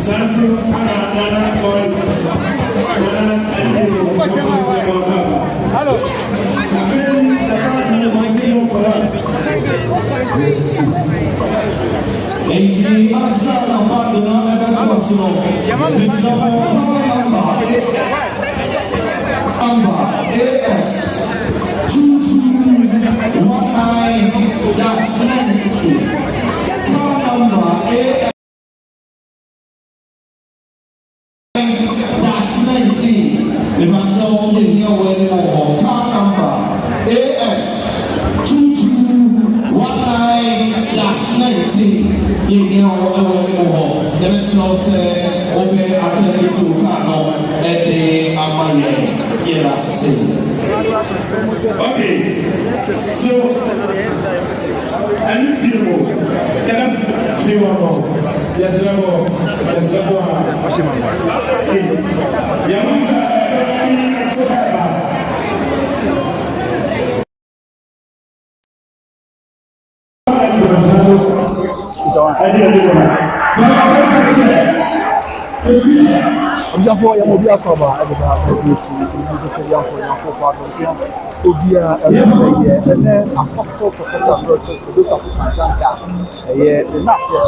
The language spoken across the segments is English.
Sansu ana AS 2219-90. Car number AS -19. The maximum is here waiting over. Car number AS 2219-19. You know waiting over. Let us know say obey attending to car number at the Amaye. Yes. Okay. So and you can see one more. Yes, level. Yes, level. I'm just for you, I'm going to cover everybody. And then Apostle Professor Roches, those of Tanka, the last year,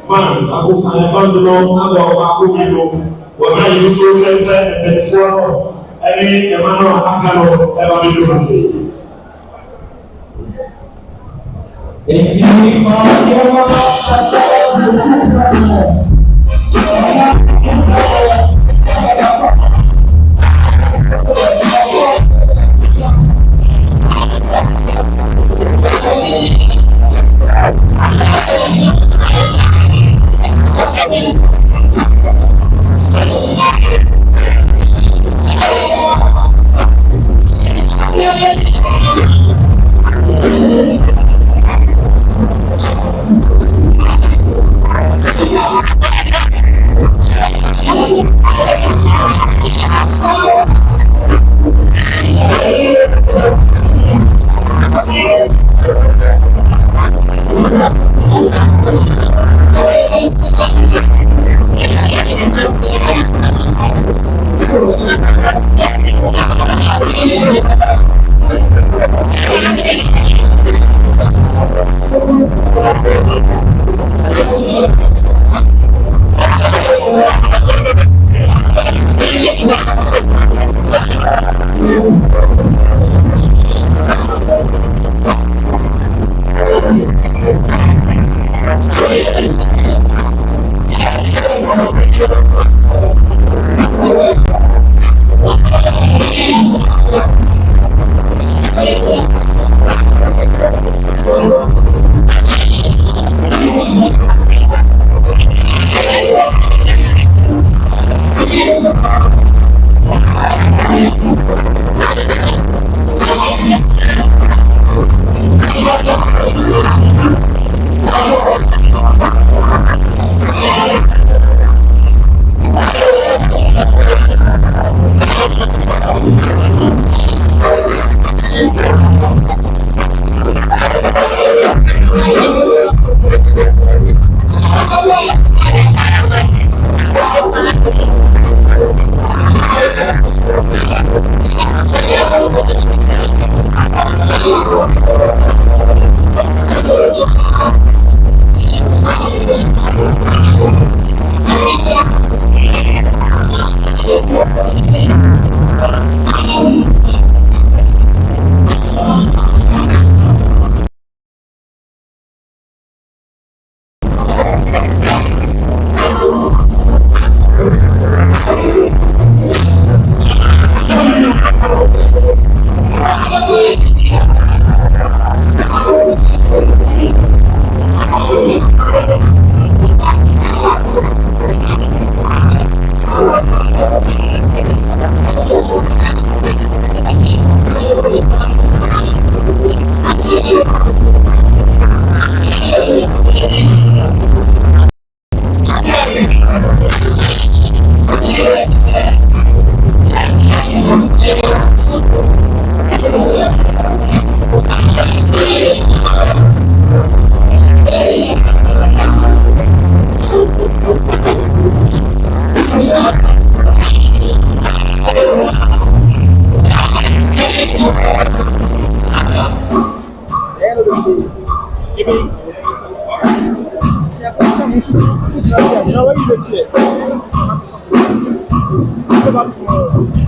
man, I go find a bundle of Akubino, whether you so present and so any Emmanuel Akano ever be doing say. You know what you did here? Go back tomorrow.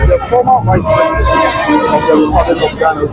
The former vice president of the Republic of Ghana,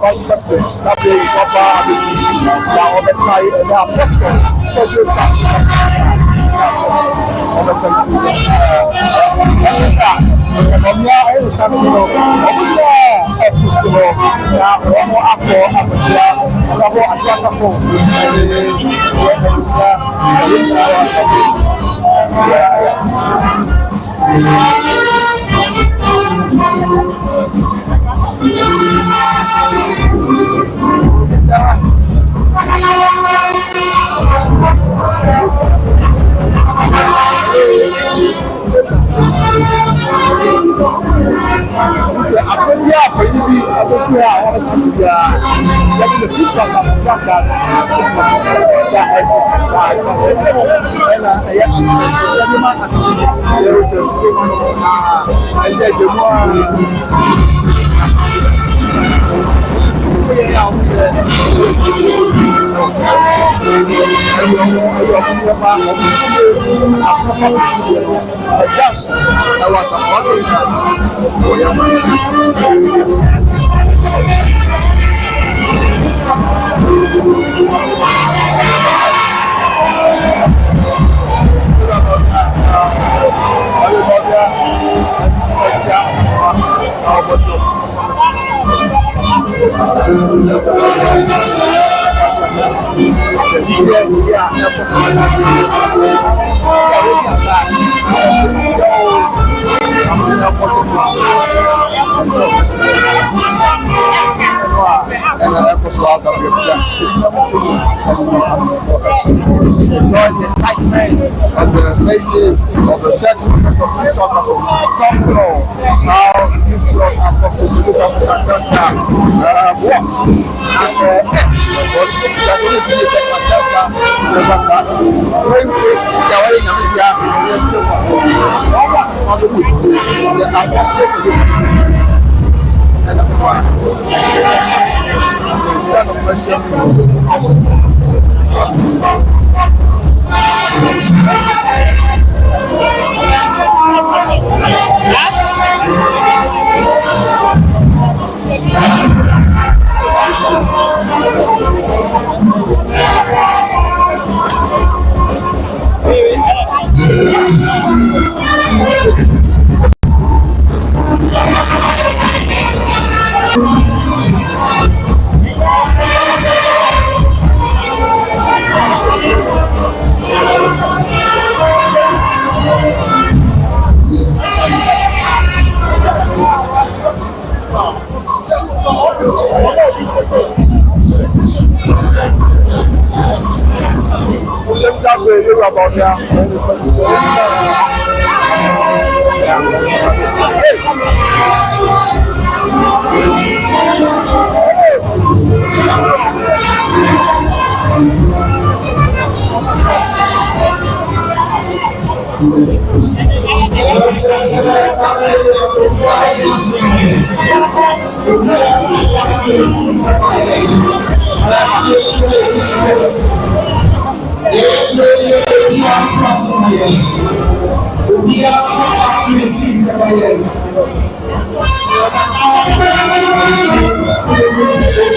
Vice President, Sabi Papa, the Apostle, enjoy the excitement of the faces of the church members of East Africa. Comfortable how East Africa South African Tanka was as a S. That's only the second Tanka never got. Very quick, the way in Namibia, yes, the apostle for this. And that's why. That's a question. About that. We are up to the seats of my end.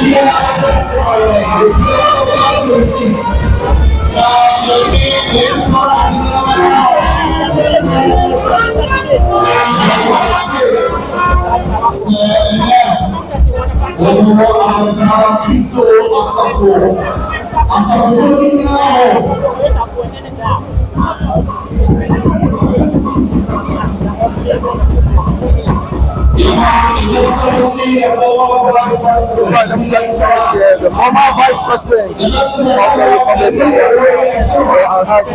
We are access to my end. We are up to the seats. The former vice president of the Republic Alhaji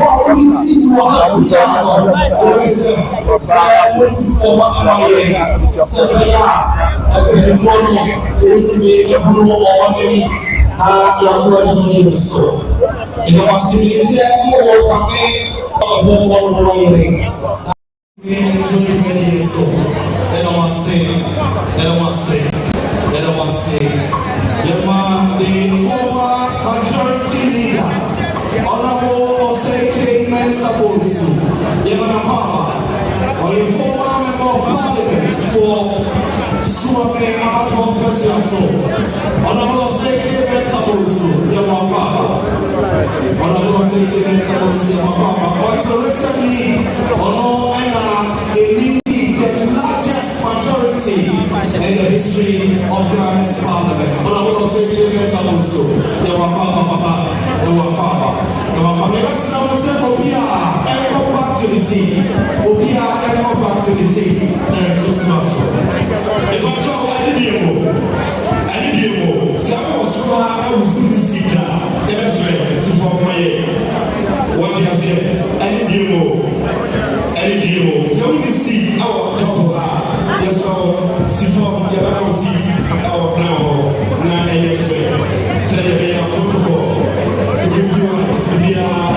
the former majority leader, Honorable Osei Mensabosu, Yemanapama, or a former member of parliament for Suame Amaton Pesiaso, Honorable Osei Mensabosu, Yemanapama, Honorable Osei Mensabosu, Yemanapama, but recently, the largest majority in the history of Ghana's parliament. Honorable Osei Mensabosu, Yemanapama, let's now say, Obia, and come back to the seat. Obia, and come back to the seat. If I try, I did you. Some was who I was in the seat. Never swear, so for my what you say, I did you. So in the seat, our top of her. Yes, so, Sifon, the other seat, our now, not any fair. Say, they are protocol. Security wise, we are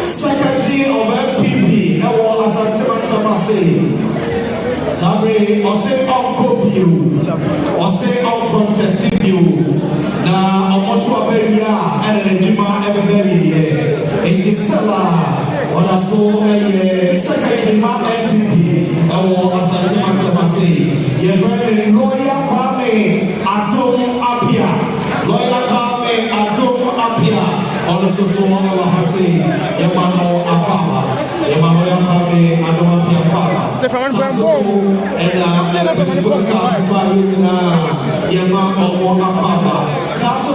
Secretary of MPP Sabre, I say uncle you, I say uncontested you. Now, I want to have and then Jima every it is Stella. On a so a secretary MPP, or as I say, your friend lawyer Kwame Adom Apia, lawyer Kwame Adom Apia, also so I say, Yamano Afama, Yamano Kwame Adom Apia Papa. And Yamano Papa. Sasso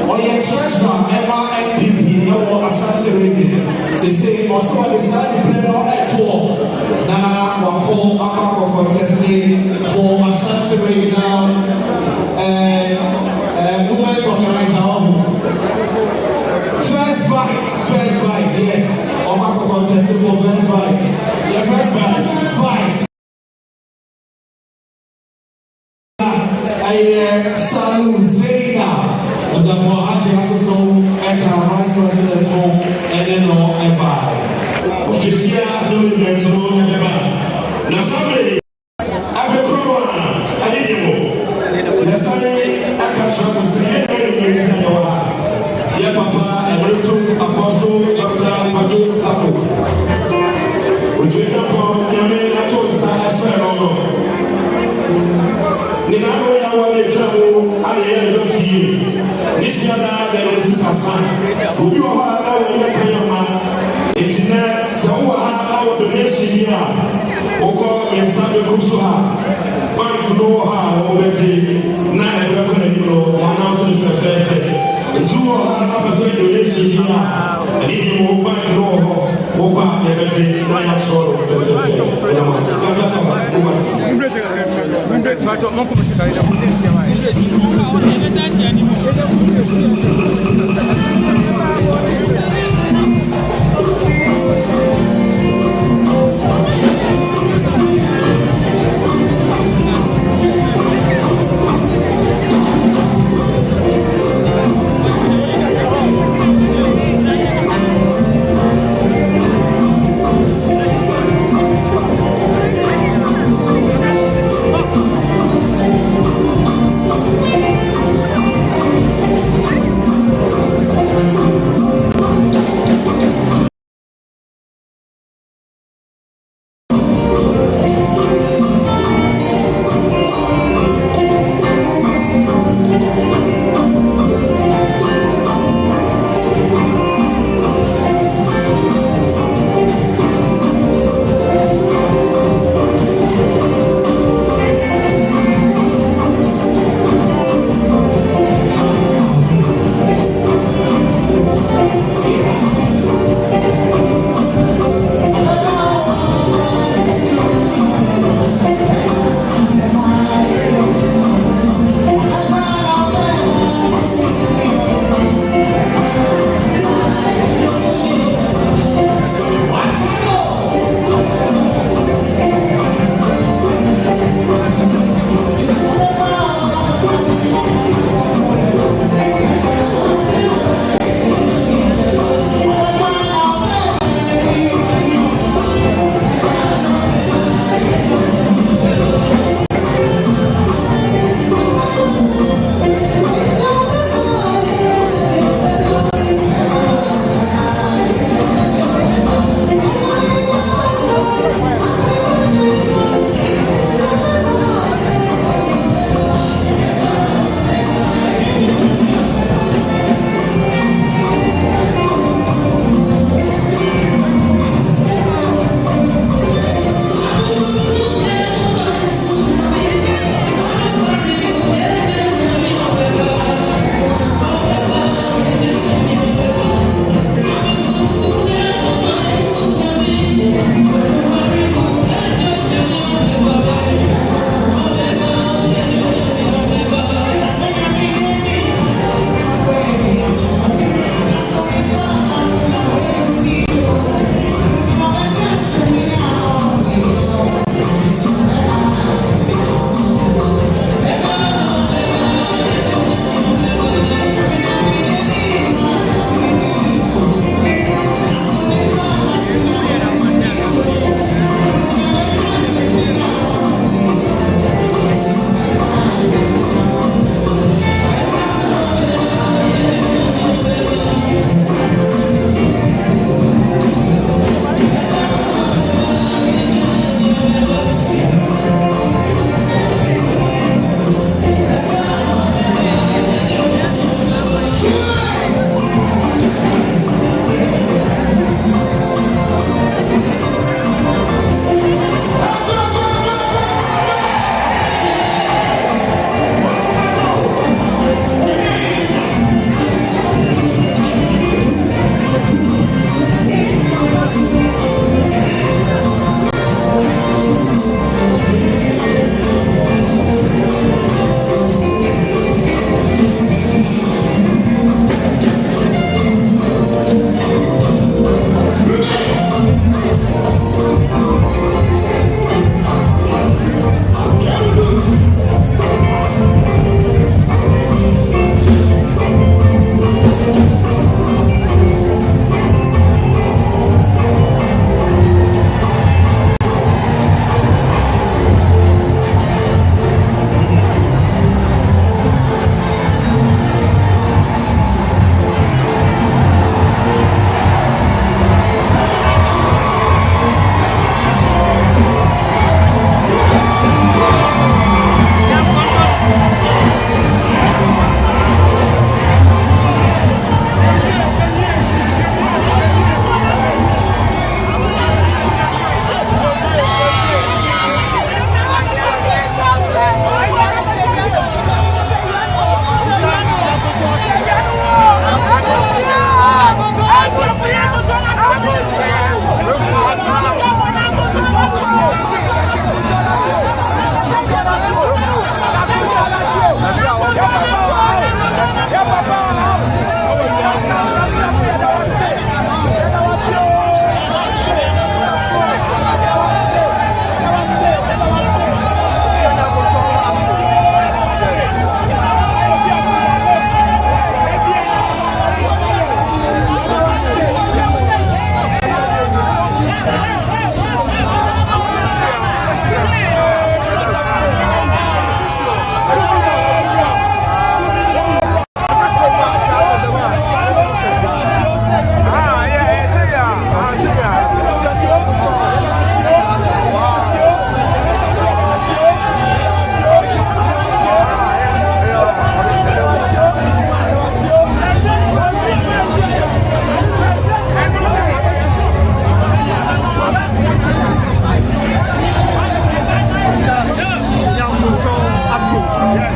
Oye treasurer Emma NPP no Ashanti region. Say also decide to play on at all. Now we're called contesting for Ashanti regional women's organizer. First vice, yes. We're contesting for first vice. Yeah, vice. Salu Zena was a Mohaji Asoso and Vice President home and then no empire. Official no mental never. Now somebody I didn't know. The Sunday I catch up with the yeah, Papa and Rutu Apostle Dr. Padu Safo. We drink up from Yame Nato Sa Ninano ya wale travel ali ya ndoti nisi ya da ya nsikasa obi wa ha wa ya kanyama etina sawa ha wa do yeshiya oko yensabe kuso ha bank do ha o beji na e ko na ni no na so so fefe ntuo ha na paso do yeshiya ani ni mo bank do ho o kwa ya beji na ya shoro fefe na masa kata kama so I don't know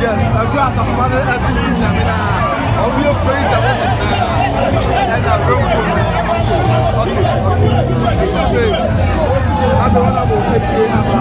Yes, class of mother activities. I mean, I'll be a praise. I was and I broke okay. I don't want to take you now.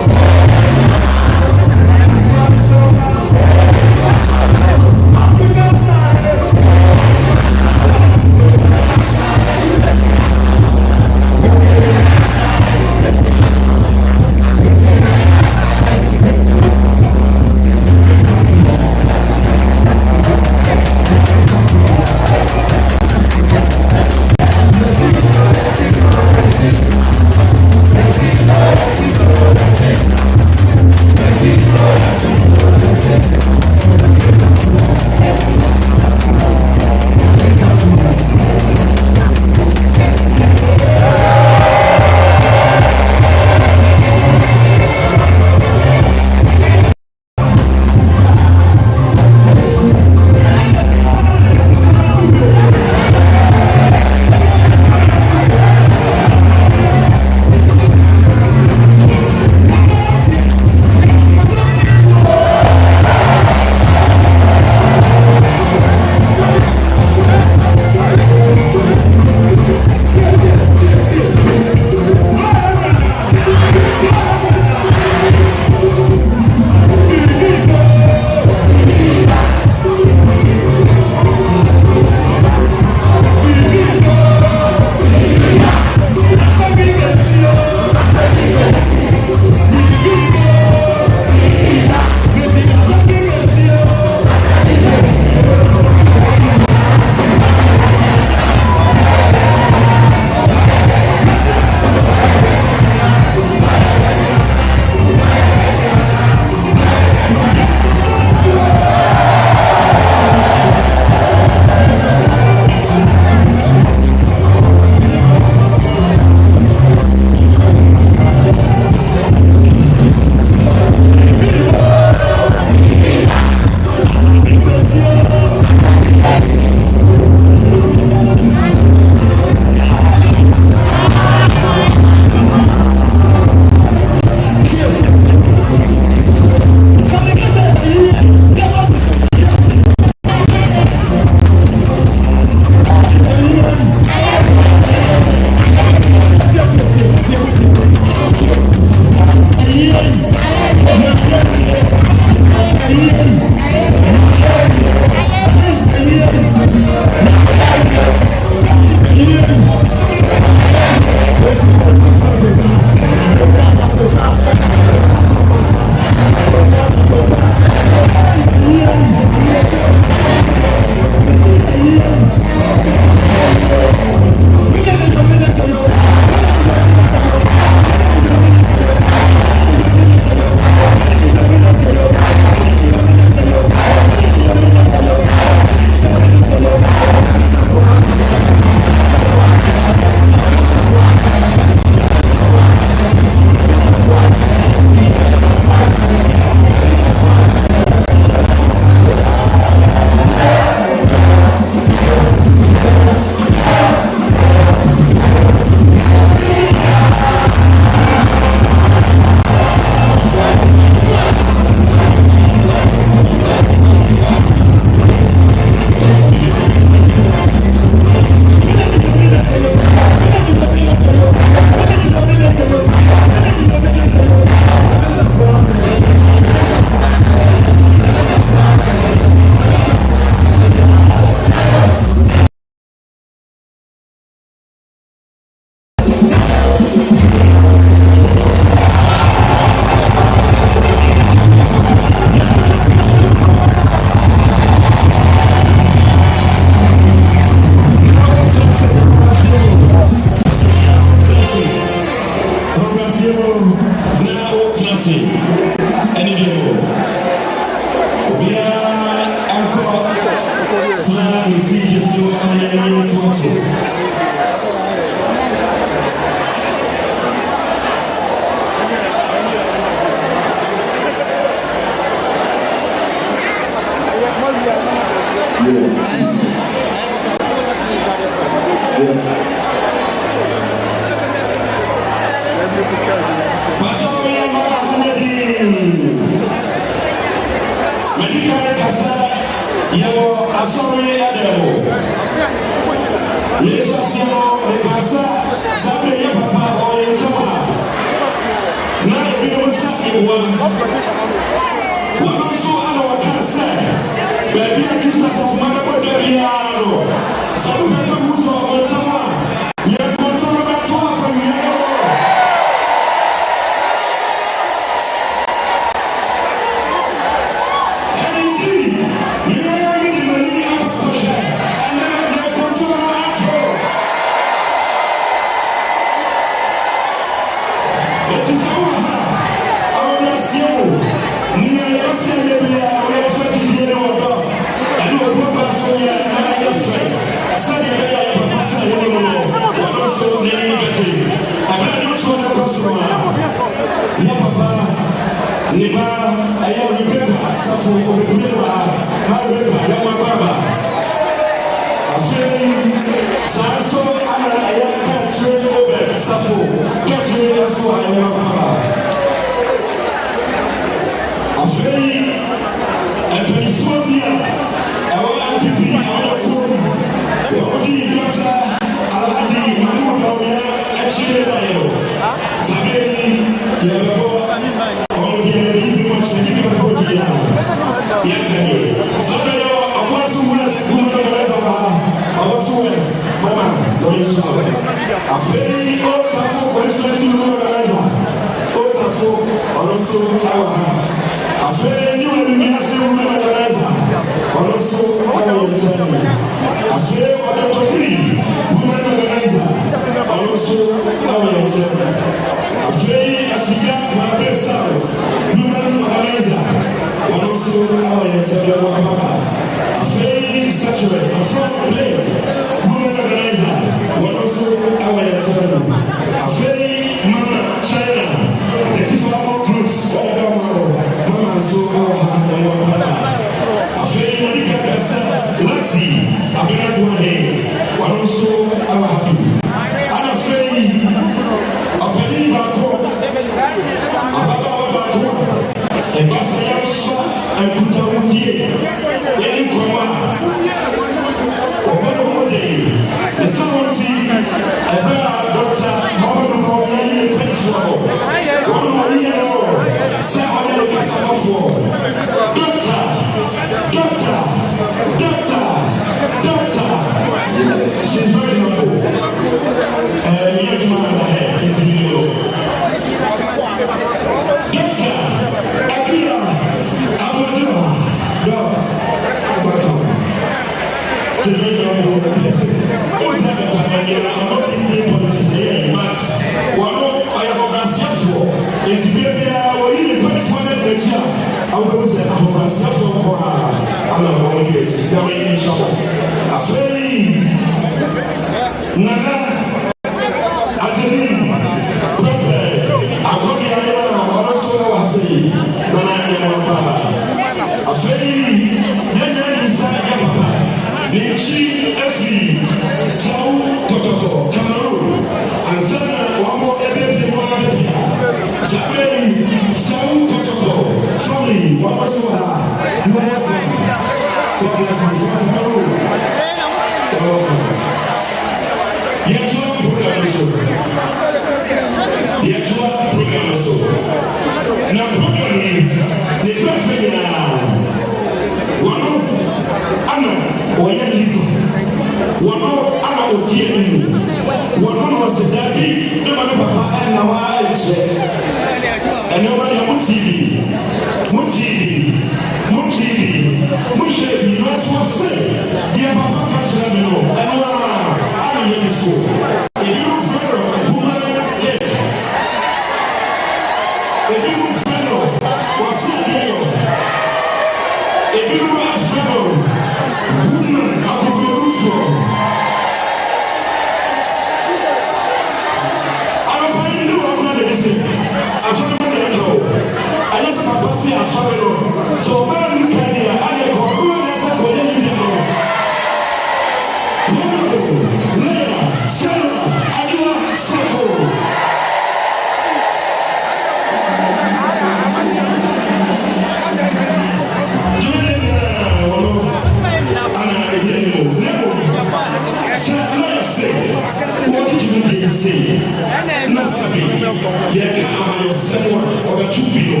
bino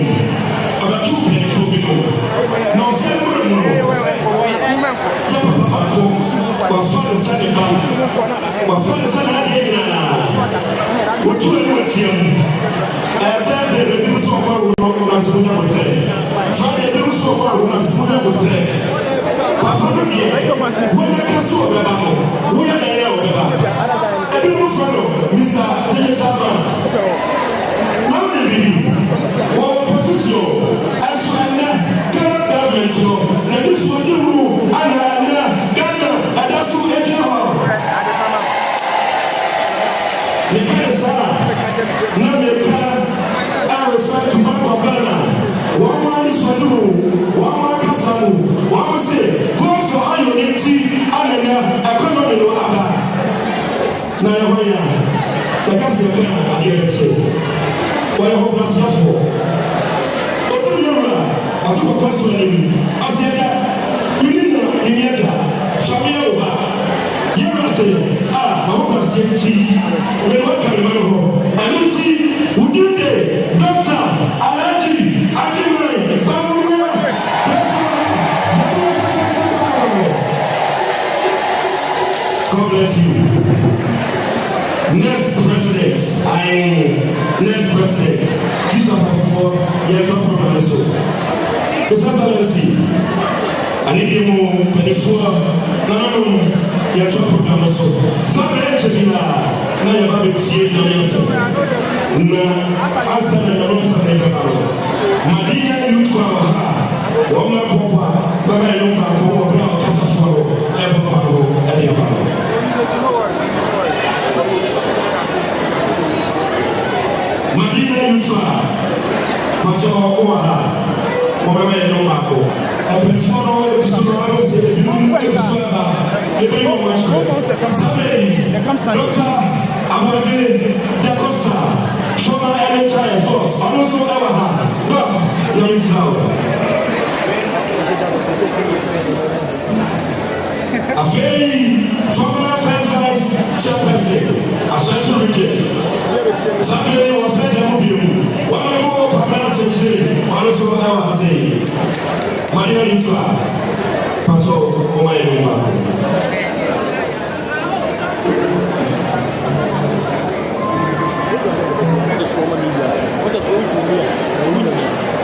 abatu penfo bino na ofemo no ya papa baako wa fa sa de ba wa fa sa na de na wotu enu atiam ata de de so kwa wo na so na hotel fa de de so kwa wo na so na hotel papa no die wo na ka so ba ba mo wo ya na ya wo ba ebi mo fa no Mr. Jenetaba na de bi wo position aso ana government no na de so de ru ana Ghana ada so eje ho na meka I refer to Bank of Ghana. One man is for you, one man Kasamu, one man say, God for our unity and the economy no aba. Na ya waya, the Kasamu Ghana adiyete. Waya ho plus yafo. Otu yura, atu ko kwaso ni. Asiya, yinina yinyaja, famia oba. Yura say, ma ho plus yenti. We welcome you. Anuti Udude, Doctor Alaji Ajimai, Bamura, God bless you. Next president, next president. This was before years of program so. His Excellency, I need him before no years of program so. Somebody na ya ba betie na yesa na asa na ya rosa na ya ba madina yuko ha wa ma popa ba ba yo ba ko ba kasa foro e ba ba ko e ya ba madina yuko ha pa so o ha mo ba yo ba ko e pe foro e so ro se e bi mo e so ba e be mo ma so sabe doctor Amade Da Costa, former NHS boss, also Ewaha. Well, you're in Slough. Afei, former first vice chairperson, Ashanti Region. Saturday was such a movie. One more Pamela Century, also Ewaha say. Maria Yutua, Paso, Omayuma. What's a solution here?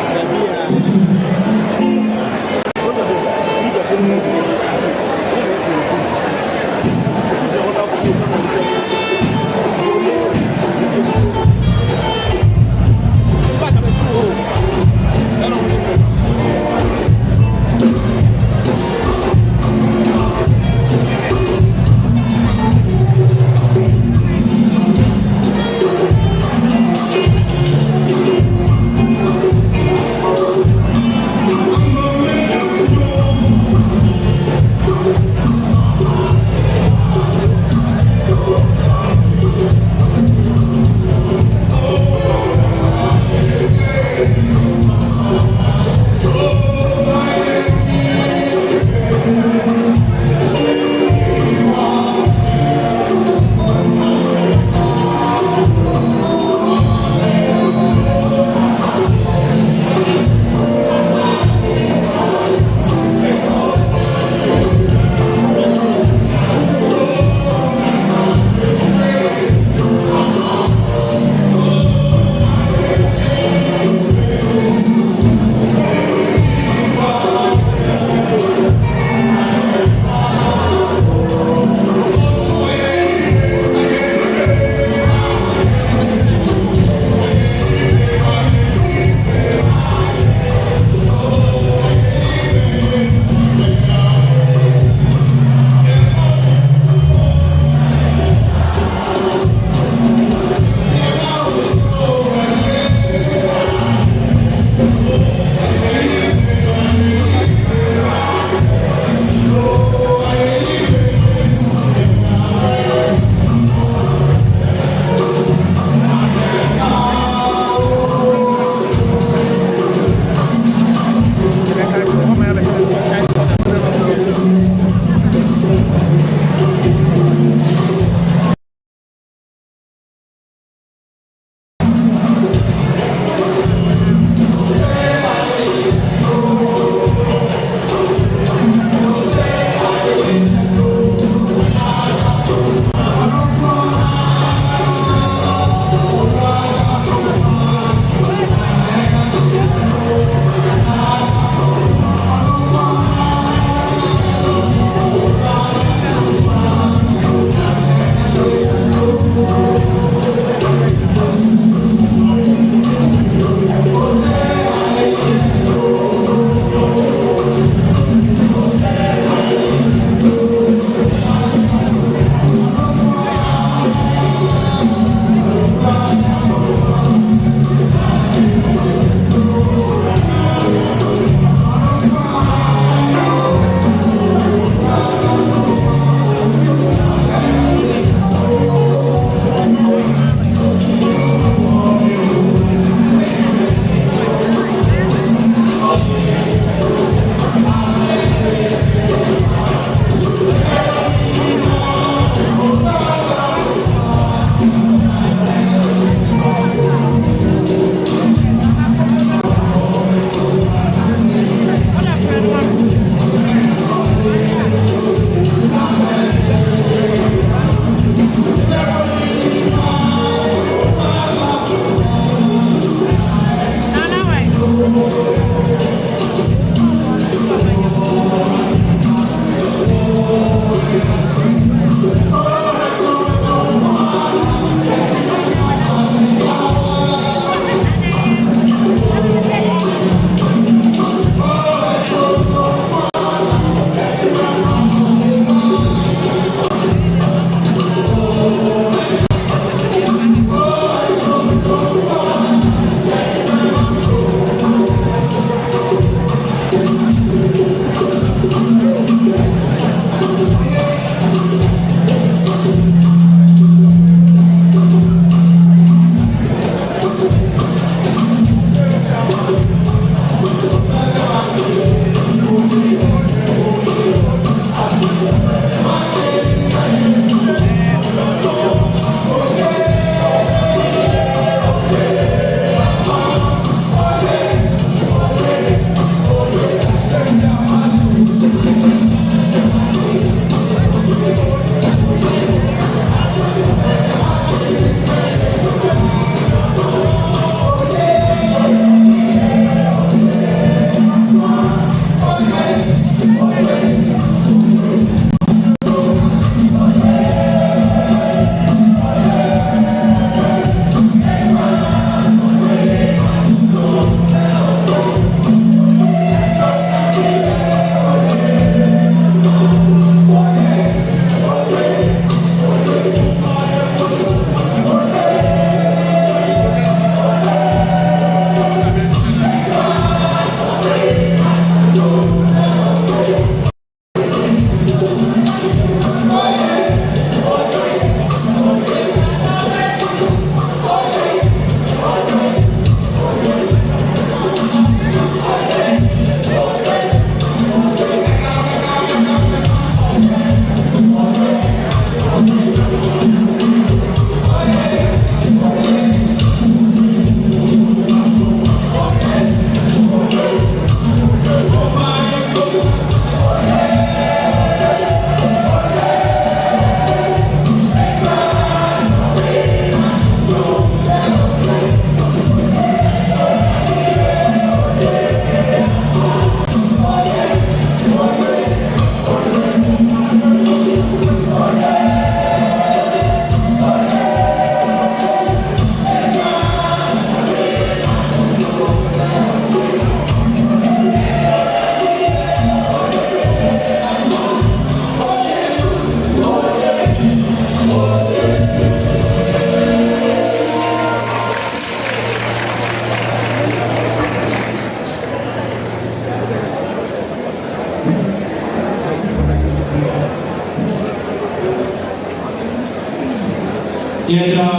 Yeda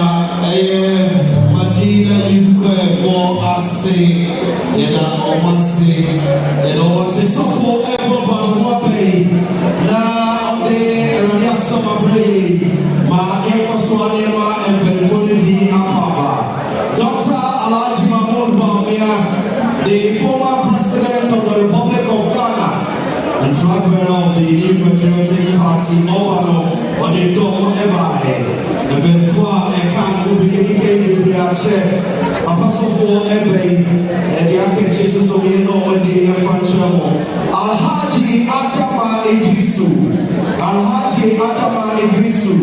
Madina Yukwe for Ase Yeda Omase so for ever Banuape na de Rania Samabre ma Eko Swanema and Penfolidi Apapa Dr. Alhaji Mahmoud Bawumia, the former president of the Republic of Ghana and flag bearer of the New Patriotic Party Obano on the Domo Ebae. The Benfua Ekan will be dedicated to their chair. Apostle for Ebe and the Ake Jesus of the Normandy and Fanchamo. Alhaji Adama Idrisu. Alhaji Adama Idrisu.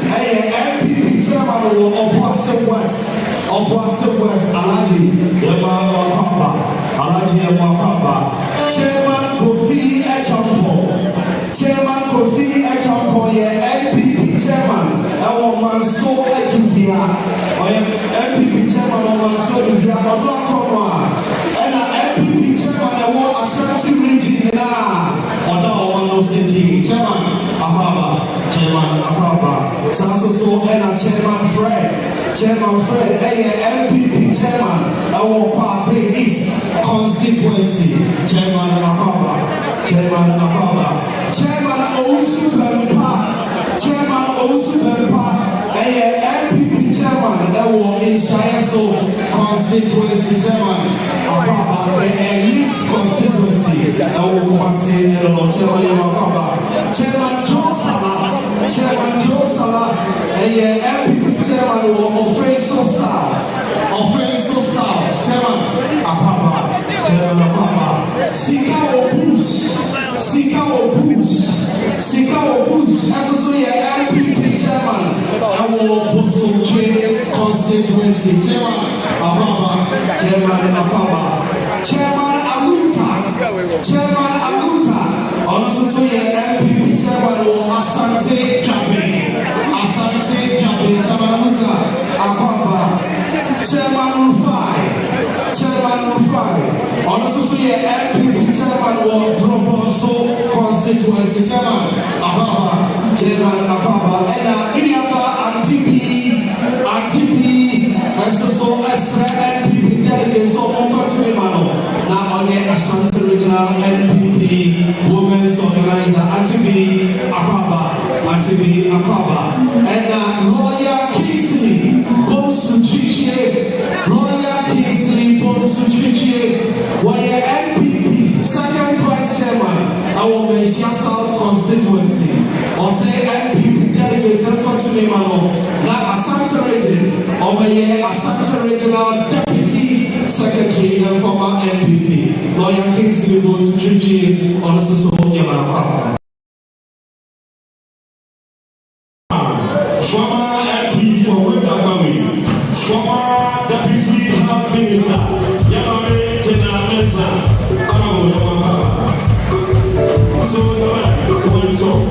MPP chairman of Obuasi West. Alhaji Yemawapapa. Chairman Kofi Echampo, MPP chairman, our Manso Edubia, MPP chairman of Manso Edubia, and MPP chairman of Ashanti region now, chairman Ababa, Sasso and Chairman Fred, MPP chairman, our Party East constituency, Chairman Ababa, Chairman Osupenpa, MPP chairman, that was in Shayaso constituency, Chairman Ababa, elite constituency, that was Chairman Ababa, Chairman Joe Salah, MPP chairman was Offenso South, Chairman Ababa, Sikawo Bush, that's also MPP chairman, our Bosoche constituency, Chairman Ababa, Chairman Aluta, also MPP chairman, Asante Campaign, Chairman Aluta, Ababa, Chairman Rufai, also MPP chairman, Proponso constituency, Chairman Ababa, and Iniaba Antibi, and so MPP delegates of Mano. Now on the Ashanti Regional MPP Women's Organizer Antibi Akaba, and Lawyer Kingsley Bonsuchiche, where MPP second vice chairman, our Mesia South constituency, or say MPP delegates for Mano. Now Ashanti Region, over here Ashanti Regional Deputy Secretary and former MPP, Lawyer Kingsley Bonsuchiche, also Yamanapapa. Former MP for Wetagami, former Deputy Health Minister, Yamame Tena Mensa, Honorable Yamapapa. So, one song.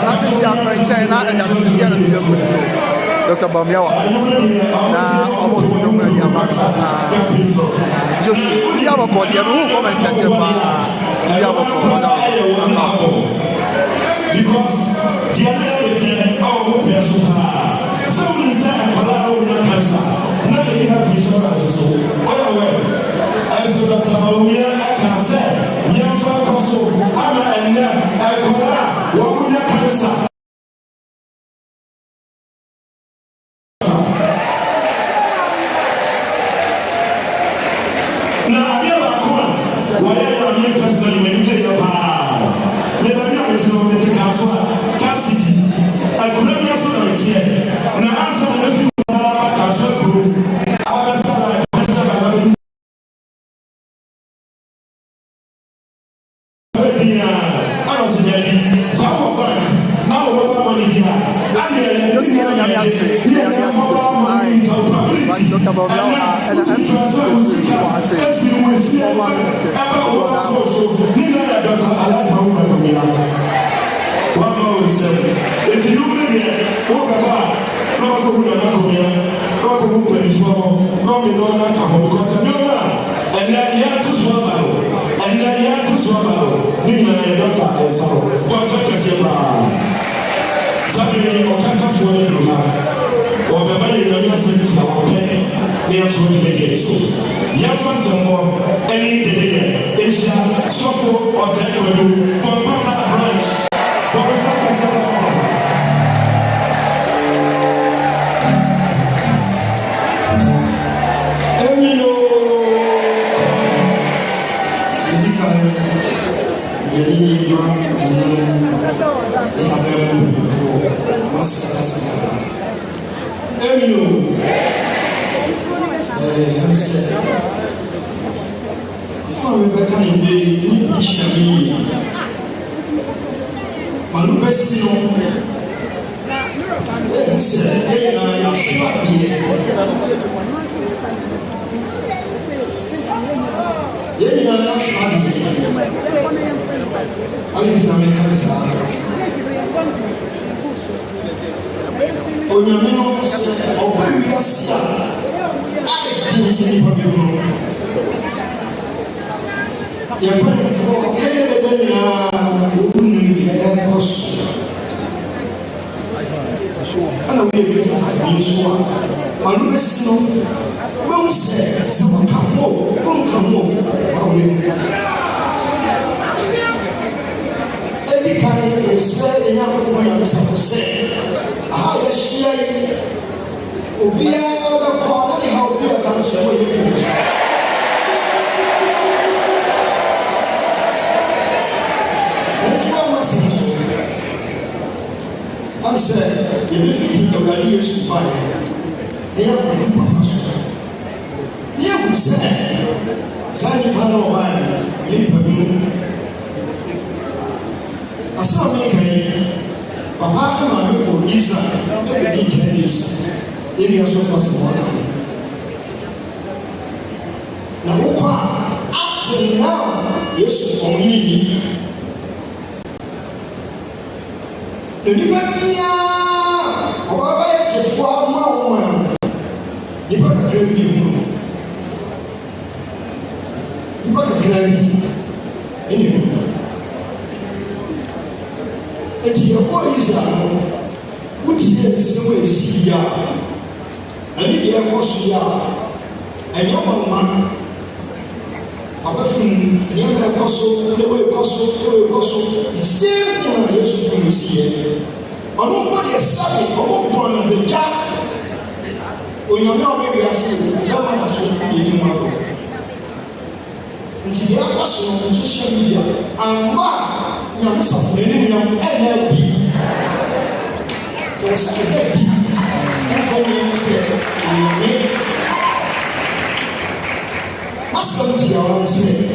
nothing is happening. China and the Christian and the Dr. Bamiawa. Now, almost no money about just we have a call. You know, come and set up. We have a call. Because the other day, our person, someone said, "I'm going to cancer." Now they have insurance. So, well, as a doctor, we are cancer. Young folk also, I'm a what would you cancer? Now, I never come. Whatever I'm interested in, when you take your power, never be able to know the castle, Cassidy. I could not be a son of it here. Now, answer the few castle group. I was like, Dr. Bamiawa and the entrance to former ministers. They are trying to make it so. Yes, for someone, any day, Asia, Sofo, or Zekwadu, or Papa Branch, or Emilio, so Rebecca in the dictionary. Maluba Sino said, "Hey, I I'm saying, you may think of the years to buy. They have to do Papa. You would say, Sani Pano, you I saw me, Papa, I'm for Israel, every 10 years. They are so fast one. Now, up to now, yes, only. The Libya, however, the former you got a great deal. You got a great anyway. And your voice, which is the way see ya, and if you have was ya, and your man, apart from the other apostle, the way apostle, the same thing as Jesus Christ here. But nobody is saying, "Oh, born in the jar." When you're not maybe asking, "That man has shown me the mother." Until the apostle on social media, and man, you are suffering in your energy. There was a energy. And when you say, Master, you are saying,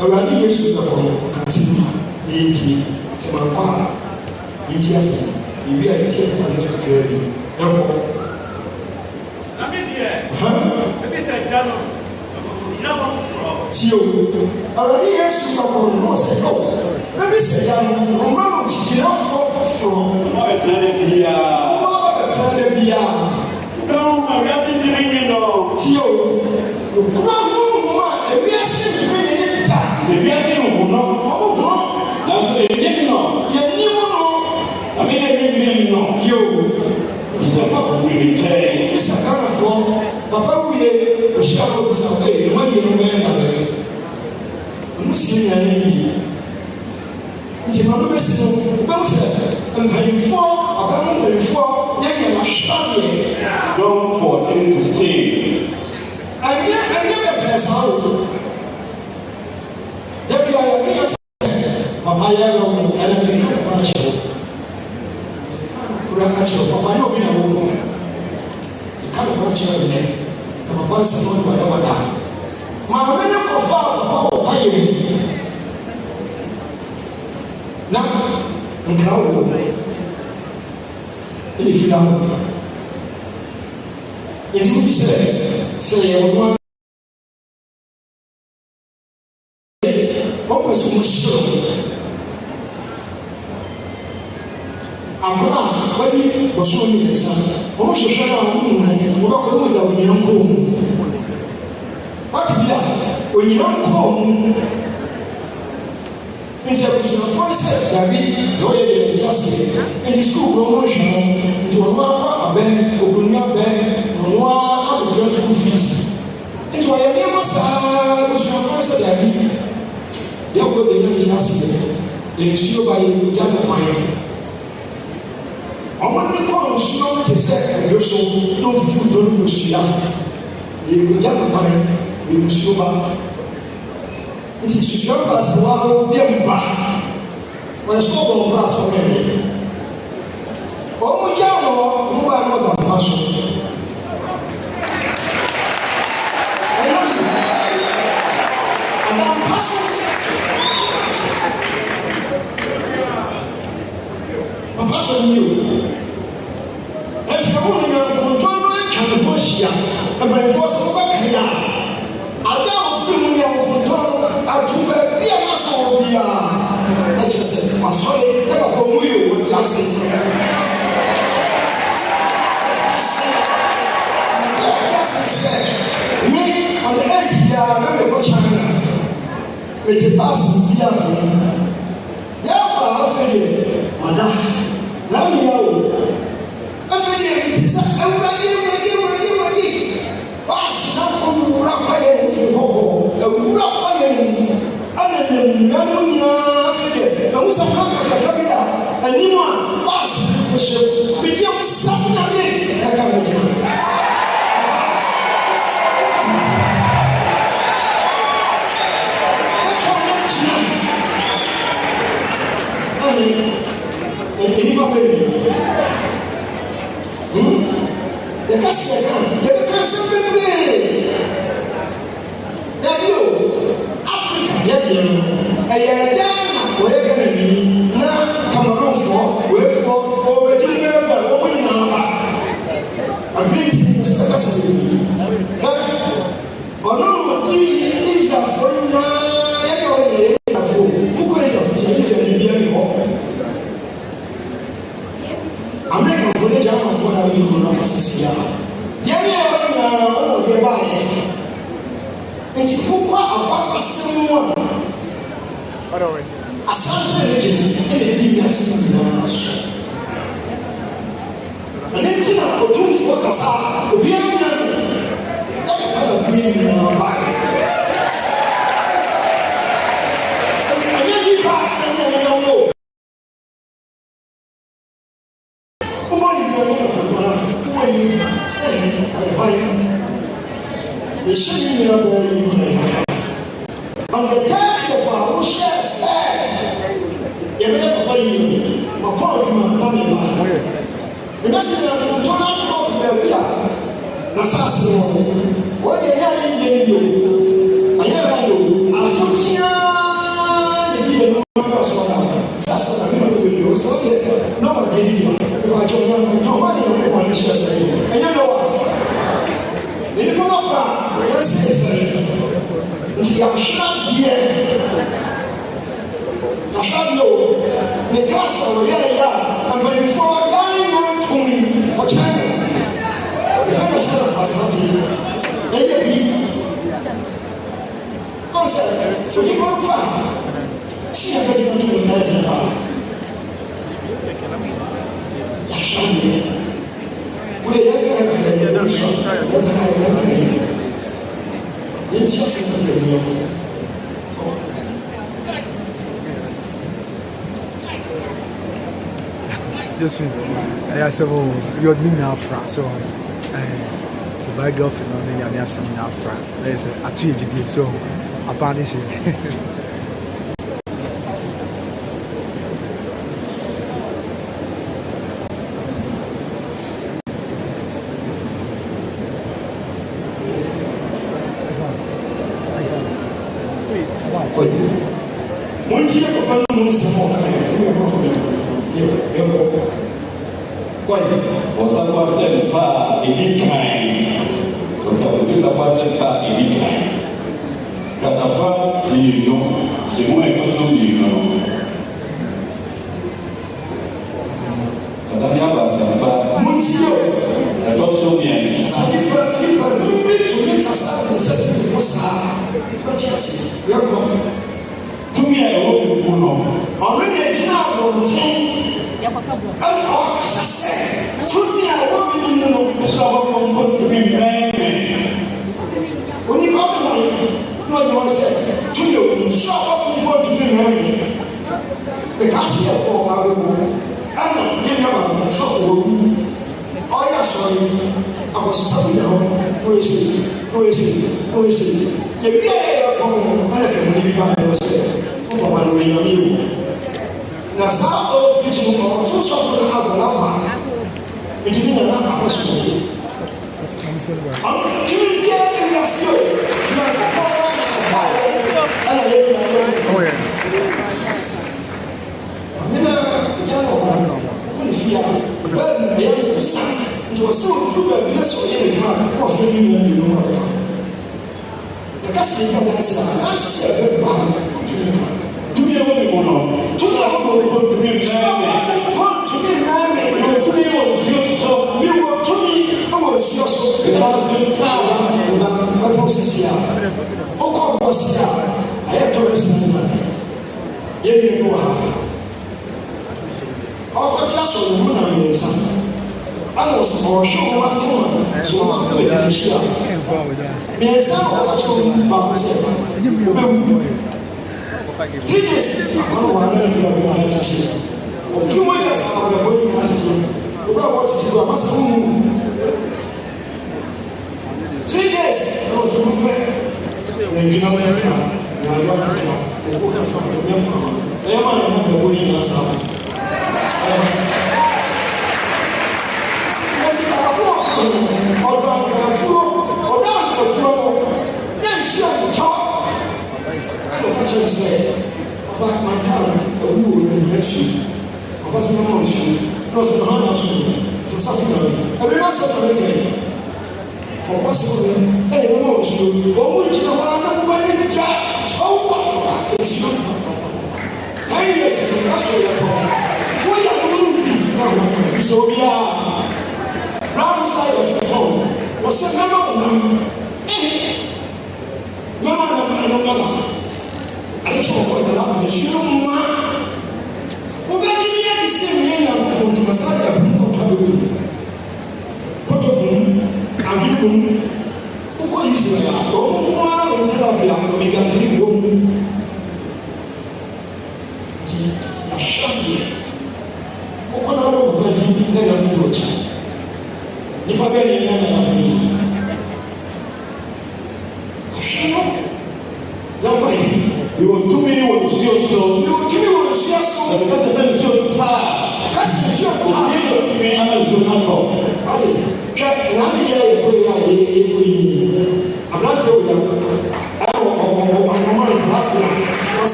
"Already, yes, you are continue." Timapa, Indias, you are a team and it's clearly. Tio, already yes you are no say no let me say ya no mama chikira for I tell you mama tell you no I got to drink no tio kuma mama e we say to me ni ta se we say no no na so e ni no ye ni no I mean e ni no yo it's about we change this kind of form papa we o shia ko bisa e no ye no me na Muslim yani nti ma do besi no ba mo se mpanyimfo abamu mpanyimfo ye na hwade John 14:15 anya be presa o ya bi ya ke sa papa ya ro ana be ka pa che kura ka che papa no bi na wo ka pa che ne papa sa no ba ya wada ma me ne ko fa papa o pa ye na nkra wo ele fila ele não fiz alguma ou mas um show agora pode você me pensar vamos fechar o local da união comum pode virar união comum nti abusuafo sɛ dabi na ɔyɛ deɛ nti ase nti sukuu kuro mu nhwɛ no nti wɔn akɔ abɛn okunua bɛn na wɔn abɛtua school fees nti wɔyɛ nneɛma saa abusuafo sɛ dabi deɛ ɔkɔ deɛ nti ase yɛ nsuo ba yɛ ogya na kwan wɔn de kɔ nsuo no te sɛ ɛdɔ so na ofufu tɔ no osua yɛ ogya na kwan yɛ nsuo ba. Nti susua class wa bia mba wa so bo class wa ne o mo ja no mo ba no da pa so ana pa so papa so ni o e ti ko ni na ko to no e chan mo shia e ba fo so ba kan ya ada o fi mu ya ko to atuba bia na so bia e je se masore e ba ko mu yo ti ase me on the end ya na me ko chana me te pass bia ko ya ba afede mada na me ya o afede e ti sa awurade ba sa ko wura kwa ye fu ko wura kwa ye ana nyamnya no nyina afede e musa ka ka bida animo a ba sa ko she biti am sa na me ya ka me jina Ini apa ini? Ya kasih kan? Ya bukan sebenarnya. Jadi Afrika ya dia. Ayah dana, boleh kan ini? Nah, Kamerun for, oh begini mereka, oh ini apa? Abis itu kita kasih. Orang di Israel punya ya kalau ini Israel, bukan Israel dia ni Amerika kule jamaa mfano wa nini kuna nafasi ya yani wana ndio baya eti kwa hapa simu bado asante ile dini ya simu na naso ndio sina kutumfu kasa ubiania ndio kama dini na baya on the 10th of our share said, you better pay you. My God, you are not in line. The message of the Donald Trump will be a Nassau. What they are in you, I have you. I told you, that's what I mean with you. So, nobody did it. I told you, nobody wanted to say, and you know what? They didn't know that. Yes, yes, yes. Nti yahwɛ deɛ ahwɛ o ne class a wɔyɛ yɛ a mpanyinfoɔ yɛn tumi ɔkyɛn ɛfɛ na kyɛn na fasitafi ɛyɛ bi ɔsɛ foni kɔn pa si ɛfɛ de tutu ne nan de pa yahwɛ mi wòle yɛn kɛ ɛyɛ yɛn sɔ yɛn kɛ yɛn ti ase na yɛn yɛ. Just I said, oh, you're doing now, France. So, to buy girlfriend on the Yamias in our France. There's a 2 so I banish it.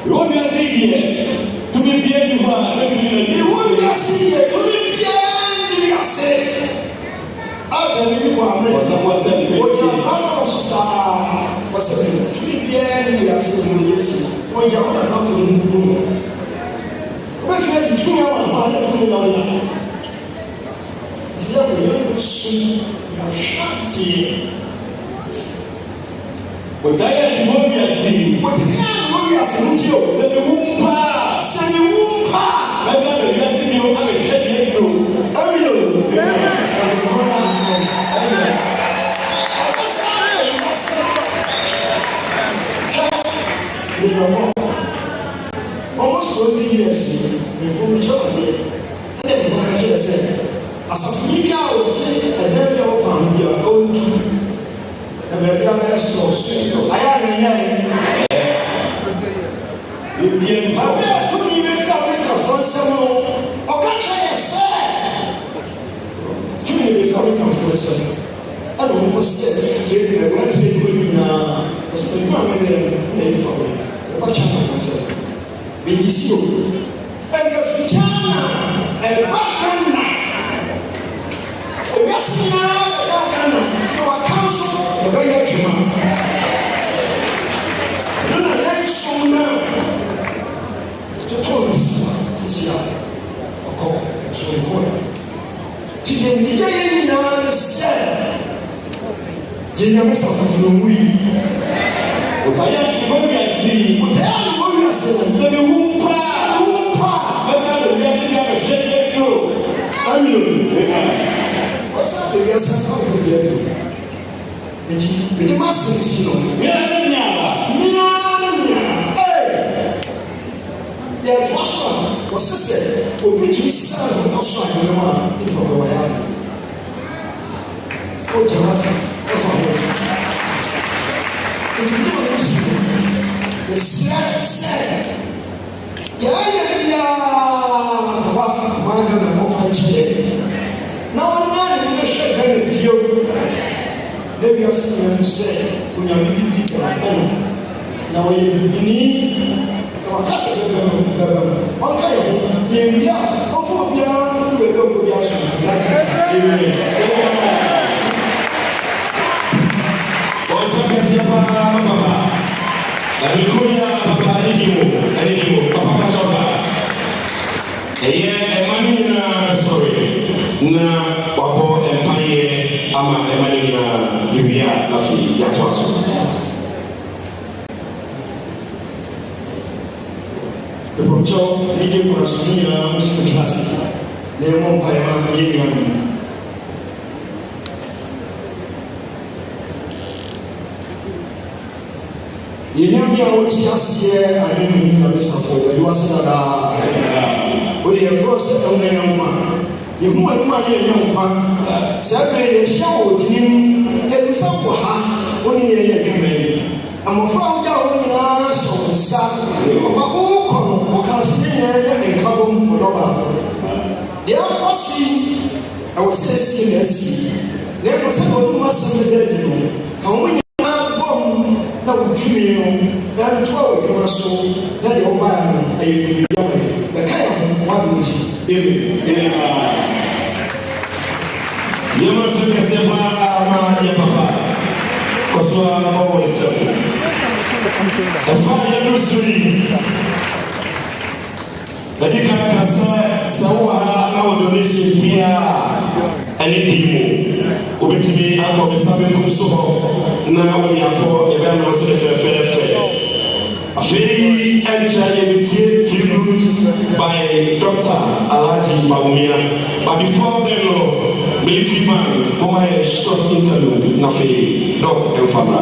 You want to see here to be being you want to see here to be being you say. I tell you what I'm what's to be being you say yes. When you are not for the room. But you have to do our Odaya ni mo bi asi. Odaya ni mo bi asi nti o. Sani wumpa. Sani wumpa. Mẹ́fà bẹ̀rẹ̀ bí asi ni o, abẹ fẹ́ di ẹ̀dùn o. Ẹ̀mí o. Almost 20 years before we travel here, and then we can't just say, as a female, I would take a day of your own truth. And the Bible so I am a 20 years. You be a 2 years after one seven. Or catch I say 2 years after one seven. I don't want to say, Jay, I went to the was the one name for me. What channel for seven? Benissimo. And the China and Bacana. Yes, now, our council, the very human. Then I had so now to tell us this year. A call to report. Today, the day in our set. Generous of the movie. Okay, I'm going to see. What are you going to say? The whoop, what's up, the guys? How do you do? The masses, you know. There was one, was said, who went to his son, and also I know in Provaya. Oh, Jamaica, it's the slap said, now I'm not sure that you maybe say, when you're living now you need our cousin. Okay, yeah, hopefully, you will go na wabo empire ama emani na bibia na fi ya twaso the project leading for us in music class na mo pa ya yeye ya yeye ya o ti asie ani ni na besafo we do asada o le force e na yamma you want money in your fund. Saturday, show, you saw ha, only a dream. I'm a from your son, but who can see and come over? The apostle, I was saying, there was a woman must have come when you have bomb, no dream, and 12 you are so that you're buying a kind of 1 You must look at the papa. Koswa always said. The father nursery. The Dikaka Sawa, our donations here, and it will be to be out of the Sabbath Kuso. Now we are called a man of fair. A very tribute by Dr. Alaji Baumia. But before then, military man, who I a short interlude, Nafe, Dog and Fabra.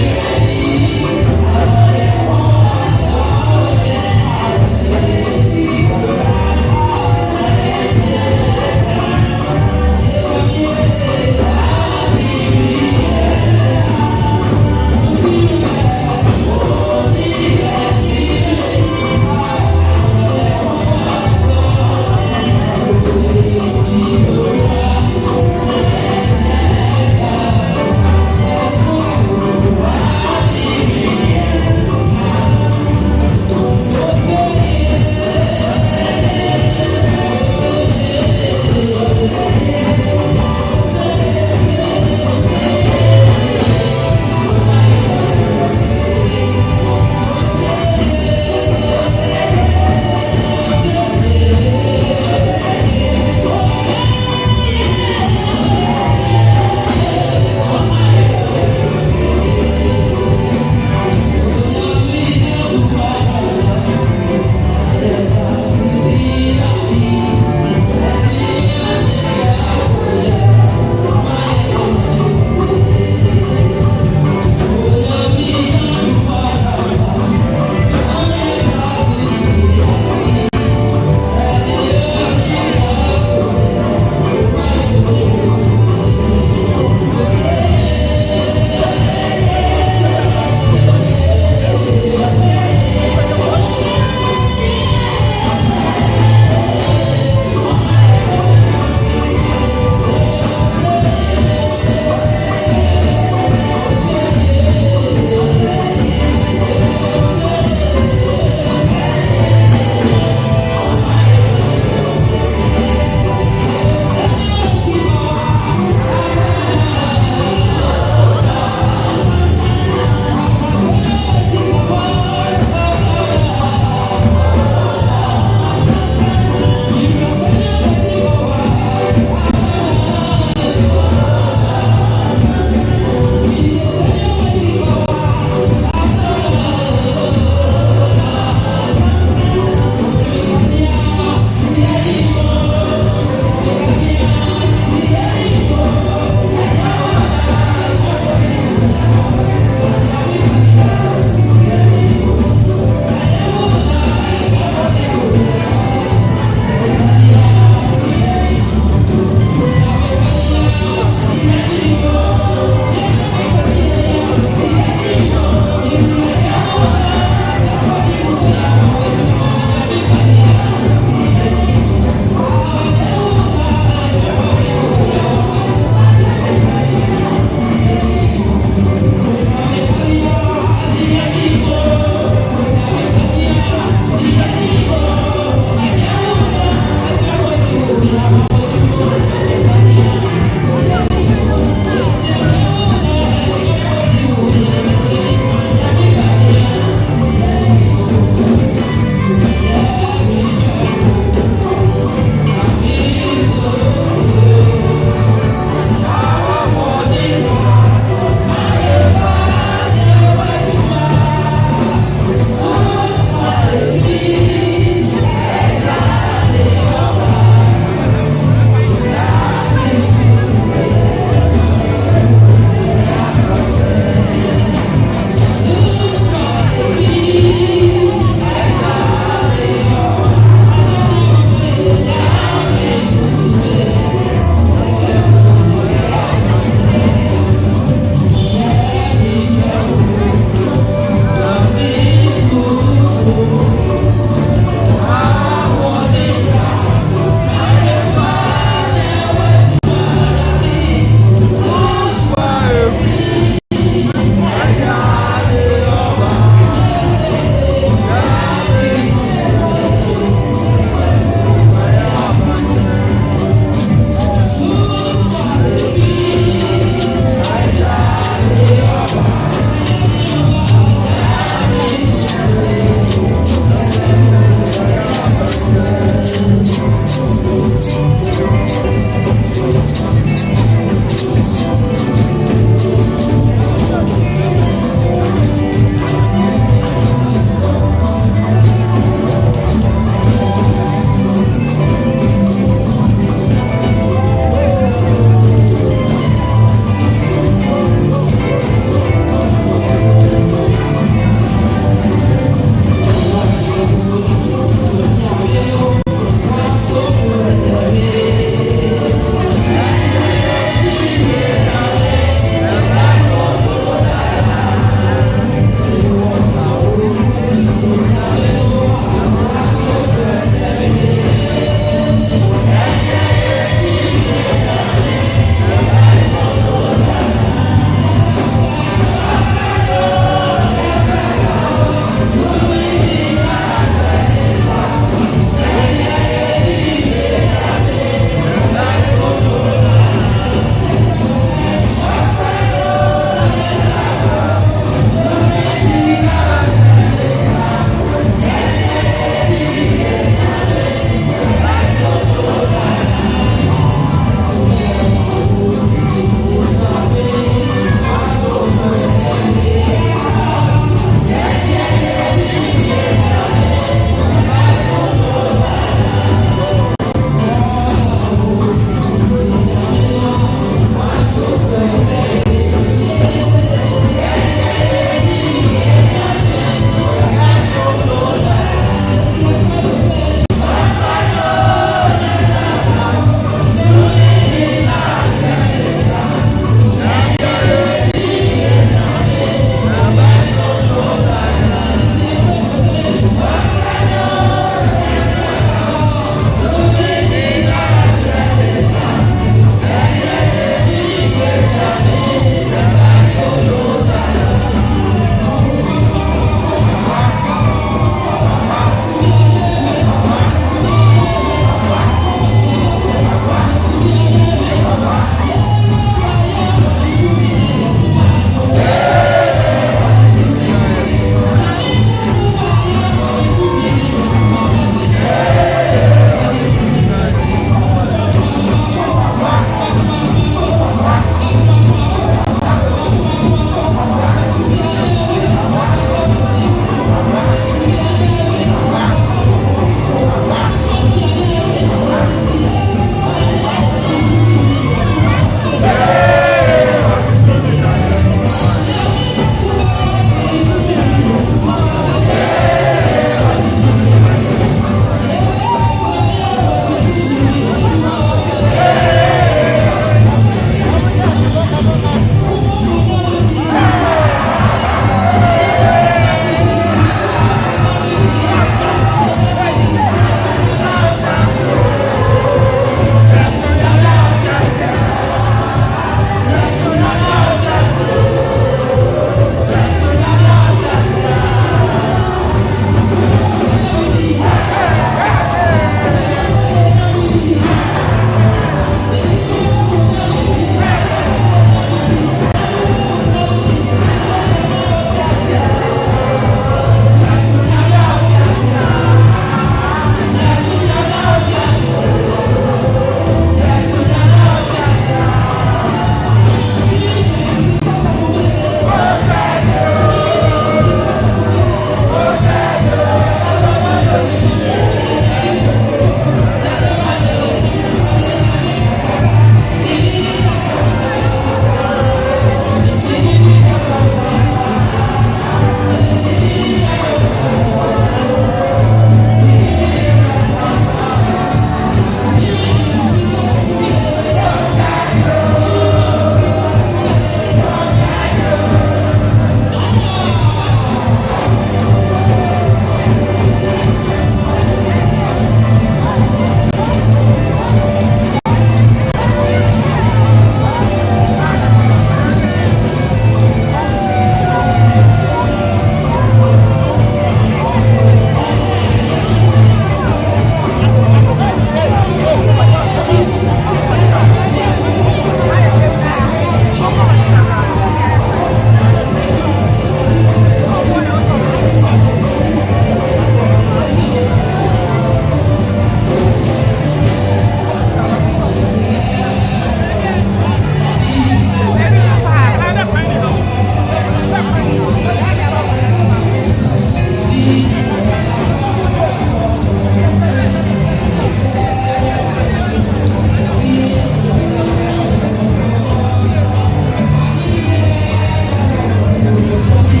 I'm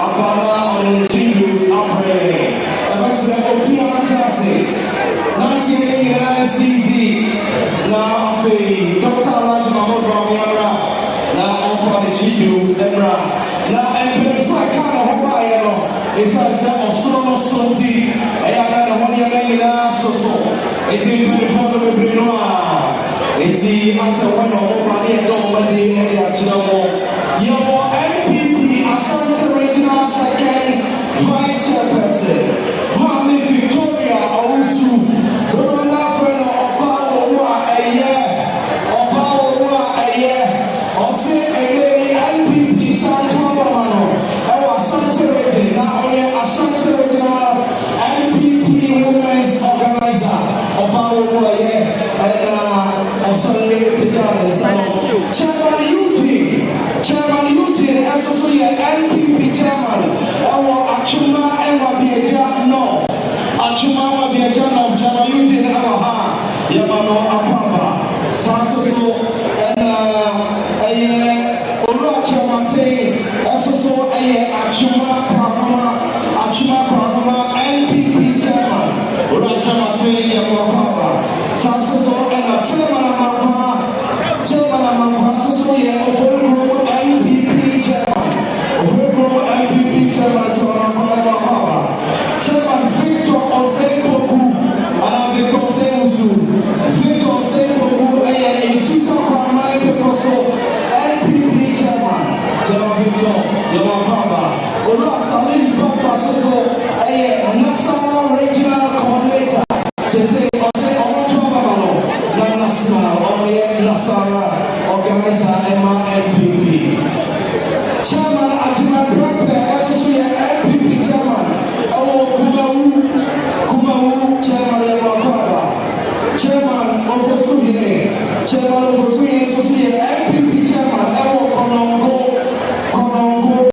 Abana on the tribute operating. And that's the Okia Matasi. 1989 CZ. Now, Dr. Elijah Mahmoud Ramiara. Now, on for the tribute, Debra. Now, and before I come to Hawaii, it's as a solo sonti. I got the one year in so. It's in before the Brinois. It's the answer one of Obani and Nobody and the Achino. Your NPP Asante Regional Second Vice Chairperson, Mami Victoria Owusu, Rwanda Feno Obawa Eye, Ose Eye NPP Santo Mano, Asante Regional, now only Asante Regional NPP Women's Organizer, Obawa Eye, and Osane Pidane, Chairman Eugene, Associate NPP Chairman, our Achuma and Wabiaja no. Achuma Wabiaja no, Chairman Eugene Awaha, Yamano Apamba, Sansoso, and Uracha Mate, Asoso, Achuma Pramama, NPP Chairman, Uracha Mate, Yamapamba, Sansoso, and Chairman Amapa, Soso, NPP Chairman, NPP Chairman, Chairman Victor Osepoku, and Victor Semusu, Victor Osepoku, Isuta Kwamai Pekoso, NPP Chairman, Chairman Victor, Yamakaba, Salim Papa Soso, Nassau Regional Coordinator, Sese Ose Omotomamano, Nassau Organizer Emma NPP. Chairman Ajima Brempe, Associate NPP Chairman, Kumawu, Chairman Yamakaba, Chairman of Osuhine, Associate NPP Chairman, Konongo,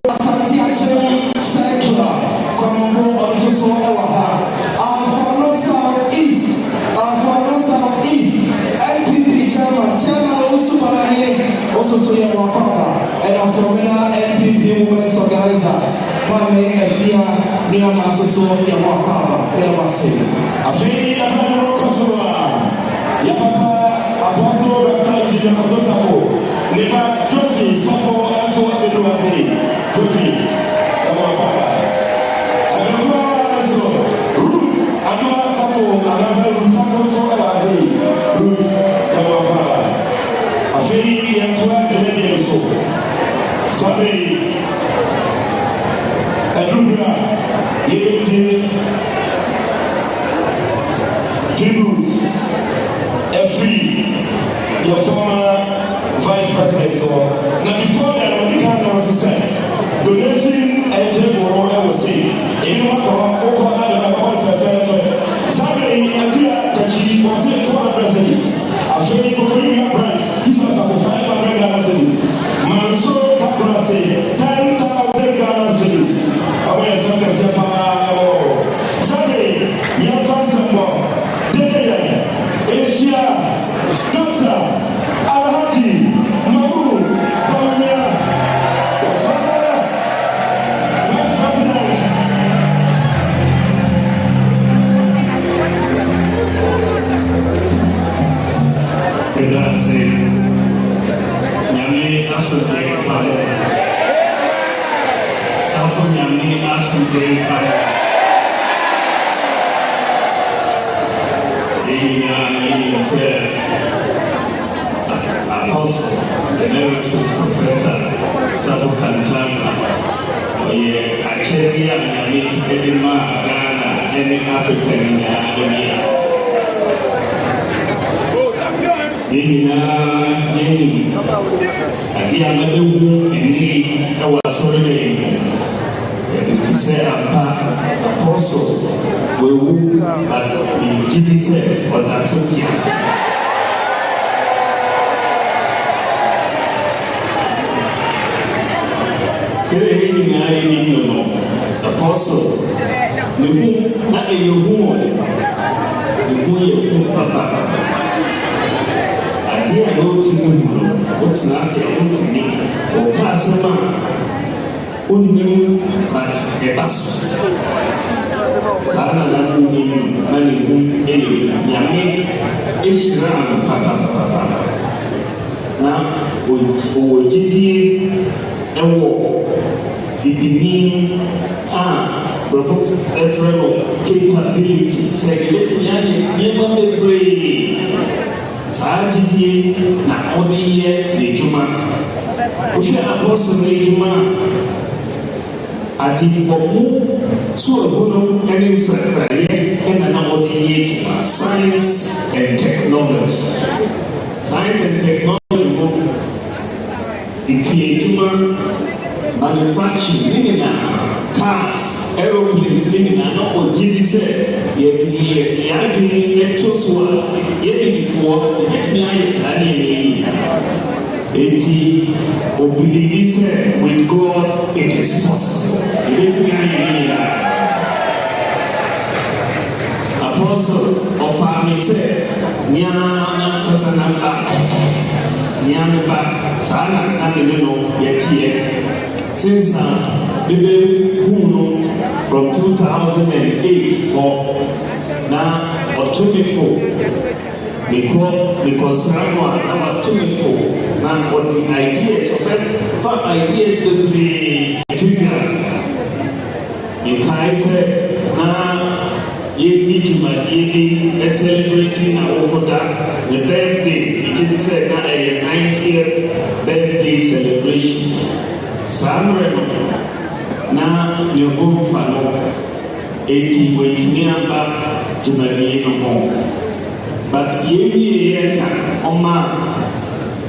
Asante Achem Central, Konongo, Osuso Ewaha, Alfano Southeast, NPP Chairman Osubanahe, Osuso Yamakaba, and Alfamina NPP Women's Organizer, Mame Eshia, Niyama Soso Yamakaba, Yamasi. Afei Abana Kosowa, Yapapa, Apostle Dr. Engineer Kodosafo, Nema Josie Safo, Aso Abeduazi, Josie, Yamakaba. Abana Aso, Ruth, Adua Safo, Adua Safo, So Abazi, Ruth, Yamakaba. Afei Yantua Jenny So, Sabi, Adubra, Yeti, Tributes, your former vice president. Now before that, when the camera was said, donation and table or I was saying, anyone go on Saturday, Akira Tachi was in 400 Mercedes. I'll show you before you have branch. This was for 500 Mercedes. Manso Kapura say 10,000 Mercedes. I want to say, Saturday, your first number. Asia, Dr. Alhaji, Mabu, Pamela, Vice President. Grazie. Nyame asante kale. Safo nyame asante kale. Apostle, Emeritus Professor, Safo Kantama, Oye, Achevia, Nyame, Edema, Ghana, and Africa, and Adonis. Yenina, Adi Amadu, and me, I was already to say, Apostle, we will, but in GDC for the associates. Say, Apostle, the who, not a who, Papa. I dare go to you, what's last year to me, or Casama. unim but ebaso sana na unim na ne hu nyame ehyira no papa na o gidie ewo bibini Prophet Etremo capability segregate yani niema bebree taagidie na odiye nejuma ohwe apostle nejuma adibomu so abono ene sraye ena na odiye juma science and technology mo ikiyejuma manufacturing cars, aeroplanes, living and not what Jesus said. You are doing it to swallow. Even before the next time is happening. Obedience with God, it is possible. Apostle of Army said, Nyana Kasanamba, Nyanaba, Sana, Namino, Yatia. Since from 2008 or now or 24 because someone about 24 now what the ideas of what ideas will be trigger in Kaiser now you teach my celebrating over that the birthday it is said now a 90th birthday celebration Samre na nyogomfa no eti wetimi aba jumani no but yewie na oma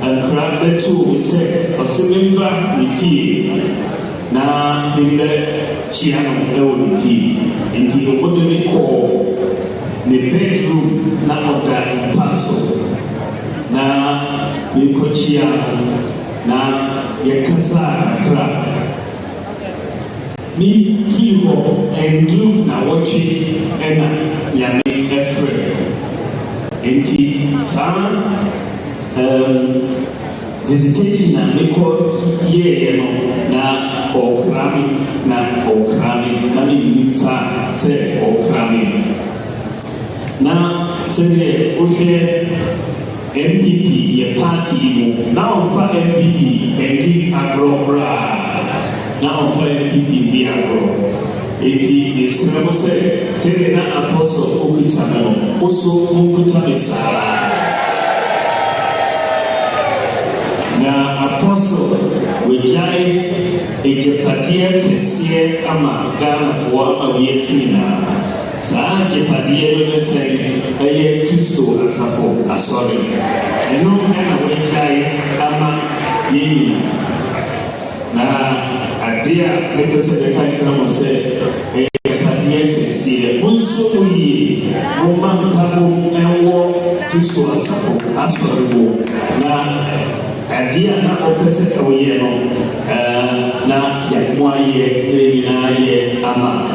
ankra betu we say osememba ni fie na nimbe chia no ewo ni fie enti obodo me ko ne bedroom na oda paso na me ko chia na yakasa akra ni fiho endu na watchi ena yame efre enti sama visitation na meko ye no na okrami na ni sa se okrami na se ohwe MPP ye party mo na onfa MPP endi agrobra na onfa MPP di agro eti esremo se na apostle okutana no oso okutana sara na apostle wejai ejepatia kesie ama Ghana for awiesi na saa jepadia no say eye Kristo asafo asori eno na wejai ama yini na adia nepese de kaitana mo say jepadia kesie onso oyi mo mankabo enwo Kristo asafo asori na adia na opese oyi no na yakwaye na ye ama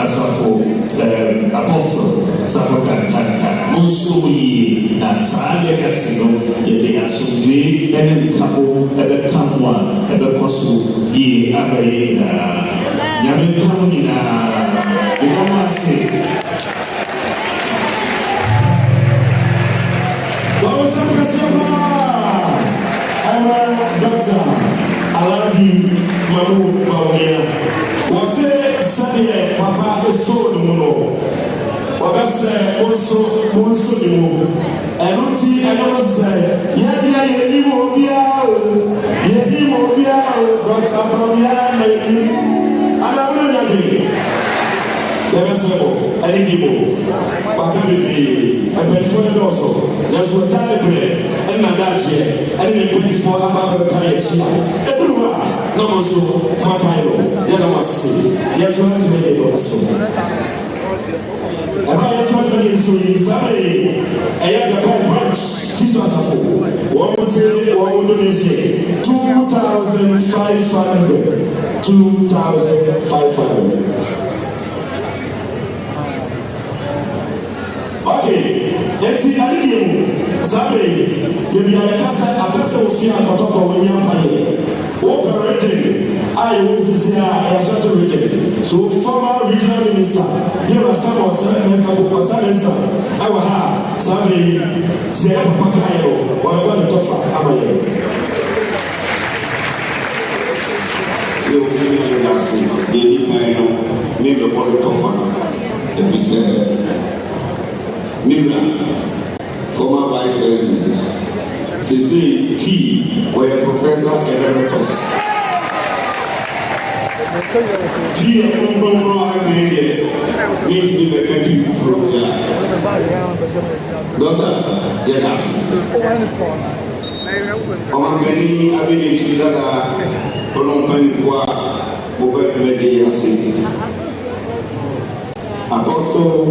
asafo apostle Safokantaka Munsui na Sale Casino ye asumdwe ene kabo ebe kamwa ebe kosu ye abaye na nyame kamuni na umamase Wawasa kasema ama Dr. Aladi Mamu Bawumia wase sadiye papa eso no wabase onso ni mo enuti enose ya ni mo bia Dr. Bawumia na ni ala wo nya de yabasebo ani gibo wakabibi apelfo ndoso yaso tale bre ena daje ani ni fo ama taye chi eduwa no monso makairo ya na wasi ya tuanze ndio aso aba ya tuanze ni so ni sare eya da kai branch kiso asafo wo mo se wo mo donese 2500 Okay, let's see how you sabe, you be a casa a person of fear, but talk about your Open region, I was here, I was at the region. So, former regional minister, here are some of the I will have somebody say, Pakayo, or I want to talk about it. You maybe a bottle of if we say Mira, former vice president, Cecily T, where professor emeritus. T, I don't know how I made it. Need to be the country from here. Doctor, get us. I'm many ability that are on for. Apostle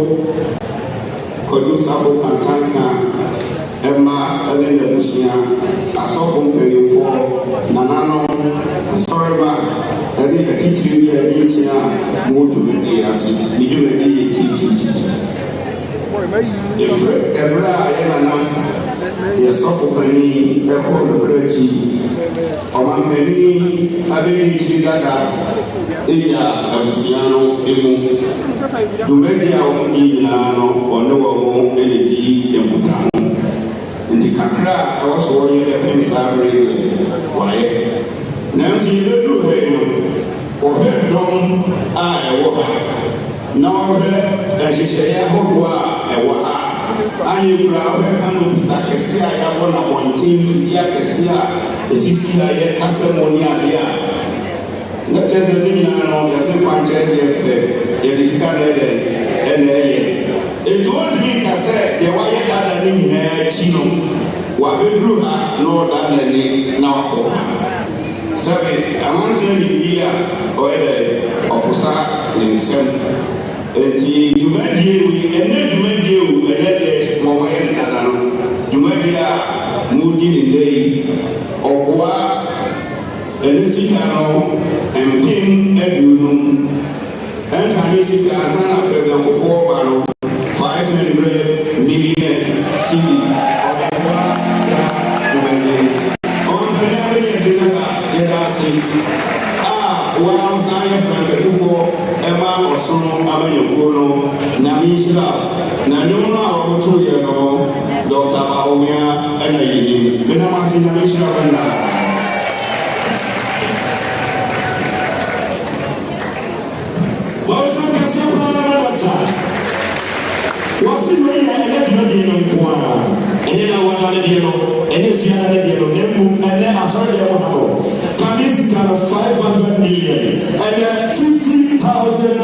Kodusafo Pantanka Emma Elena Busia Asofo Mpanyinfo Nanano Asoreba Ebi Atitiri ya Nichia Motu Mediasi Nidu Medi Titi Ebra Elana Yasofo Pani Eko Lokreti Omampeni Abeni Chidada Iya Abusiano Emu Dumedia Ominano or no Eledi Emutano Inti Kakra also in the Pensabri Why Nancy the Druhe or her dom I Waha now her she say Ahoa Ewaha I proud her canoe Sakasia Yabona 1 Yakesia Sisia Casamonia. Let us bring on the same content if it is carried and it won't be cassette, the wire that I need Chino, what we grew up, no than any now. Seven, among them in here or the opposite in some. You might do, and then you might do, and then more than you might be moody in day or what. Elisicano and King Edunum and Tanisika Asana President for 500 million CD of the on the well, Saya Frank for Emma or Sono Amano, Namisha, Nanona or 2 years ago, Dr. Aomia and Ayini, Benamasi Namisha. What's in my head? And then I want to deal, and if you are a deal, and then I saw the one. Kamis got 500 million and then 50,000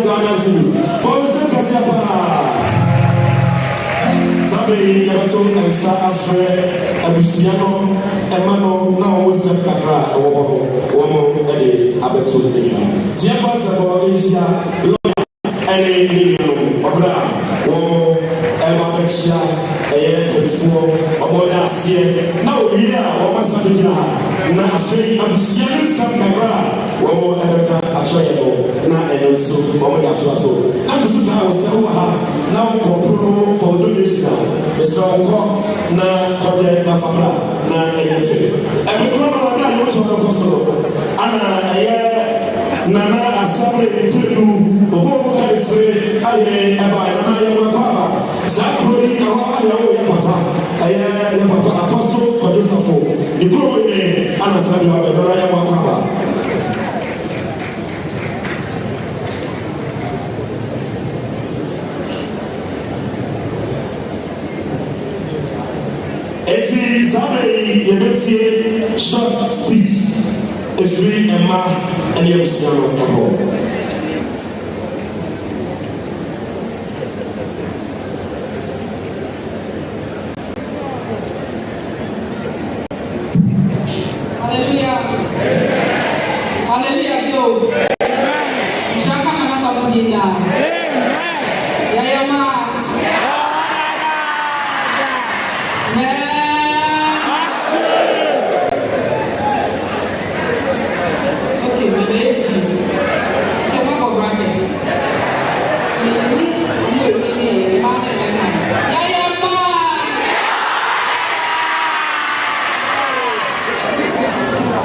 Ghana cedis. Also, Kasapa. Somebody never told me, Safre, Abusiano, Emano, now was the Kakra, Womo, Eddie, Abetu. Jefferson, Asia, and a million, Obra. About that year, now we are almost a year. Now, I'm seeing some camera. What I try now and also over that to us. I'm just now control for donation. It's all now, Kodak, Nafabra, now anything. Every problem I want to go. Nana, a summary to do, the Bobo can say, I am a Zachary, I am Apostle Kodusafo. The problem is, I understand you have a Wakaba. It is a short speech. A free and ma and your son of the home. Hallelujah. Hallelujah. Yo. Shaka na nasa kudinda. Yaya ma.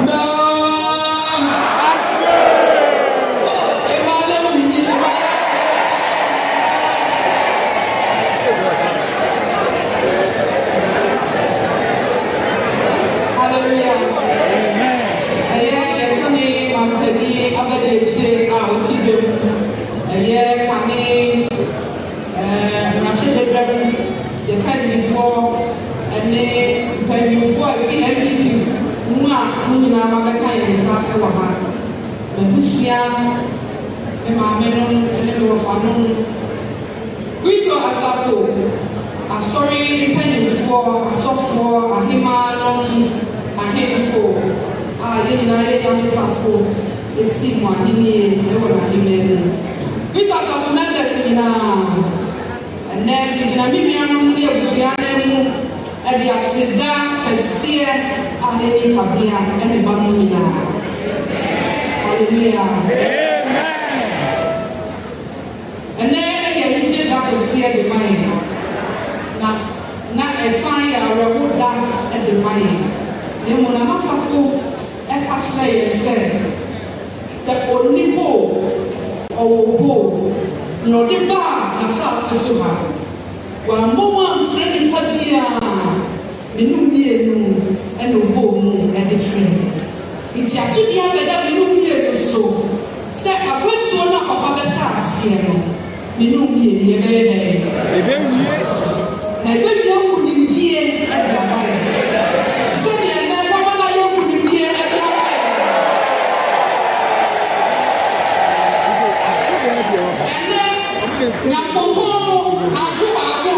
No. me maame no ne me wɔfa no Kristo asafo asɔre mpanyinfoɔ asɔfoɔ ahema no ahemfo a yɛn nyinaa yɛ yamesafo esi mu ahenie ɛwɔ n'ahemɛ no Kristo asafo members nyinaa ɛnɛ gyina me nuanom ne abusua no mu ɛde aseda kɛseɛ a n'ani kabea ɛne ba no nyinaa hallelujah ɛnɛ ɛyɛ anigye da kɛseɛ de ma yɛn na ɛfan yɛ awerɛwo da de ma yɛn na emu na masafo ɛka kyerɛ yɛn sɛ onipo ɔwɔ bo na ɔde baa n'asase so ha wɔammɔ mu amfrɛ nipa biara menum mmienu ɛna ɔbɔ mu ɛde frɛ nti asodi abɛda menum mmienu so sɛ akwantuo na ɔba bɛhyɛ aseɛ no menum mmienu yɛbɛyɛ dɛ na ɛbɛwia wo nimdie ɛde aba yɛ sɛdeɛ ɛnɛ wɔma na yɛ wo nimdie ɛde aba yɛ ɛnɛ nyankopɔn no ato baako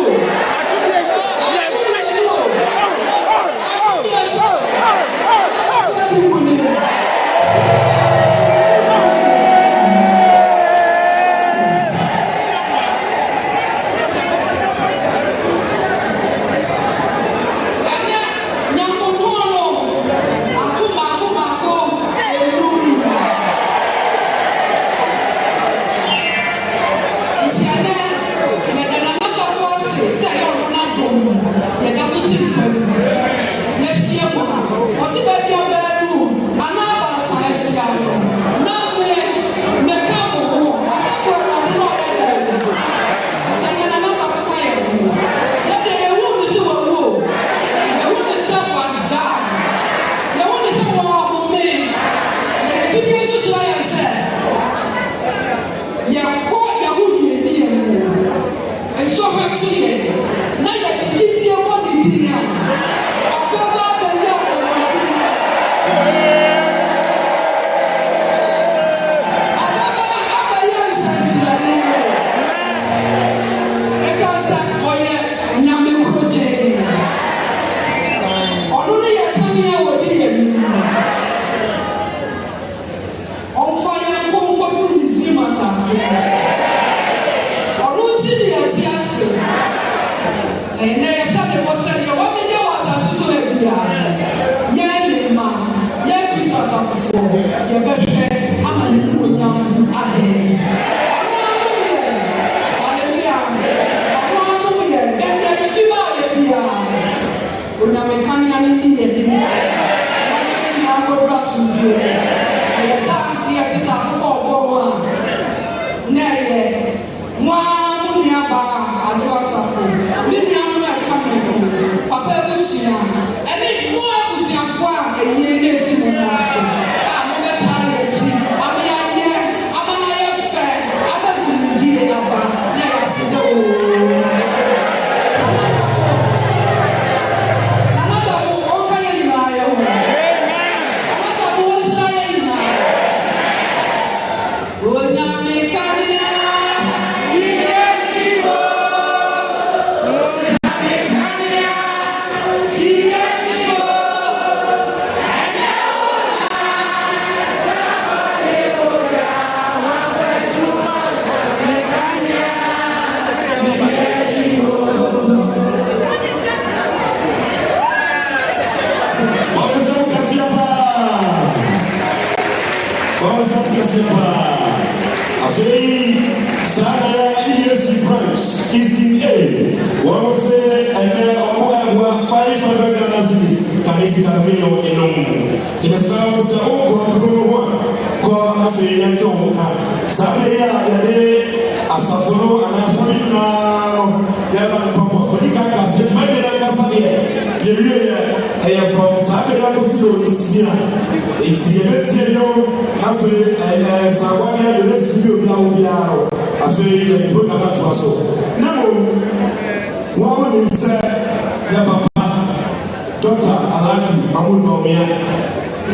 Dr. Alhaji Mahmood Bawumia,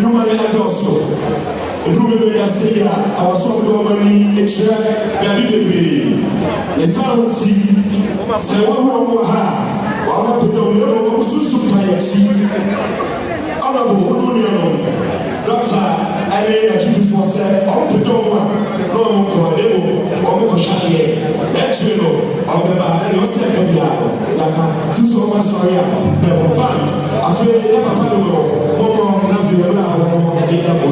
Numale Adoso, ɛduru bɛbɛ ka se a awɔso a wɔde wɔn ani akyerɛ baabi bebree ne saa ho ti sɛ wɔn ho wɔ ha wɔn apagya wɔn yɛn wɔn susu fa yɛ akyi ɔna bɔ wɔn nua no dɔkta ɛne akyidifoɔ sɛ wɔn apagya wɔn a na wɔn kɔ ɛde mo wɔn kɔ hwɛ adeɛ ɛkyerɛ no wɔn bɛba ɛna wɔsɛ ɛka bi a yaka tu so wɔn asɔre a bɛbɔ band afei yɛ papa no wɔ wɔbɔ na afei yɛ wura wɔn ɛde ɛbɔ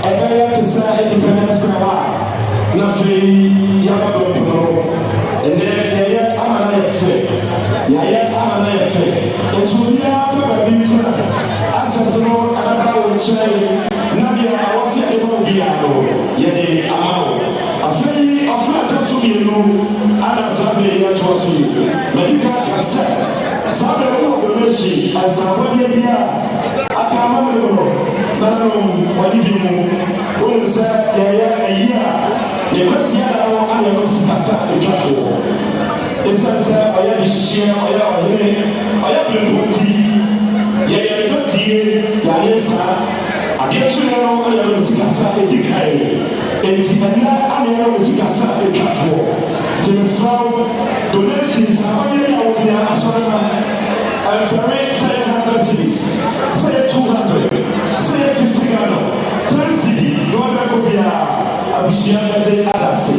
ɛbɛyɛ te sɛ independence square a na afei yɛaba bɛmpono ɛnɛ yɛyɛ ama no yɛ fɛ yɛayɛ ama no yɛ fɛ nti obiara bɛ baabi mfra asɛse no anaba wo nkyɛn na deɛ awɔ sɛ yɛde ma obiara no yɛde ama wo afei ɔfra ka so mmienu ana saa bere yɛtoa so yi madika ka sɛ saa bere wo ɔbɛmɛhyi ansabɔdeɛ bi a aka ama me no nanom wɔde bi mu wonim sɛ yɛyɛ ayi a yɛkɔsia da no ana yɛnom sikasa atwa to ɛsiane sɛ ɔyɛ de hyia ɔyɛ ɔhene ɔyɛ berɛpɔnti yɛyɛ ne dɔtie yɛayɛ saa adeɛ kyerɛ no ana yɛnom sikasa ɛdi kae enti ɛnɛ ana yɛnom sikasa atwa toɔ nti mesrɛ wo donations abɔdeɛ bi a wɔbia asɔre ma ɛmfɛre sɛ yɛ 100 cities sɛ yɛ 200 sɛ yɛ 50 Ghana 10 cedi na wɔbɛkɔ biara abusua bɛgye adase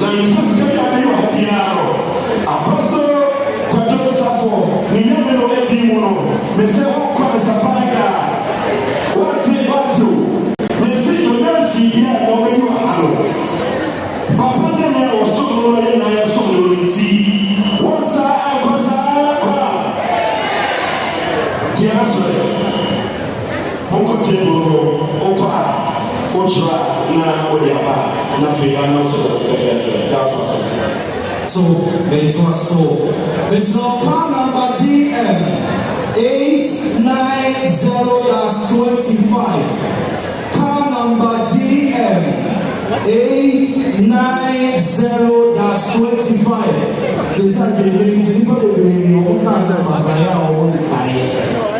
na yɛmfa sika bi a bɛyɛ wɔ ha biara no apostol kwadwo safo ne nyame no adi mu no mesɛ wokɔ me safane da wate o mesi donasi bi a na ɔbɛyi wɔ ha no papa dɛ me a wɔsom no no yɛ nyinaa yɛsom no no nti wɔn saa ankɔ saa kɔ a tiɛ na sɔre wonkɔtie mu no wokɔ a wokyerɛ na wode aba na afei ana wo sɛ fɛfɛɛfɛ daatoa so So, they was so. It's now car number GM 890-25. Car number GM 890-25. Since I've been willing to people to bring no car number by our own kind.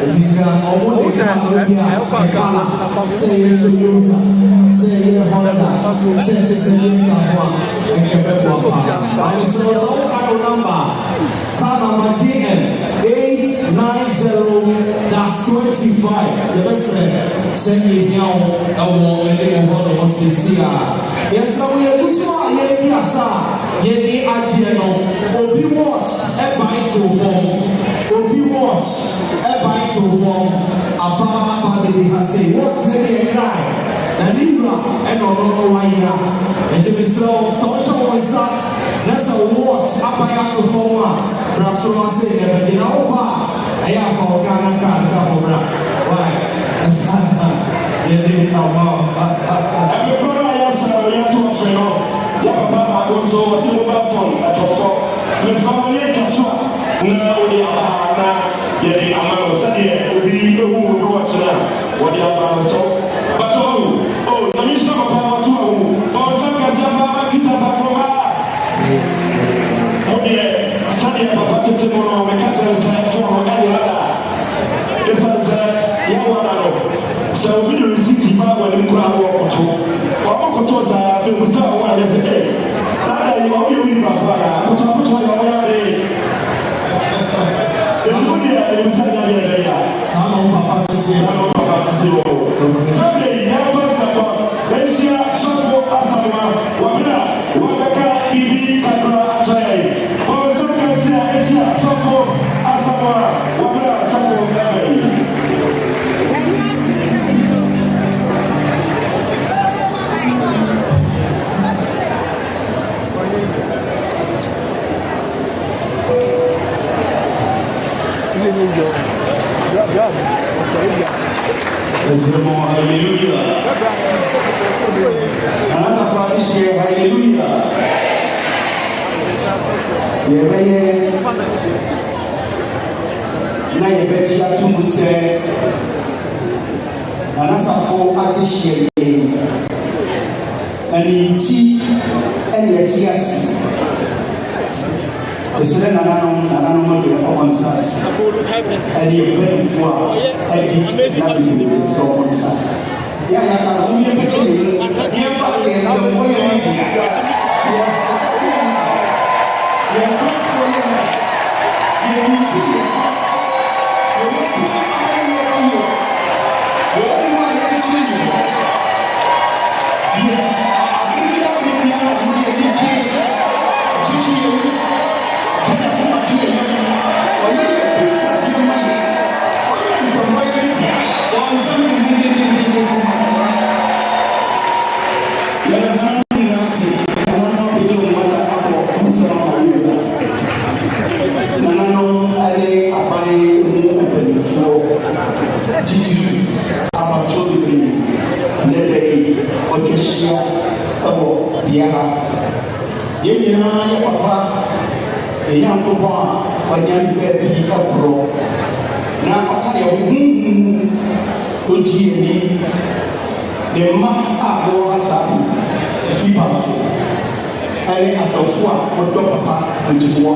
It's in the old say it to Utah, say it Honda, say it to Car number GM 890-25. The best friend send me now a war and they will hold us this year. Yes, now we are this one. Yes, Yeni Ajiano, Obi Watts, a bite to form, Obi Watts, a bite to form, Abba the Hase, what's the cry? Nanira, and no Waira, and to be slow, social was up. That's a watch, a bite to form, Rasuma say, never did over. I have for Ghana card, Camera. Why? That's you didn't know about. So what's your mobile phone at your phone? Miss Family Kasua, now the Abana, Yeti Amano Sadia, will be who will watch now. What the Abana saw. But oh, the mission of Power Swallow, or some Casaba is a Fafoma. Oh, dear, Sadia Papa Timono, the Castle side for any other. This is Yawana. So we will see Tiba when you grab or two. Or Okotosa, if we saw one yesterday. You are really my father. Put on your way. So you put the some of Papa Sunday, yeah, first of all, Asia, Soto, Asama, Wabra, Wabaka, Bibi, Kakra, Achai. Or some Asia, Soto, Asama, Wabra, Soto, Hallelujah. Anasa fadishe hallelujah. Yebeye na yebeti atumuse anasa fo adishe aniti enietiasi esere nananom de contrast and you pay for any contrast ya ka mo ye pete ye fa ye so mo ye ni yes ye ko for ye ye ni ti ye biara yɛn nyinaa yɛ papa ɛyɛ nkɔbɔ a ɔnya baabi ɛkorɔ na ɔka yɛ huhu ɔdi ani ne mma a wɔwɔ asa ɛfi pamfo ɛne adɔfo a wɔdɔ papa ɔdi wɔ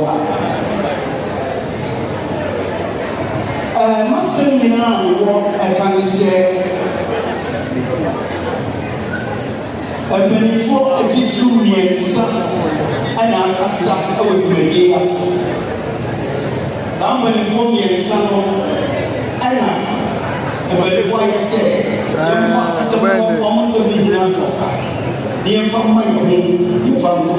a masɛm nyinaa wɔ ɛka ne sɛ mpanimfoɔ atitiriw mmiɛnsa ɛna akasa ɛwɔ dwumadie ase na mpanimfoɔ mmiɛnsa no ɛna mpanimfoɔ ayɛ sɛ yɛmfa asɛm wɔn nsɛm no nyinaa nkɔfa na yɛmfa mma yɛ ho yɛmfa nkɔ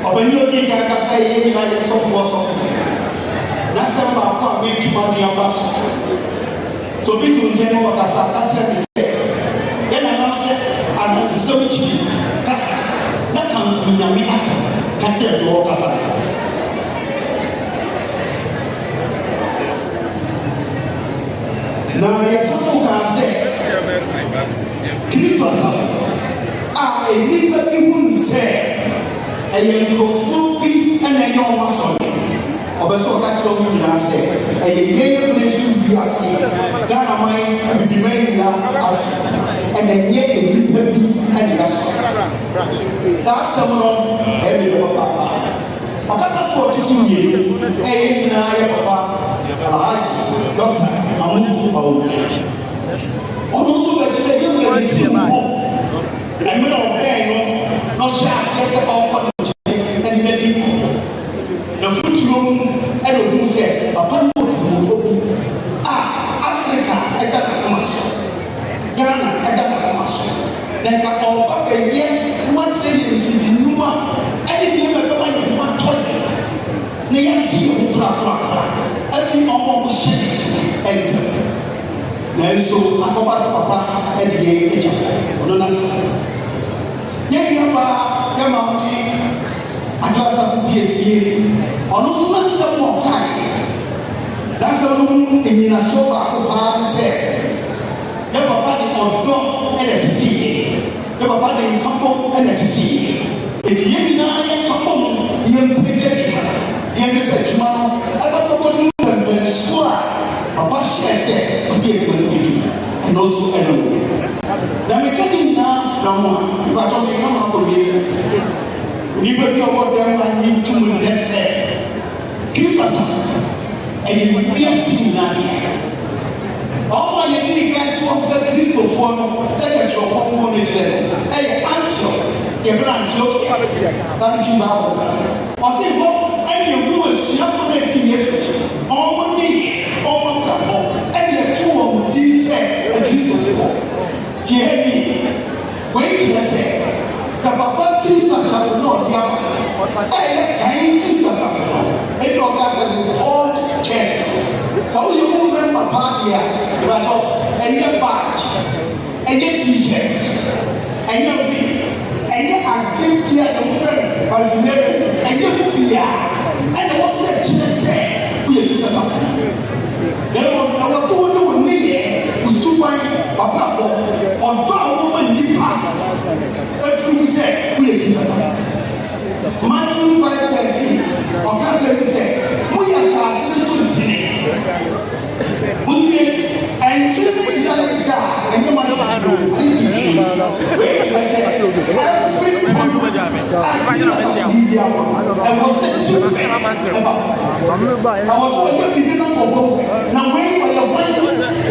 ɔbɛni obi ka akasa yɛ nyinaa yɛ sɔfoɔ sɔfo na sɛm baako a wɔatwuma de aba so so obi te nkyɛn no wɔkasa akyerɛ ne sɛ yɛna nam sɛ anansesɛm kyiri kasa na kanto nyame asa kakyerɛ de wɔkasa na yɛsɔfo kaa sɛ kristo asafo a nnipa bi hu ne sɛ ɛyɛ nkurɔfoɔ bi ɛna ɛnyɛ wɔn asɔre ɔbɛsɛ ɔka kyerɛ wɔn nyinaa sɛ ɛyɛ yɛyɛ bere so wiase ghana man abidiman nyinaa ase ɛna nyɛ nnipa bi ɛna yɛasɔ saa asɛm no ɛyɛ ne papa ɔkasa fo ɔte so mmienu ɛyɛ nyinaa yɛ papa alhaji dɔkta amudu awobi ɔno nso bɛkyerɛ yɛ wɔ ne ti mu hɔ ɛmmerɛ ɔbɛn no na ɔhyɛ aseɛ sɛ ɔkɔ ne kyerɛ ɛne n'adi na futuro mu ɛna ohun sɛ papa no wɔ tufuo bi a afrika ɛda n'akoma so ghana ɛda n'akoma so na nka ɔba bɛyɛ wɔakyerɛ yɛ mfidi nnuma ɛne nneɛma bɛma yɛ ho atɔ yɛ na yɛadi yɛ ho korakorakora afi ɔmo hyɛ ne so ɛnsa nanso akɔba sɛ papa ɛde yɛ agya ɔno n'asa yɛn nuaba yɛma ɔde adasafo bi esie ɔno nso n'asɛm wɔ ɔkae n'asɛm no mu enyinasoɔ baako paa ne sɛ yɛ papa de ɔdɔ ɛna tete yɛ yɛ papa de nkapɔ ɛna tete yɛ eti yɛn nyinaa yɛ kapɔ no yɛn mpɛtɛ adwuma yɛn bɛ sɛ adwuma no ɛbɛkɔkɔ no pɛmpɛn so a papa hyɛ sɛ ɔde adwuma no edu ɛno nso ɛna wɔ na meka ne nyinaa fira ho a ìbàtɔ mi kama akɔ wie sɛ nipa bi a ɔwɔ dɛm a nye ntum nnɛ sɛ kristo asafo ɛyɛ wiase nyinaa ɔmo a yɛde ne kan to sɛ kristofoɔ no sɛ yɛkyerɛ ɔmo no kyerɛ no ɛyɛ antioch yɛfrɛ antioch sanki baako ɔse hɔ ɛne ɛhu asuafo no adi yesu akyi ɔmo ne ɔmo brabɔ ɛne ɛto wɔ mo din sɛ akristofoɔ tie bi wɔyi kyerɛ sɛ na papa kristo asafo no ɔde ama ɛyɛ kan kristo asafo no ɛti ɔka sɛ the old church sɛ woyɛ mu mɛmba paa deɛ a ìbàtɔ ɛnyɛ badge ɛnyɛ t-shirt ɛnyɛ bi ɛnyɛ ade bi a ɛwɔ fɛ ɔlùmɛrɛ ɛnyɛ bi bia ɛna wɔsɛ kyerɛ sɛ woyɛ kristo asafo ɛwɔ sɛ wɔde wɔn ne yɛ osuban papa bɔ ɔdɔ a wɔwɔ nipa ɛturu sɛ woyɛ kristo asafo Matthew 5:13 ɔka sɛ bi sɛ moyɛ asase ne so ntini mutie ɛnkyere ne gyina ne gya ɛnyɛ ma ne ba do ɛsi wei kyerɛ sɛ everybody ɛwɔ sɛ different ɛba ɛwɔ sɛ ɔyɛ bibi na nkɔfɔ na wei ɔyɛ wei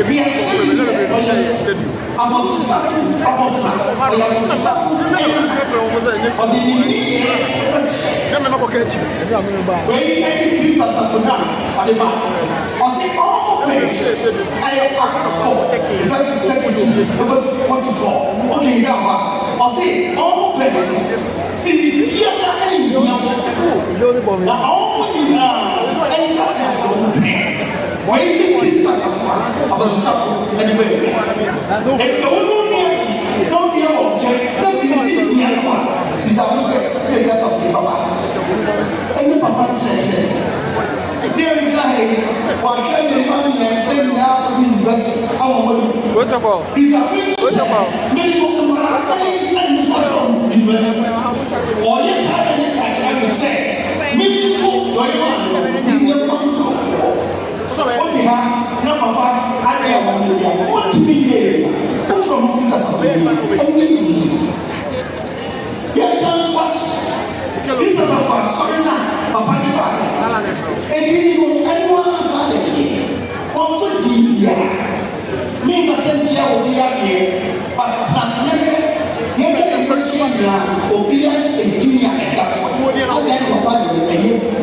bi ɛkyerɛ ne sɛ ɔyɛ abɔsosafo abɔfra ɔyɛ abɔsosafo ɛyɛ ɔde ne ni wei ɛne kristo asafo na ɔde ba ɔse I am verses 32, verse 44. Okay, now, I'll say all parents. See, here are any young now, all you now, and why you this stuff about suffering and the babies? It's the only don't be an object, don't be the other one. It's a mistake, because of the papa. And the papa says, there is like one hundred man and send now to university. Our money. What's about? He's a principal. Make sure the man and yɛ wɔntumi yɛ yɛ wofrɛ mo bisa sa ɛnyɛ yie yɛsan toa so bisa sa fa asɔre na papa de baayɛ ɛdi no ɛnoa saa n'akyi wɔmfa dii biara menka sɛ ntia wɔ bi adeɛ but asase yɛhwɛ yɛhwɛ sɛ mprɛhyia nyinaa obia ɛdini a ɛda so adeɛ ne papa deɛ ɛyɛ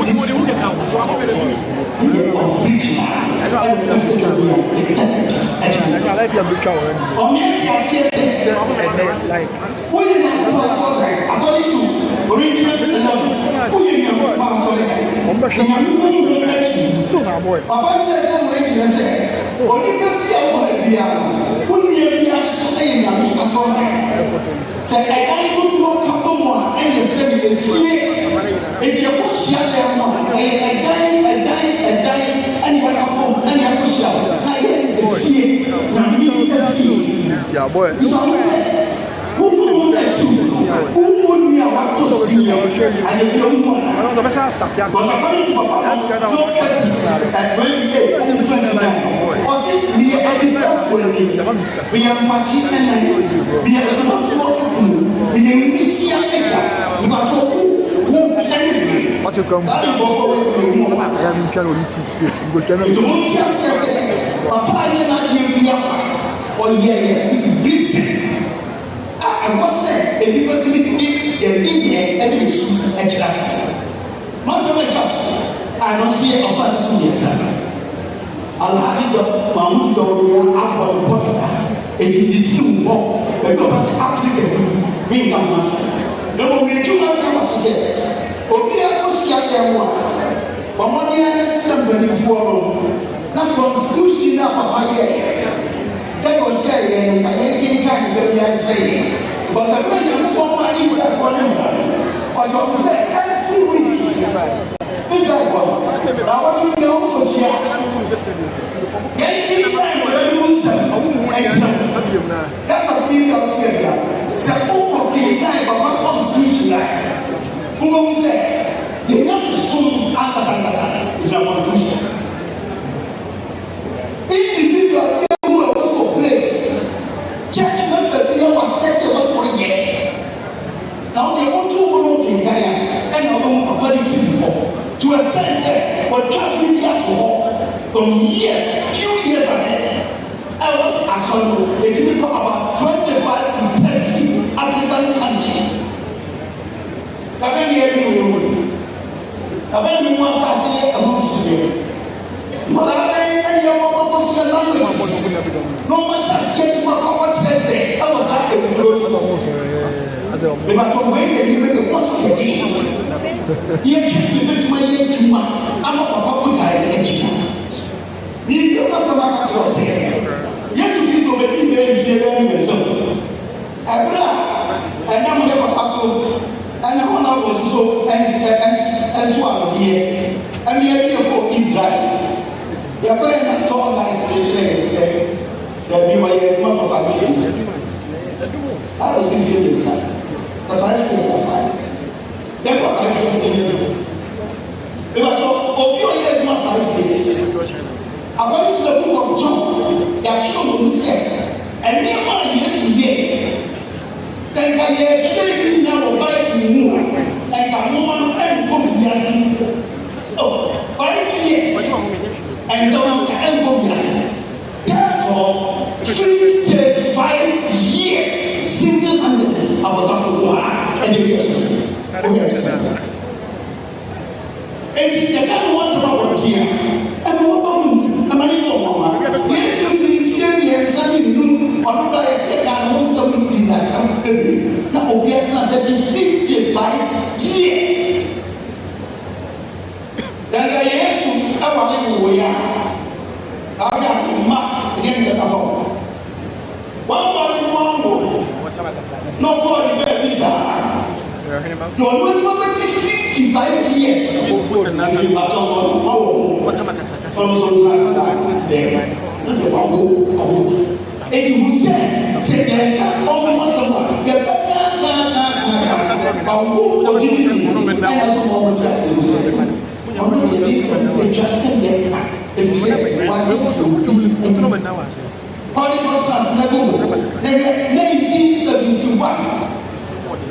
Holy Conference Nagogo, 1971.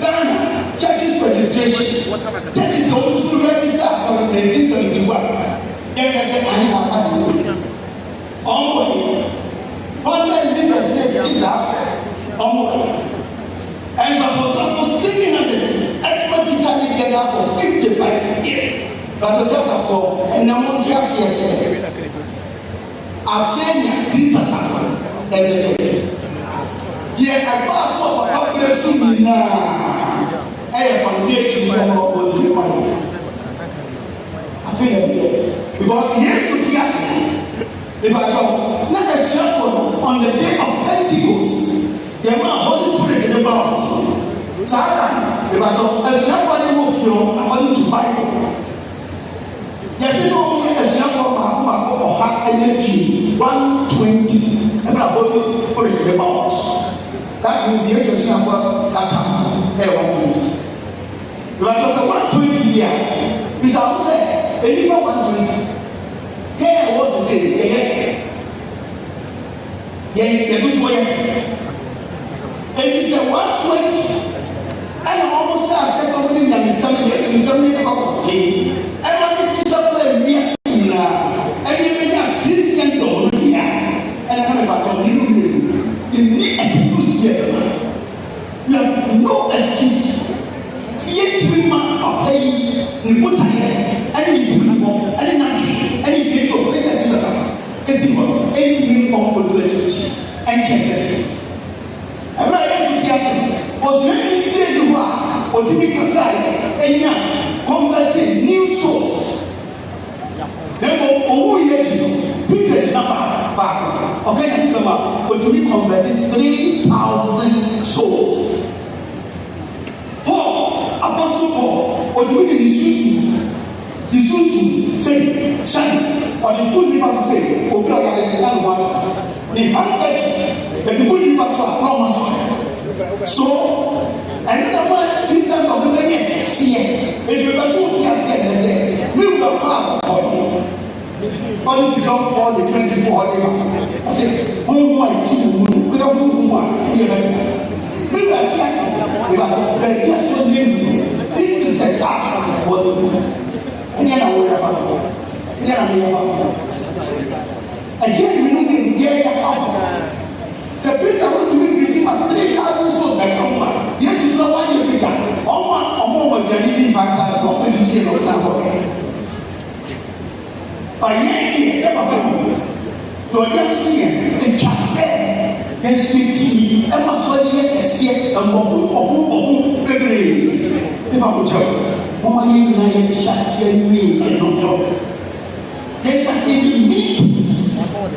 Ghana churches registration. Churches hold to register as of 1971. Then I said, I have access. Onward. 100% is after. Onward. And so for 700, expert guitar together for 55 years. But the rest are for, and I want to ask you, Afenia, Christmas Summer, every day. Yet I pass over a person now. A foundation of the money. I feel it because yes, we tears. If I talk, let us share for them on the day of Pentecost. The Holy Spirit in the bounds. Satan, if I talk, a share for them of you according to Bible. Yes, it only a share for Mahama or Hack energy 120. And I put it in the bounds. That means yes, you see about that time. 120. But it was a 120 year. We shall say, anyone 120. Here was the same. Yes. Yeah, good yes. And it's a 120. And I almost said something that is something yes, something about tea. I wanted to show for a mere sinner. And you may have Christian don't here. And I'm about to you need excuse here. You have no excuse. See it to be man of paying the put here. And you do more. And then and you do it. It's simple. Anything of good church and church. I'm not asking you. Was really good or to make a side and young converting new souls. Then who yet Peter back. Okay, but to be converted 3,000 souls. Paul, Apostle Paul, or to be the Susu say, shine, or the two people say, oh, God, I have one. The handkerchief, the people you pass for promise. So, another one, this time of the day, see it. If you pass what he has said, they say, we will have a point. Only to come for the 24 hours. I said, oh, my team, we don't know who are here. We were just, we were just so new. This is the time was and then I will have and then I will have again, we know we get a house. The Peter went to be preaching at 3,000 souls that come back. Yes, you know why you began. All one of the leading factors of the teaching of Sanford. By Yankee, never been. Your identity and just said, they speak to me. I must only get a seat and who, baby. If I would tell you, Mohamed shall say me and no dog. They shall say the meetings.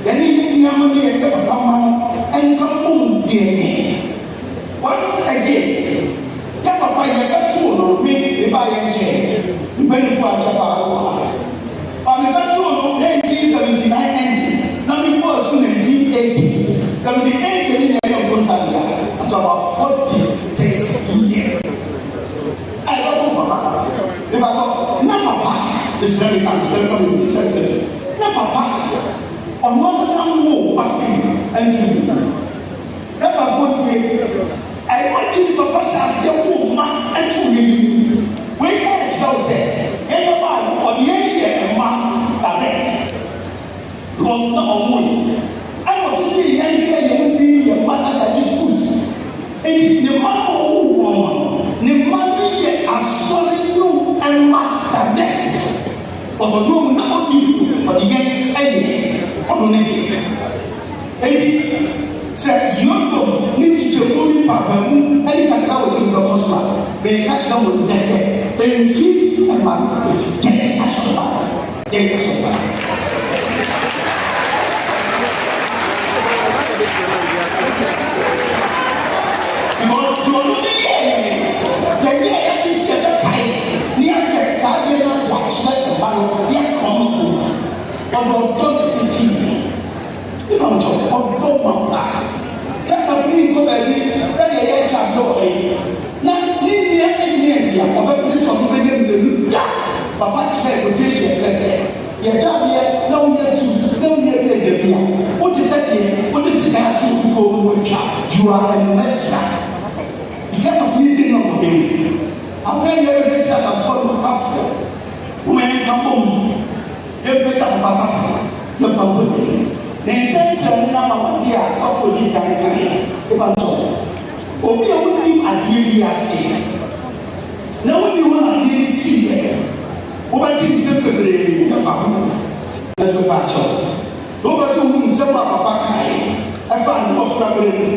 Then you can and come home again. Once again, Papa, you got two on me, the buy and chair. You better for a Jabba. I'm about 1979 ending. Now it was 1980. 78 in the year of Ontario. At about 46 years. I got to Papa. The Papa, no Papa. This very coming, this no Papa. On one side, no passing and do. That's a good thing. I want you to Papa shall say, oh, man, and to you. When I tell say, anybody or the area man direct. Because not on money. I want to tell you, anywhere you will be your mother that is schools. It is the man who woman, the money as solid you and man direct. Also, you will not give you, but the young any. Say, you don't need to only Papa, any time I will give the gospel. They catch them with the say, they keep a man with dead as well. Dead as well. Because you are not here. The year every single time, near the Saturday night, like the battle, near common. About don't teach me. You don't talk about that. That's a pretty good idea. That's a young child. Now, India and India, about this one, when you do that, Papa check quotation, let's say, your job here, no, you're two, no, you're here. What is that here? What is that? because of needing of them. After the other because of follow after, when come home, they pick up a pastor, the public. They send to another one, dear, so for the Canadian, if I'm told. Obi a woni adeɛ bi ase na woni wɔn adeɛ bi si yɛ wobɛte nsɛm bebree ɛfa ho ɛsɛ bɛba akyɛw na wobɛsɛ wohu nsɛm a papa kae ɛfa nkɔfra berɛ mu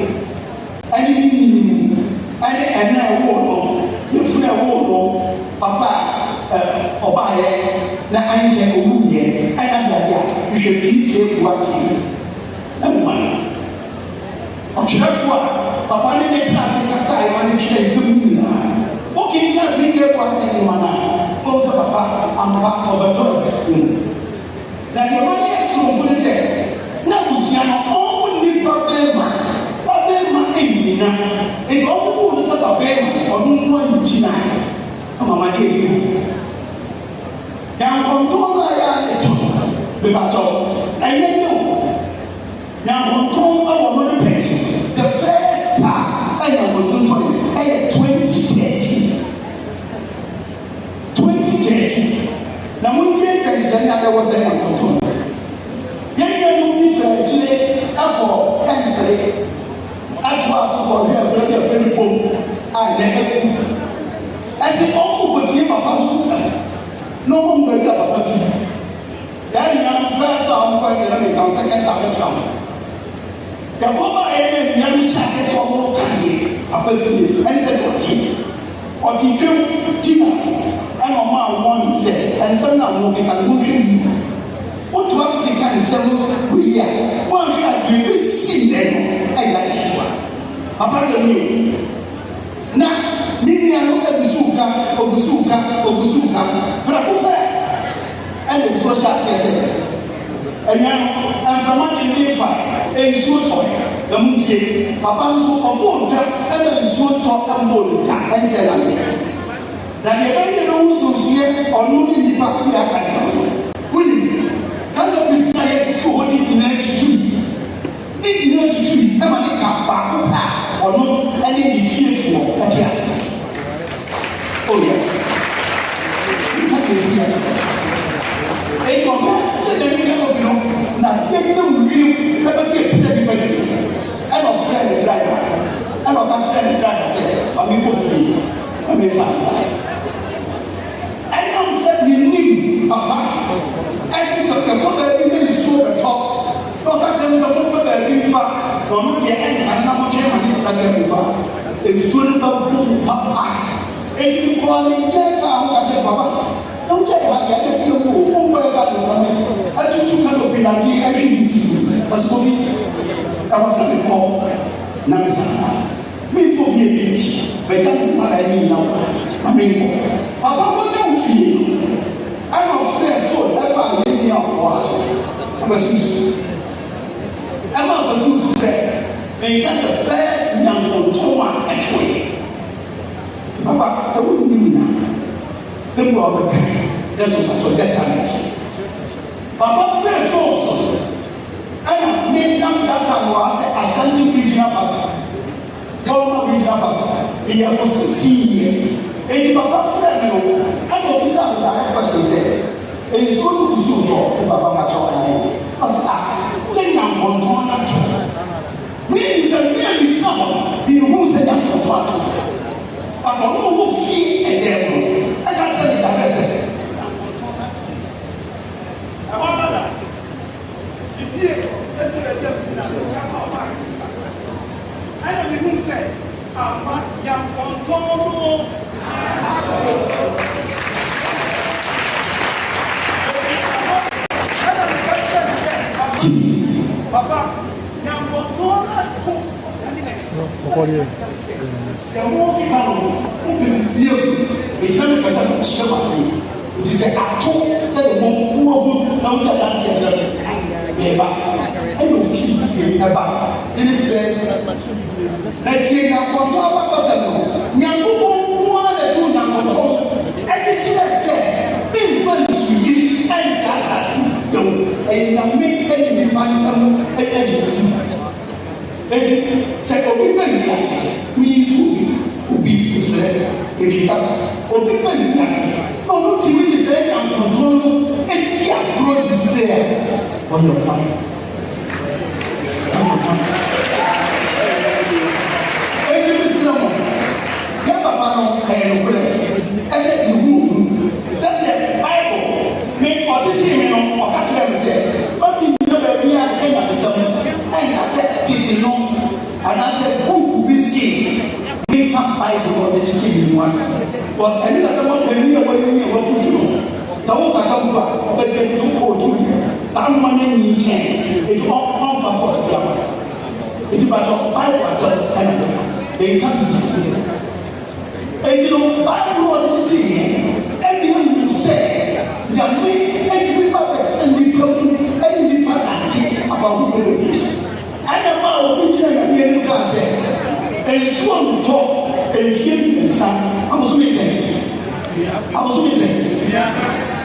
ɛne ne nyini ɛne ɛna ɛwɔ no yɛfunu ɛwɔ no papa ɔbaayɛ na ankyɛ owuyɛ ɛna dade a hwehwɛ biike buate ɛmoa no ɔtwerɛfoɔ a papa ne ne tena ase kasa a ɛma ne twɛ nsɛm nyinaa wokenka biike buate ne ma no a wɔn sɛ papa ampa ɔbɛtɔ mu na deɛ ma ne yɛ soronko ne sɛ na abusua no ɔmo nnipa bɛɛma ɛnyina nti ɔmo wo no sɛ babɛɛma ɔno mmoa ne gyina amamade ani mu nyankɔntɔn no a yɛ a ne to bebatɔ ɛnyɛ ne wo nyankɔntɔn ɛwɔ no ne pɛn so the first star ɛyɛ nyankɔntɔn ɛyɛ 2013 na montie nsɛnkyerɛnne a ɛwɔ sɛ nyankɔntɔn yɛnyɛ no bi fɛ akyire ɛkɔ ɛnsere atoa so kɔ hwɛ ɛbrɛ ne ɛfɛ ne bom a nɛ ɛku ɛsɛ ɔmo kɔtie papa ho nsɛm na ɔmo mbɛbi a papa fi saa nua no first a ɔmo kɔ ɛdɛ na meka wo second a meka wo yɛkɔba ɛyɛ na nua no hyɛ ase sɛ ɔmo kadeɛ papa fie ɛne sɛ ɔte twam gyina ase ɛna ɔmo a wɔn sɛ ɛnsɛm na ɔmo keka no wɔhwɛ yi wotoa so keka nsɛm wei a wɔahwɛ a deɛ bɛsi nnɛ no ɛyɛ aketewa papa sɛ wei na ne nua no ogusuuka prɛko pɛ ɛna nsuo hyɛ aseɛ sɛ ɛnua no mframa denden fa nsuo tɔe ɛmu tie papa nso ɔbɔɔ dwa ɛna nsuo tɔ ɛmbɔɔ no da ɛnsɛ nadeɛ na deɛ bɛyɛ no wo sunsuɛ ɔno ne nnipa yɛ akata wonim kanopis na yɛsisi wɔ ne nyinaa tutui ɛma ne ka baako a ɔno ɛne ne fiefoɔ ɛte ase oh yes nka ne ɛsi ɛte ɛyɛ ɔno sɛ deɛ ne kanopi no na deɛ ne wiem ɛbɛ sɛ ɛpita bi bɛdi ɛna ɔfrɛ ne driver ɛna ɔka kyerɛ ne driver sɛ ɔme kɔ fie ɔme nsa ɛnam sɛ ne nim papa ɛsi sɛ ɛkɔ baabi ne nsuo bɛtɔ na ɔka kyerɛ me sɛ mopɛ baabi mfa na ɔno deɛ ɛnkane na motwɛn ma ne tena gari ba nsuo no bɛbom papa enti mekɔɔ ne nkyɛn ka ho ka kyerɛ papa na wokyɛ yɛ ha deɛ ɛdɛ sɛ yɛwo wonkɔ yɛ ba ne fa ne atutu ka no bi nadeɛ ɛhwe ne ti ɔsɛ kofi ɛwɔ sɛ mekɔ na mesa memfo bi ɛbi nti bɛgya me mara ne nyina wo na menkɔ papa kɔnyɛ wo fie ɛna ɔfrɛ fone ɛfa yɛni a ɔwɔ ha so ɛbɛsusu ɛma ɔbɛsusu sɛ meka the first nyankɔntɔn a ɛtoyɛ papa sɛ wonim nyinaa sɛ mu a ɔbɛka dɛ so fatɔ dɛ sa no akyi papa frɛ fone so ɛna menam data no a sɛ Ashanti regional pastor Ghana regional pastor meyɛ for 16 years enti papa frɛ me no ɛna ɔbisa me direct question sɛ nsuo no kusuo tɔ ne papa makyɛ ɔyɛ ɔsɛ sɛ nyankɔntɔn no to meaning sɛ me a mekyina hɔ mehu sɛ nyankɔntɔn ato but ɔno ɔwɔ fie ɛdɛ no ɛka kyerɛ me direct sɛ ɛhɔ nada bibie ɛsɛ ɛdɛ ɛna ɔma asese ɛna mehu sɛ ama nyankɔntɔn no papa nyankɔntɔn na to ɛwɔ keka no wobɛbibie mu ɛgyina me pɛ sɛ mekyerɛ wade nti sɛ ato sɛde mɔwoahu na wode adanseɛ kyerɛ meba ɛna ofie ɛba ne ne frɛ na tie nyankɔntɔn abakɔ sɛ no nyankopɔn nkoa na to nyankɔntɔn ɛde kyerɛ sɛ memfa nsuyiri ɛnsi asase dɛw ɛyɛ nyame ɛne nipa ntam ɛgyina si ɛdi sɛ obi bɛ wiase ebi kasa obi pɛ ni kasa na ɔno ti mi di sɛ nyankontɔn no eti agorɔ display a ɔyɛ ɔba eti mi sinɛ mo yɛ papa no ɛyɛ nukurɛ ɛsɛ ihu sɛ ɛyɛ bible mi ɔtete mi no ɔka kyerɛ mi sɛ ɔbi nyina baabi a ɛnya bisɛm ɛnka sɛ tete no anaasɛ buuku bi si ka bible no de tete mi mu asa was ɛne na dɛm ɔpɛni a wɔani a wɔfoto no sɛ wo kasa wo a ɔbɛtɛ sɛ wo kɔɔtu na anoma no anyi nkyɛn ɛti ɔmfa fɔt bi ama ɛti batɔ bible asɛ ɛna bɛka ɛnka bi ɛti no bible no ɔde tete yɛ ɛne amu sɛ yame ɛtumi ba bɛtɛ nnipa mu ɛne nnipa dante abahodoɔ bɛbi ɛna ma a obi gyina yame anim kaa sɛ nsuo ntɔ mfie mmiɛnsa abosom yi sɛ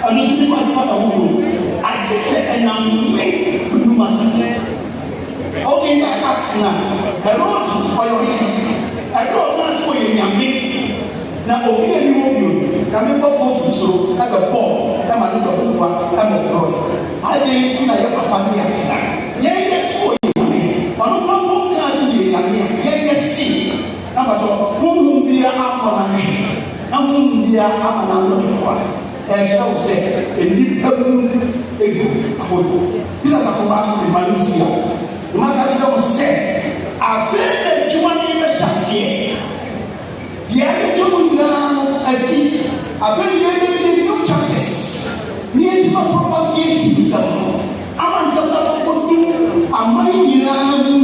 adusu bi ma da wo agye sɛ ɛnam me num asa ɔkè yɛ aks na Herod ɔyɛ ɔyɛ Herod na so ɔyɛ nyame na obi yɛ ni wo bio na me bɔfo firi soro ɛbɛ bɔ ɛma ne dɔbɔ wa ɛma ɔrɔ adi ti na yɛ papa bi yɛ ati na yɛ so ɔyɛ nyame ɔno kɔnkɔn kan so yɛ nyame yɛ si na batɔ huhun bia ama na na huhun bia ama na lɔ ne kɔ ɛkyerɛ wo sɛ nnipa mu egu ahodo bisa safoba ne ma no si a ne ma ka kyerɛ wo sɛ afei na adwuma ne bɛhyɛ aseɛ deɛ ɛdwo mu nyinaa no asi afei ne yɛbɛbie new chapters ne yɛtima propagate nsɛm ama nsɛm na bɛkɔdu aman nyinaa mu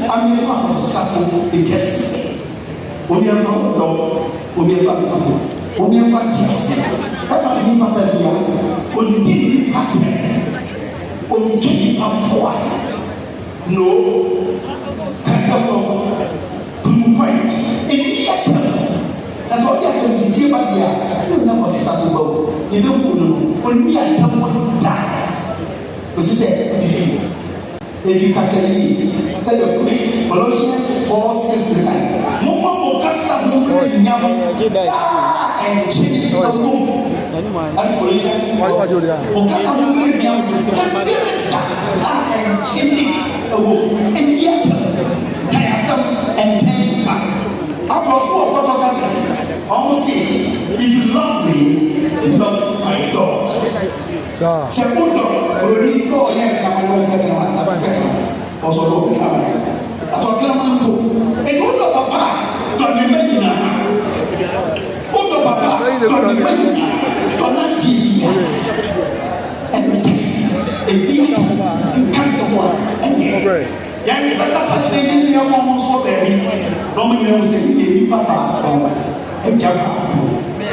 ameɛno akɔsosafo ɛkɛse omiɛmfa dɔ omiɛmfa pabo omiɛmfa tiase kasa ni papa bia odi nipa tɛ odi nipa poa no kasa fɔ blue point eni yɛ tɛ kasa ɔdi atɛ odi die ba bia ne nyɛ kɔ sisan ko bawo ebe wu no oni atɛ mo da osi sɛ ɛdi fi edi kasa yi sɛdeɛ kuri Colossians 4:6 mo mo mo kasa mo kuri nyam ɛnkyɛn ɛwɔ that's Colossians 4:6 mo kasa mo kuri nyam ɛnkyɛn ɛnkyɛn ɛwɔ ɛniyɛtɔ dayasɛm ɛntɛn ba aborɔfo ɔkɔtɔ kasa ɔmo si if you love me love my dog sɛ o dɔ oroni dɔ yɛ ɛnam wɔn kɛkɛ na wasa kɛkɛ ɔsɔrɔ o kɛkɛ na atɔkɛlɛma nto etu o dɔ papa dɔ ne bɛ nyinaa o dɔ papa dɔ ne bɛ nyinaa dɔ na ti yia ɛnta ebi ata nkansa hɔ ɛnyɛ yɛn bɛ kasa kyerɛ yi ni ɛwɔ wɔn so baabi na wɔn nyinaa wɔn sɛ yɛ nipa baako ɛgya baako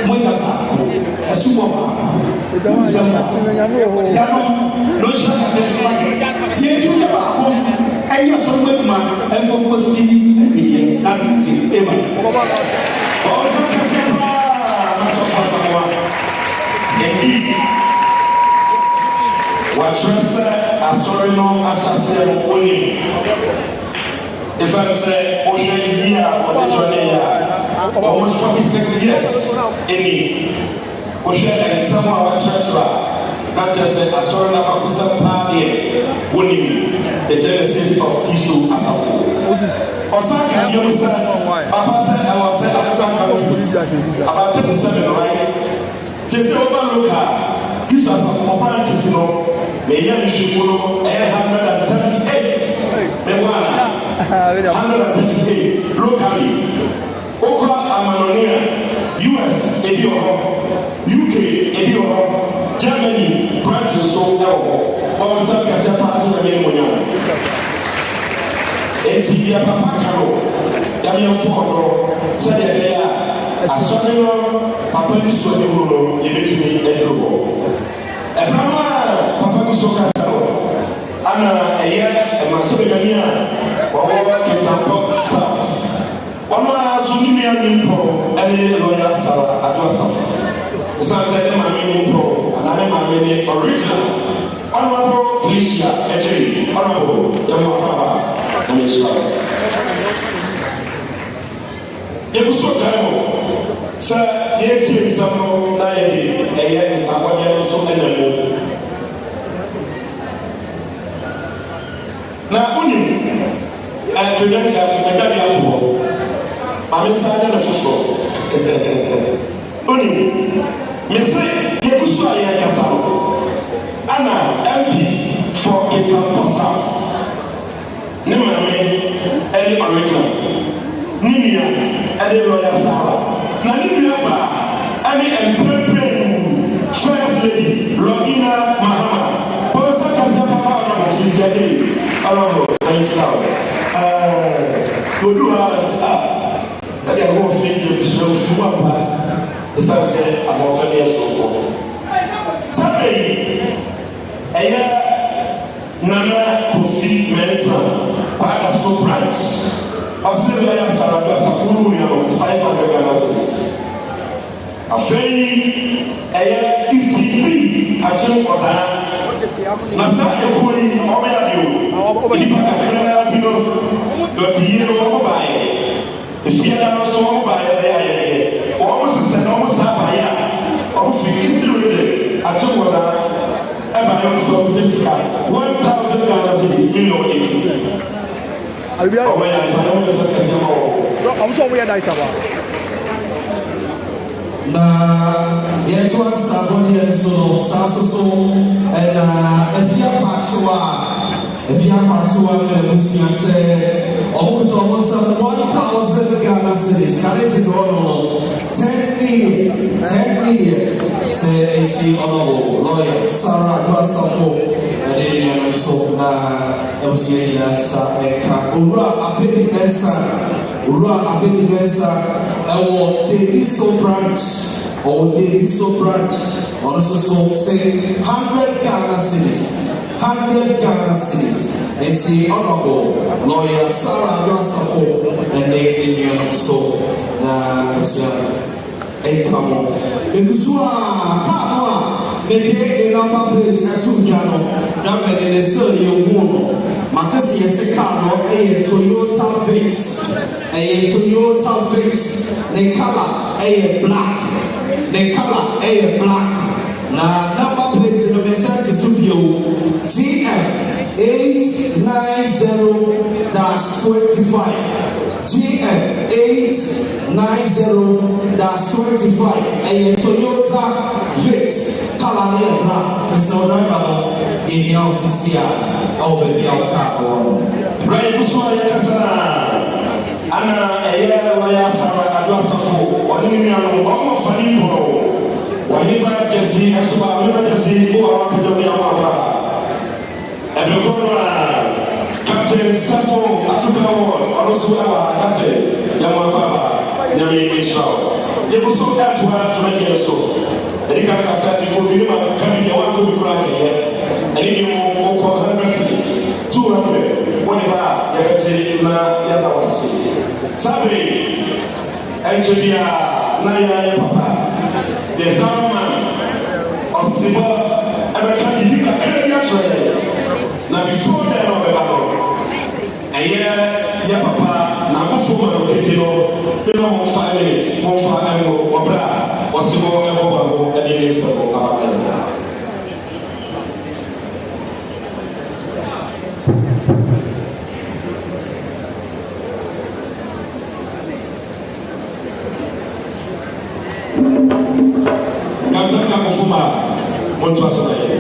mogya baako ɛsubɔ baako nsɛm baako yano lɔhyɛ ɛfua yɛ yɛn ti yɛ baako ɛyɛ sɔrɔ adwuma ɛnkɔkɔ si ɛniyɛ na tuti ema ɔsɔ kɛse paa n'asɔsɔ asamoa yɛdi wakyerɛ sɛ asɔre no ahyɛseɛ no onim ɛsiane sɛ ɔhwɛ yi a ɔde twɛ ne yɛ a almost 46 years ɛni ɔhwɛ nsɛm a wakyerɛkyerɛ a na kyerɛ sɛ asɔre no abakɔsɛm paa deɛ onim the genesis of Kristo asafo ɔsan ka yɛm sɛ papa sɛ ɛwɔ sɛ African countries about 37 right kyɛ sɛ ɔba loka Kristo asafo ɔba nkyɛsi no mɛyɛ nhwɛmu no ɛyɛ 138 mɛwana 138 locally okra amanonia US ebi wɔ hɔ UK ebi wɔ hɔ Germany branch nso ɛwɔ hɔ ɔnsa kɛse paa so na yɛn mo nyɛ eti bia papa karo yamyɛmfo ɔdɔ sɛdeɛ ɛbɛyɛ a asɔre no papa bi so ne wuro no yɛbɛtumi aduru hɔ ɛbrama a papa bi so kasa no ana ɛyɛ mmarahyɛbadwani a wɔwɔ kentampɔ south ɔno a so ne nua ne mpɔ ɛne lɔya asara ado asafo ɛsiane sɛ ne maame ne mpɔ anaa ne maame ne original ɔno Felicia ɛkyɛre ɔno yɛmɔ akaba and it's like it was so terrible. sɛ yɛtie nsɛm no na yɛde ɛyɛ nsabɔdeɛ no so ɛna mu na wonim credentials mɛgya bi ato hɔ ma me nsa nyɛ no foforɔ wonim me se yɛgu so a yɛkasa no ana mp for Itampo South ne maame ɛde original ne nua ɛde lɔya Sara na ne nua ba ɛne mpɛmpɛn first lady Logina Mahama pɔnsa kasa papa ɔna ma so nsia de ɔlɔrɔ ɛnkyira odu ha ɛsɛ ɛde ɛwɔ fi yɛ bisira ofi mu aba ɛsan sɛ abɔfra ne ɛsɛ ɔkɔ sábẹ yìí ẹyẹ Nana Kofi Mensah kwada so branch ọsẹ bi ayé asara bi asafo wúru yẹn lọ 500 Ghana cedis afẹ́yì ẹyẹ ìsìnkú àti ọ̀dà na sáà ẹ̀kọ́ yìí ọmọ yà ni o nípa kakra bi no dọ̀tí yìí ló wọ́n bá yẹ efia dáná so wọ́n bá yẹ bẹ́ẹ̀ ayẹ yẹ wọ́n sẹsẹ náà wọ́n sá bá yẹ a wọ́n fi ìsìnkú àti ọ̀dà ẹ̀bà yọ kùtọ̀ ọ̀sẹ̀ sika 1,000 Ghana cedis million eight. ọmọ yà ìtàn ọmọ yẹ sẹ́kẹ̀ sí ọmọ. ọmọ sọ ọmọ yẹ dá ìtàn wa. na yẹn tó asa abọ́dé ẹni so no saa soso ẹna efi apàtìwá ní ẹbùsùn ẹsẹ ọmọ kùtọ̀ ọmọ sẹ 1,000 Ghana cedis kàdé tètè ọ̀nà ọ̀nà 10 million sẹ èsì ọ̀nàwọ̀ lọ́yà Sara Adwasafo ẹni ní ẹnu so na ẹbùsùn yẹn nyina nsa ẹka òwúrọ̀ Abedi Mensah ẹwọ Daviso branch ọ̀nà soso sẹ 100 Ghana cedis èsì ọ̀nàwọ̀ lọ́yà Sara Adwasafo ẹni ní ẹnu so na ẹbùsùn yẹn. Ekamo Ekuzua Kama Mede the number plate Atujano Dame de still your wound Matesi Yesekano Toyota Vitz The color black Na number plate in the Message Studio TM 890-25 GM 890-25 Toyota Vitz Kalani black Mr. Driver in the LCC baby our car right busua yɛ kasa ana ɛyɛ lɔya Sara Adwasafo ɔne ne nua no ɔmo fani bɔrɔ wɔne ba kɛse ɛso ba ɔne ba kɛse wo a wapɛgya me ama aba ɛbɛkɔ no a Captain Safo Africa World ɔno so aba Captain yɛmo akɔ aba nyame ɛhyira wo yɛbusɔ ɛtoa dwumadie so ɛde ka kasa de kɔ bi ne ma ka bi deɛ wakɔ bi kora kɛyɛ ɛne deɛ wokɔ 100 cedis 200 wone ba yɛbɛgye na yɛda wase sabe ɛnkyɛ bi a na yɛayɛ papa deɛ saa ma ɔsebɔ ɛbɛka biribi kakra bi akyerɛ na before then na ɔbɛba no ɛyɛ yɛ papa na akɔfo ma no kete no bɛma mo 5 minutes momfa ɛmo ɔbrɛ a ɔsebɔ ɛbɔbɔ ho ɛde ne nsɛ ho ababa no Kantaka kufuma mtu asanaye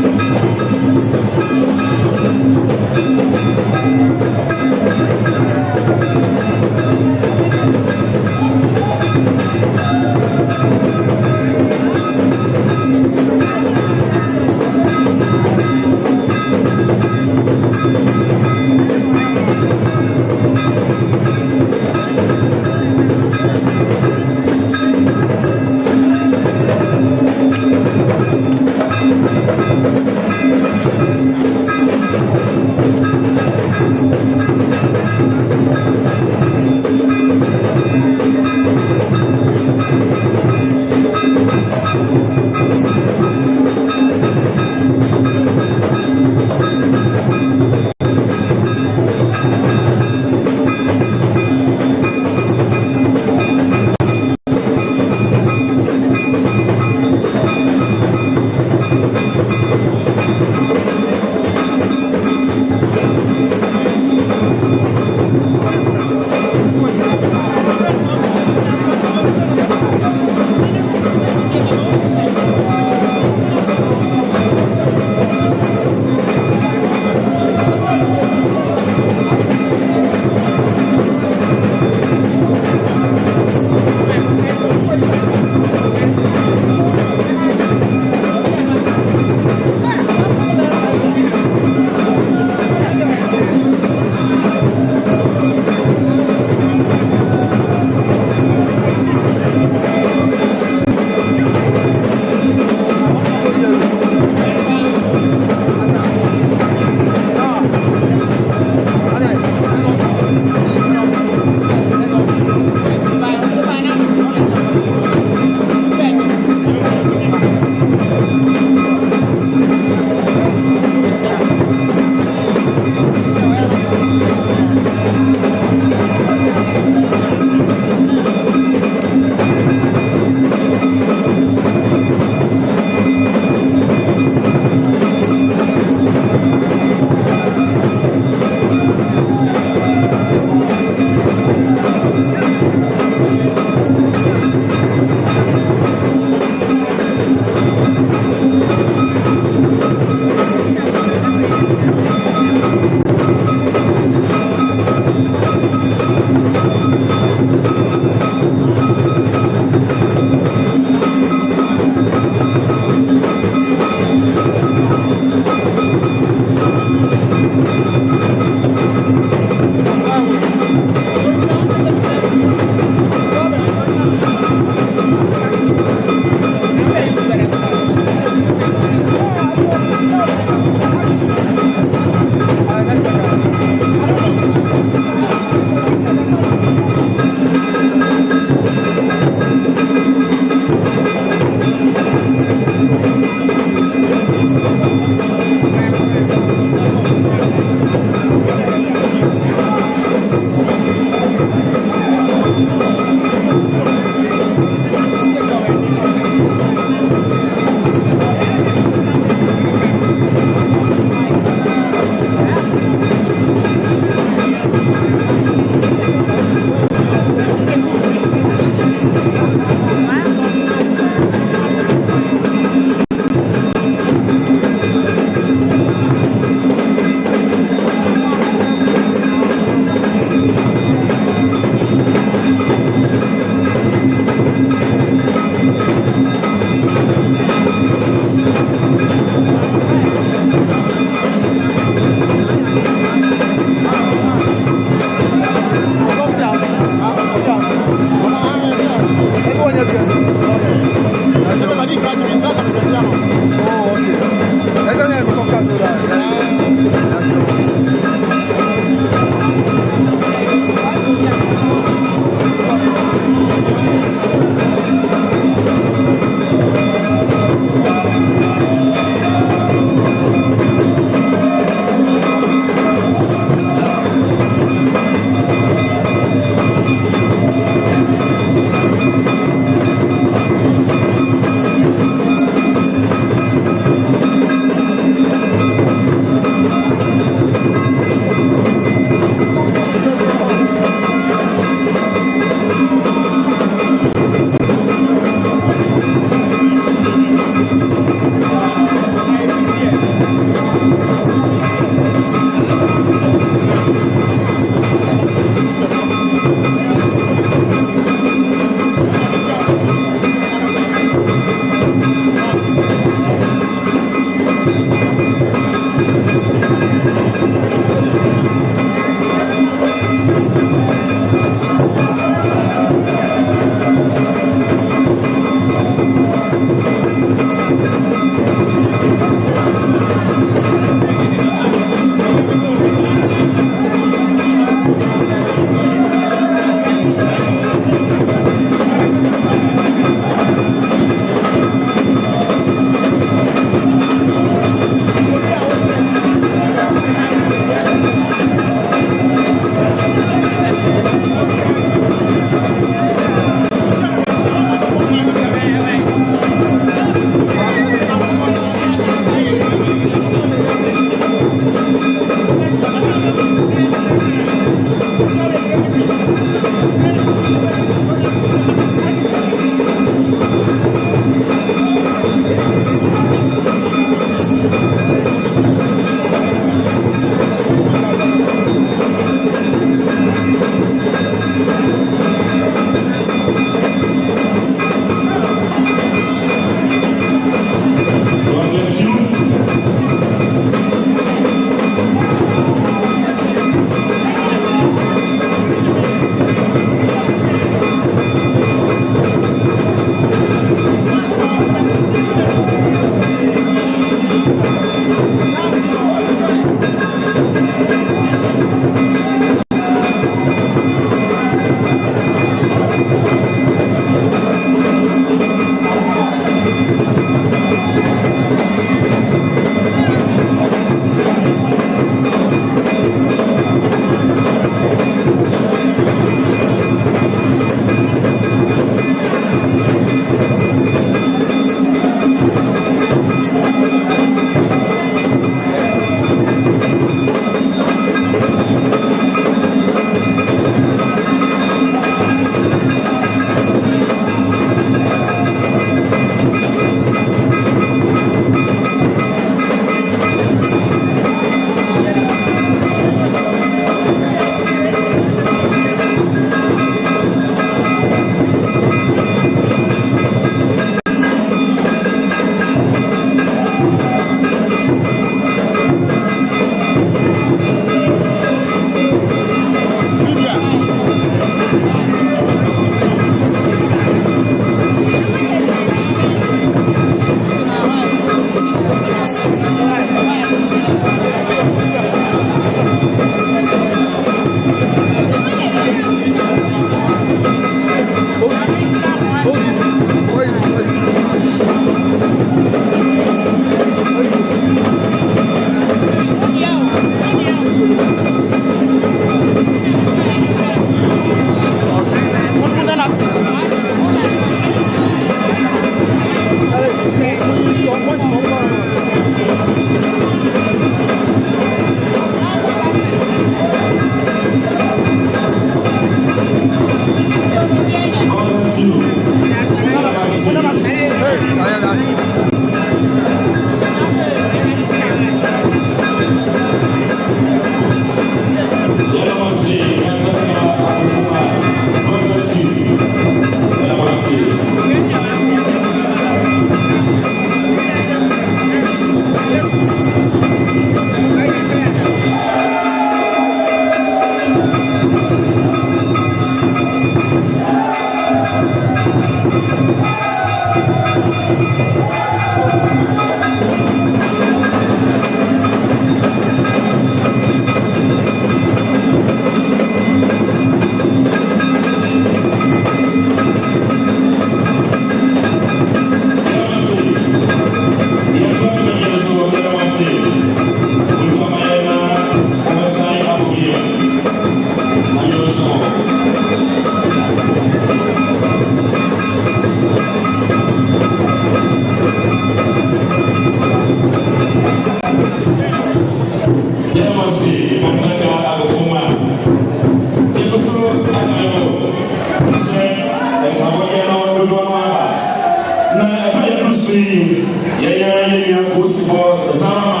na ɛbɛyɛ no so yi yɛyɛ kosibɔ ɛzarama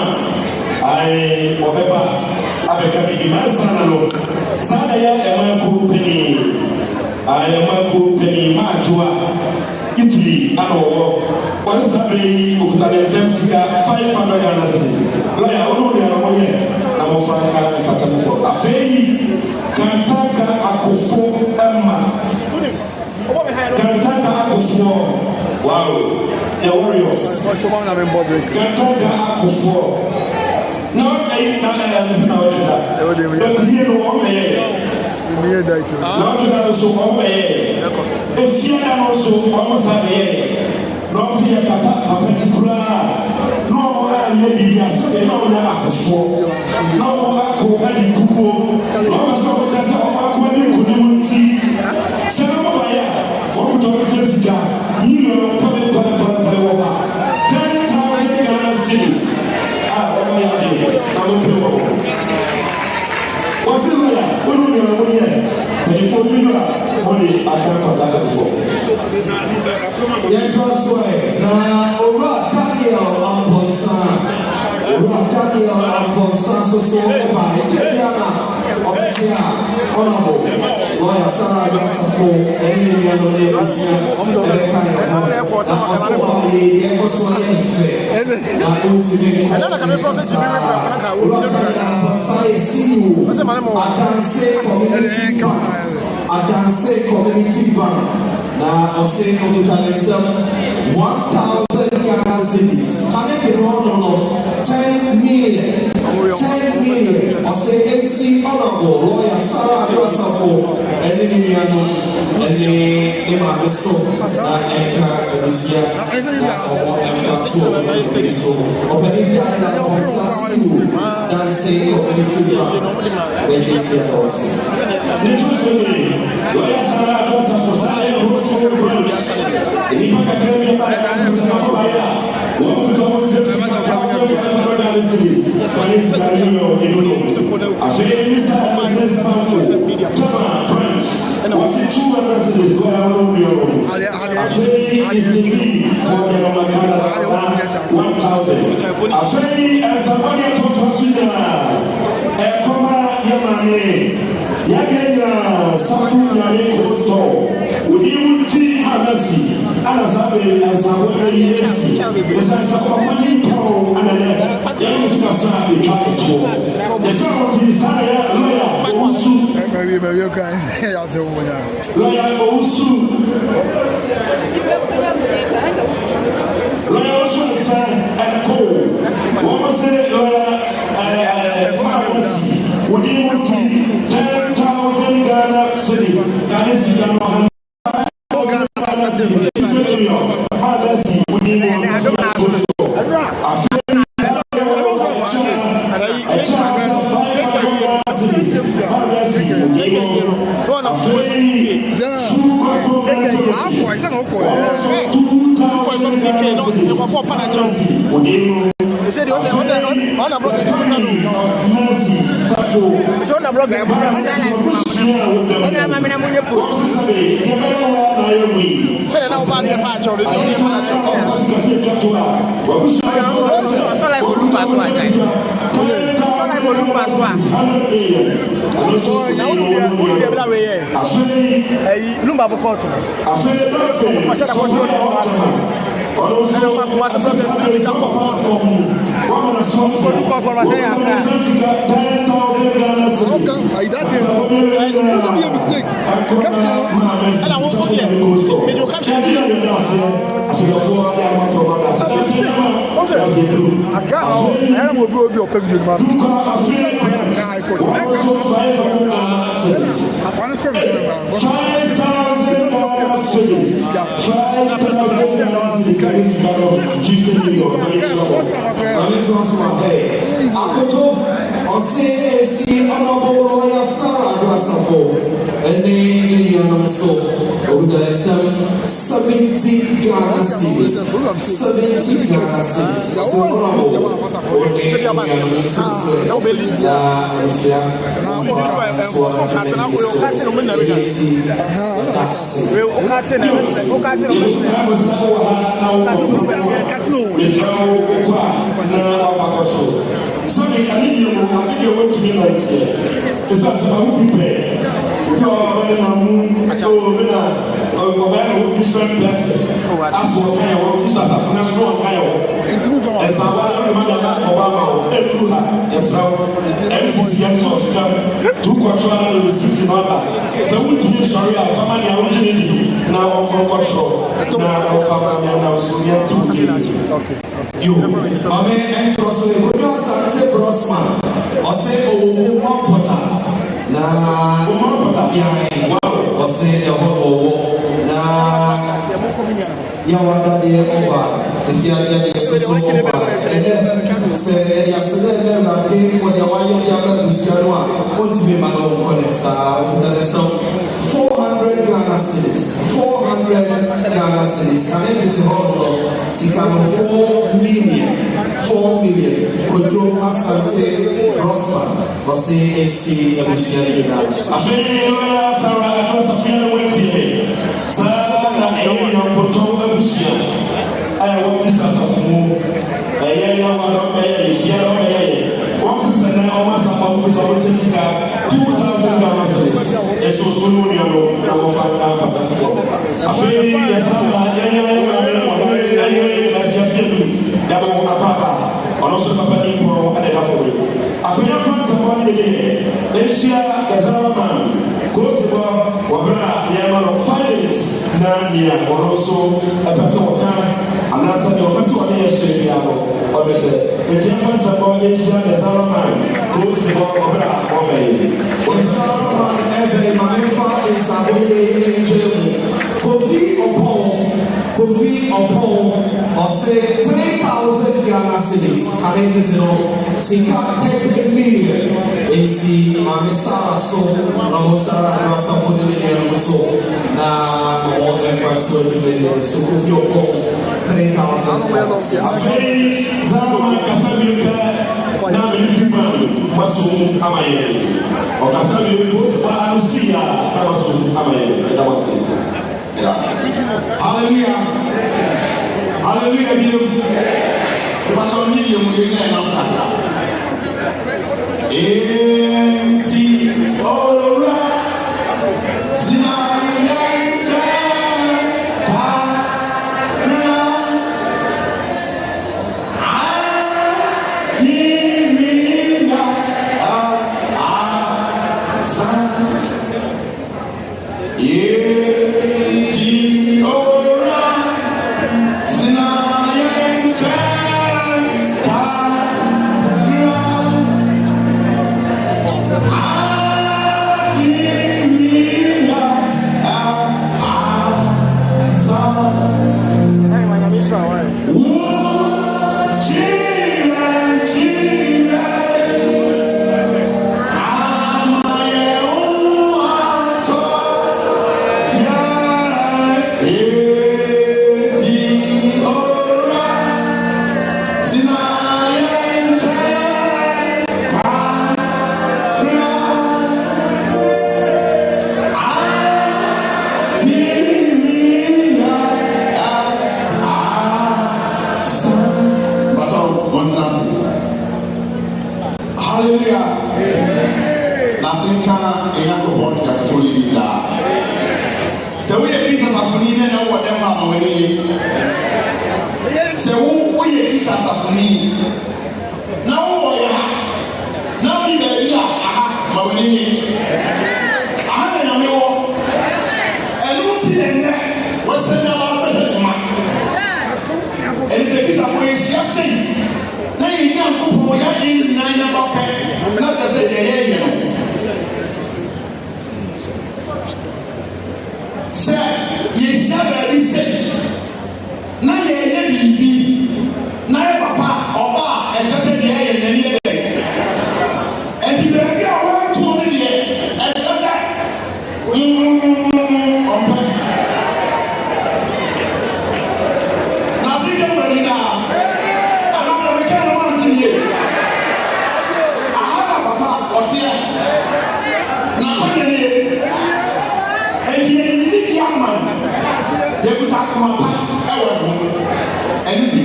wɔbɛba abɛka bibi mansa na no saa na yɛ ɛmanko panyin maadwoa Italy ana wɔwɔ wɔne saa bere yi okuta ne nsɛm sika 500 Ghana cedis lɔya ɔno ne ara wɔyɛ na wɔfa ka mpata no fɔ afei Kantaka akofo ɛma Kantaka akofo wow the Warriors Kantaka akofo na ɛyi na ɛyɛ na ɔde da but here no wɔn ɛyɛ na ɔde da so wɔn ɛyɛ efia na no so wɔn sa ɛyɛ na ɔde yɛ kata apɛtikura na wɔn ayɛ bibi asɛ na wɔn ayɛ akofo na wɔn akɔ ɛdi kukuo na wɔn sɔ wɔn sɛ wɔn akɔ ɛdi nkunim nti sɛ wɔn ayɛ wɔn tɔ wɔn sɛ sika yiyɔ pɛpɛ wɔ ha 10,000 Ghana cedis a wɔn ayɛ adi na wɔn pɛ wɔ wɔn si lɔya wɔn nu yɛrɛ wɔn yɛ pɛnifɔ bi na wɔn de aka pata pɛnifɔ. yɛn tɔ so ɛ na owura Daniel Amponsa soso ɔba ɛkyɛ bi ana ɔbɛkyɛ a ɔnabɔ lɔya Sarah Adwasafo ɛne ne nua no ne ebusua ɛbɛka yɛ ho na ɔsɔ ɔba yɛ deɛ ɛkɔ so ayɛ ne fɛ na ɔntumi nkɔ owura Daniel Amponsa yɛ CEO Adanse Community Bank na ɔsɛ kɔmputa ne nsɛm 1,000 Ghana cedis target no 10 million ɔsɛ esi honorable lawyer Sarah Adwasafo ɛne ne nua no ɛne ne maame so na ɛnka abusua na ɔwɔ ɛmfa to ɔbɛbi so ɔpɛni Daniel Amponsa CEO Adanse Community Bank bɛgye ti ɛfɔsi. Ne tun so ne lawyer Sarah Adwasafo saa yɛ nipa kakra bi ba ya sɛ na ko aya wɔn kuta wɔn sɛ sɛ ka ta wɔn fɛ fɛ wɔn dalen series kɔni sika ni yɛ o edo no afei mr business banfo tama branch wɔsi 200 series wɔn yɛ wɔn bi o afei istiri fɔ yɛrɛma kana na 1,000 afei ɛnsabɔdeɛ tɔtɔ so nyinaa ɛkɔma yɛ maame yɛgɛ nyinaa safu nyame kostɔ odi mu ti anasi ana sabe asawo ayi esi esa sawo pani pao ana ne ya no suka sa e ka to esa o ti sa ya loya osu me kan ya se wo ya loya osu sa and co what was it loya odi mu ti 10,000 Ghana cedis that is Ghana Lumba Bokoto. Akoto ɔsi honorable lawyer Sarah Adwasafo ɛne ne nuanom so 70 Ghana cedis. 70 Ghana cedis. So bravo. Sorry, I need you to me right here. It's not about who prepare. Because I'm different places. As what kind of work, as a national kind of work. As I want to Obama, as well, MCC, two control the city number. So, we do sorry, our family are now control. Now, family are now so okay. You, and also the Brosman, or say, oh, Potter. Now, or say the whole now, you want that day over. If you are there, so over. And then say, yesterday, I think when you are younger, you want to be my own connection. 400 Ghana cedis. 400 Ghana cedis. Connected to Honolulu. 4 million. 4 million. Could you Asante Rosman? Or say, AC, and we share that. I feel Sarah, I was a few weeks here. Sarah, I am put over the ship. I want this as a move. I am one of my year. Once a day, almost about which I was 2,000 Ghana cedis. It's so soon you know, I feel yes, also Papa Nipo and enough for you. I feel France of one day, Asia, Gazaraman, Kosovo, Wabra, Yaman of finance, Nania, or also a person of time, and answer your person of the Yabo, or Mr. It's your France of Asia, Gazaraman, Kosovo, Wabra, or Baby. Gazaraman, Ebe, Manefa, and Saboye, and Germany. Kofi Opon, or say 3,000 Ghana cedis, connected to Sika 30 million. AC Amisara so, Ramosara, Rasa for the million so. Now, more than 200 million. So Kofi Opon, 3,000 Ghana cedis. Now, in Zimbabwe, Masum Amaye, or Casabi was Alucia, Masum Amaye, and that was it. Hallelujah. Hallelujah. The pastor medium will get after and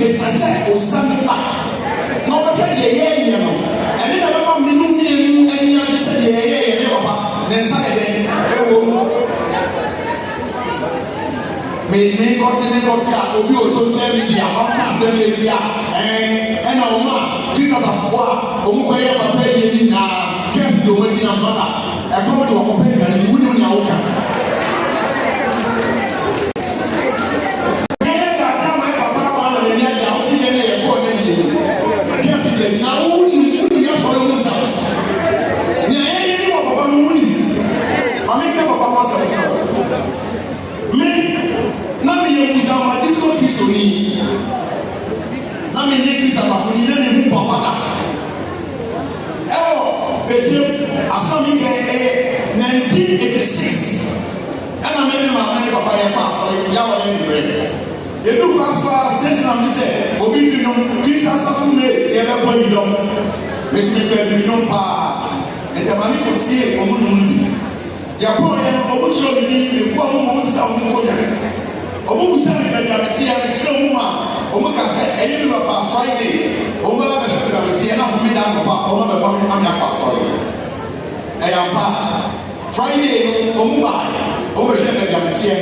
esase osami ba na ɔbɛhwɛ deɛ yɛyɛ no ɛne na bɛma mmenu mmienu ani agye sɛ deɛ yɛyɛ ne papa ne nsa ne dɛn ɛwɔ mu me kɔte a obi wɔ social media ɔka asɛm eti a ɛna wɔn a kristasafoɔ a wɔn kɔ yɛ papa yɛ nyinaa kɛse de wɔn gyina fasa ɛkɔm de wɔn kɔpɛ nnuane ne wunim nea wɔka yɛyɛ kaka ma papa akɔ na n'ani agye a wɔsi yɛ ne yɛ kɔɔ ne yie kɛse de na wunim yɛ sɔrɔ wɔn nsa nea yɛyɛ ne wɔ papa no wunim maame kɛ papa mo asɛm kyerɛ na me yɛ musama disco kristoni na me nye kristafo ni na me hu papa da ɛwɔ bekyerɛ asɔm mi kɛ ɛyɛ 1986 ɛna me ne maama ne papa yɛ kɔ asɔre yawɔ ne mbrɛ yɛdu kɔ asɔ station am ne sɛ obi diri nom kristafo ne yɛbɛbɔ yi dɔm mesu me pɛ bi nom paa nti maame kɔ tie ɔmo nom no bi yɛkɔ yɛ no ɔmo kyerɛ bi ni ekɔ ɔmo sisa ɔmo kɔ nyame ɔmo busa mi bɛbi abetia ne kyerɛ mu a ɔmo ka sɛ ɛyɛ mi papa Friday ɔmo bɛba bɛhwɛ bɛbi abetia na ɔmo da papa ɔmo bɛfa mi ami akɔ asɔre ɛyɛ mpa Friday no ɔmo ba ɔmo bɛhwɛ bɛbi abetia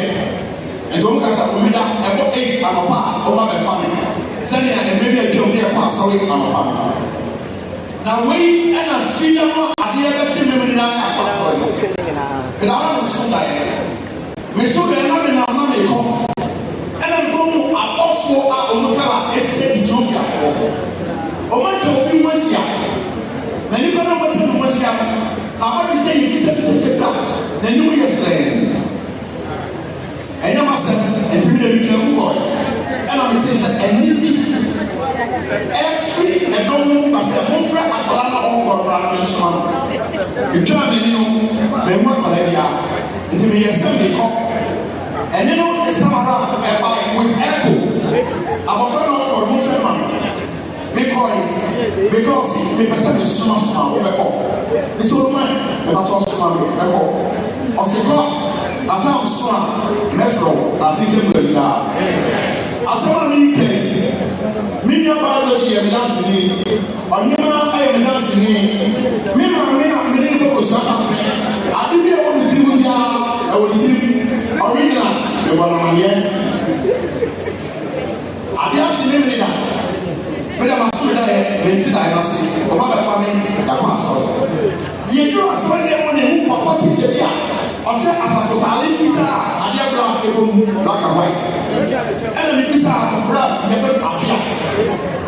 nti ɔmo ka sɛ ɔmo da ɛbɔ 8 anɔpa ɔmo bɛfa mi sɛnea ɛmɛ bi atwa ɔmo yɛ kɔ asɔre anɔpa na wei ɛna fida no adeɛ bɛkye mi mi na akɔ asɔre ɛna ɔmo so da yɛ me so da na me na me kɔ ɛna me mu abɔfoɔ a ɔmo kala ɛsɛ Ethiopiafoɔ ɔmo atwa obi mu ahyia na nipa na ɔmo atwa mu ahyia na ɔmo sɛ yi fita na ne mu yɛ srɛn ɛnyɛ ma sɛ ɛtumi na bi twa mu kɔ ɛna me te sɛ ɛni bi ɛfiri ɛdɔm mu ba sɛ mo fɛ akɔla na ɔkɔ ɔbra na me nsoma no etwa me ni no na emu akɔla bi a nti me yɛ sɛ me kɔ ɛne no ɛsɛmara ɛba with echo abɔfra no ɔkɔ mo fɛ ma me kɔe because mepɛ sɛ mesoma wobɛkɔ mesɛ ɔma ɛbɛtɔ soma me ɛkɔ ɔse kɔ atam so a mɛfrɛ na ase nkɛ mu ayidaa asɛm a menkɛ me nuabaa dɔ hye yɛ me danseni ɔhema ayɛ me danseni me maame a mene ne bɛkɔsua afrɛ ade bi a ɛwɔ ne tiri mu biara ɛwɔ ne tiri original the bonamaye ade ase ne me da me da maso da yɛ me nti da yɛ ase ɔma bɛfa me da kɔ asɔre yɛdu asɔre deɛ mo ne hu papa picture bi a ɔsɛ asafotale fitaa adeɛ bra ɛbom black and white ɛna me bisa akɔfra yɛfɛ apia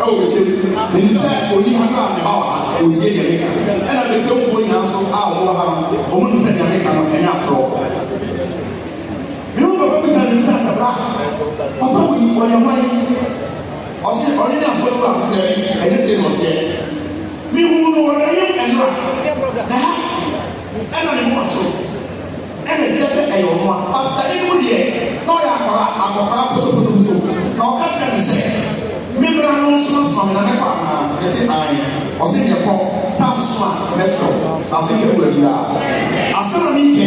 ɛwɔ bɛkyɛm menim sɛ ɔni haka ne ba wa ɔtie deɛ meka ɛna bɛkyɛmfoɔ nyinaa so a ɔwɔ ha no ɔmo nim sɛ deɛ meka no ɛnyɛ atorɔ you papa bi tell me say asabra papa we your money o say only na so do am say e dey say no say mi hu no wa yim enra na ha ana ne mo so ana dey say e yo mo after e mu dey no ya akora poso na o ka tell me say mi bra no so so na me pa na e say ai o say ye ko tam so a me fro na say ke wo di da asana ni ke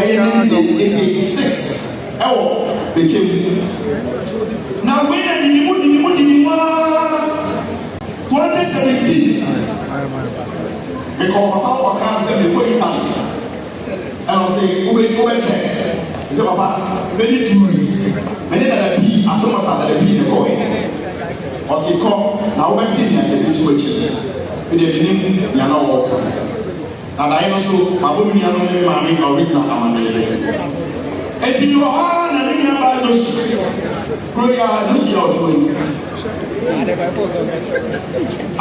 e ni 86 ɛwɔ bɛkyɛm na wei na dinimu 2017 mekɔ papa wɔka sɛ mekɔ Italy ɛna ɔsɛ wobɛkyɛ sɛ papa mɛne tourist mɛne dada pii atomɔta dada pii ne kɔɛ ɔse kɔ na wobɛte nea ɛde so akyi mede menim neana wɔka na daeɛ no so mabɔ me nuanom ne me maame na original amanneɛ eti ni wɔ na ne nyina ba dosi kuro ya dosi ya ɔtɔ yi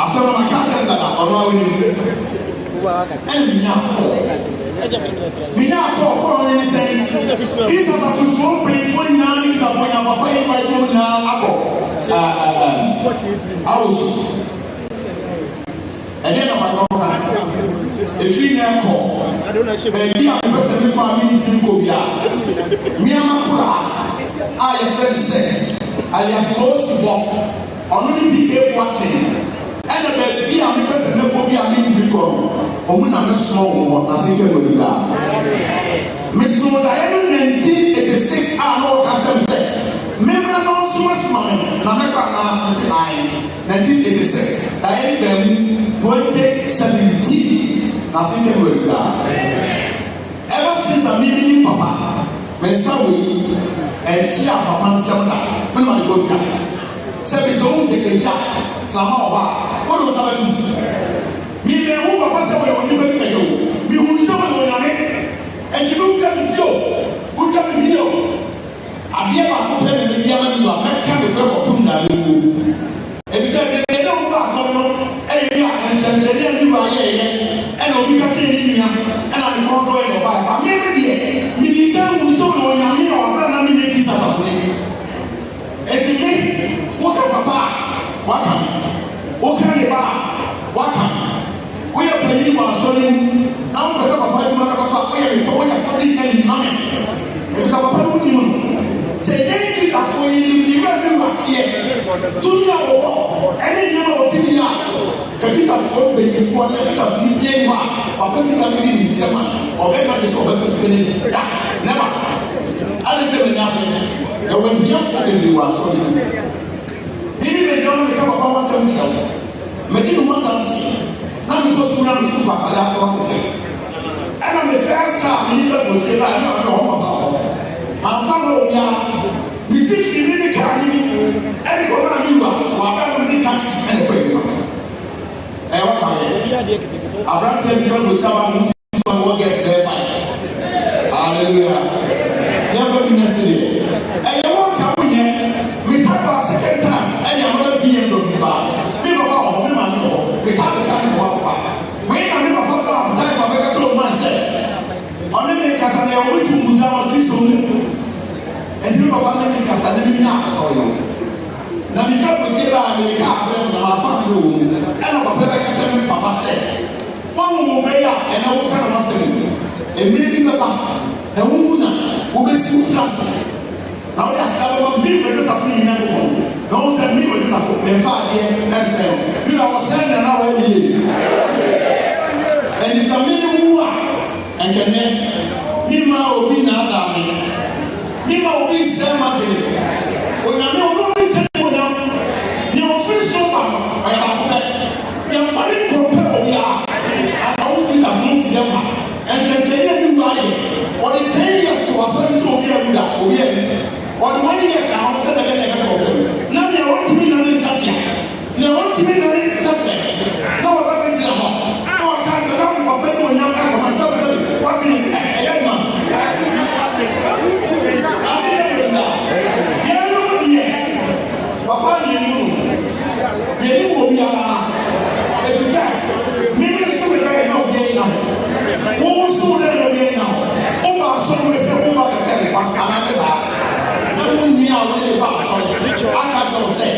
asɛm na maka hyɛ ndada ɔno awo ni ɛna minya akɔ ɔkɔɔ ne ne sɛ isa sasofoɔ mpanyinfoɔ nyinaa ne nsafoɔ nya papa yi ba ɛtɔ nyinaa akɔ awosu ɛdeɛ na ma kɔ ka efi na ɛkɔ baabi a mefɛ sɛ mefa me ntimi nkɔ bi a meama kora a yɛfrɛ ne sɛ alias Osibɔ ɔno ne PK Boateng ɛna baabi a mefɛ sɛ mɛkɔ bi a mentimi kɔ no ɔmo na mesoma wo wɔ na sɛ nkɛ mmɔdi daa mesomo daeɛ no 1986 a na ɔka kyɛm sɛ memra no nso much money. Na mekwa na say 1986. Na any them 2017. Na since we ever since I'm meeting Papa, when Sawi and see our Papa Sanda, when I go to Sabi so Sekeja, somehow, what was that to me? Me who Papa said when you went to you, we who saw when I and you look at you, who come in here. I never happened in the Yaman, you are not coming to Punda. And he said, they don't pass on, and you are here, and we can see you, and I'm going to go and buy. I'm here, you become so long, I'm here, or run a minute, this as a thing. And to me, what can Papa? What can you buy? What can we are playing our son? Now, because Papa, you might have a way of public and money. It's our problem. Say, this is for you, you are here. Do you know any number of TV? Because this is for the one that is a million mark, or basically in 7 or better is over spending. Never. I didn't tell you nothing. And when you have to do are sorry. Maybe the journal become a power 70. Medina one dance. Now because we have to put back at what to say. And on the first time, Minister was here, I don't know about. My family, we see the car, and the tax and the way. Abraham said, "From the Chava, one gets there." Hallelujah. Never been necessary. And you won't come here, Miss Harper, second time, and you're not being able to buy. People go, Miss Harper can't walk back. When I never put down, time for better to myself. Only make us and they only to Musama Christo. And you know what I mean, because I didn't saw you. Now, the fact that you are in the car, and my family, and I'm a baby, Papa said, one will be up, and I will kind of muscle it. And maybe Papa, the woman will be so trust. Now, that's how I'm being with this of me in every one. No one said me with this of my father, and said, you know, I was saying an hour a year. And it's a minimum one, and can then, Mima will be now down. Mima will be same market. When I know. Or the 10 years to us, or the 1 year now, said again, now they want to be done in Tafia. They want to be done in Tafia. No, I'm not going to know. No, I can't tell you about when you're coming. What do you mean? A young man. I see them now. Yeah, no, yeah. Papa, you will be a if you say, maybe it's too late now, who will soon let you now? Over so we say over the telephone, and I just have. No one near the bar, so I can't say,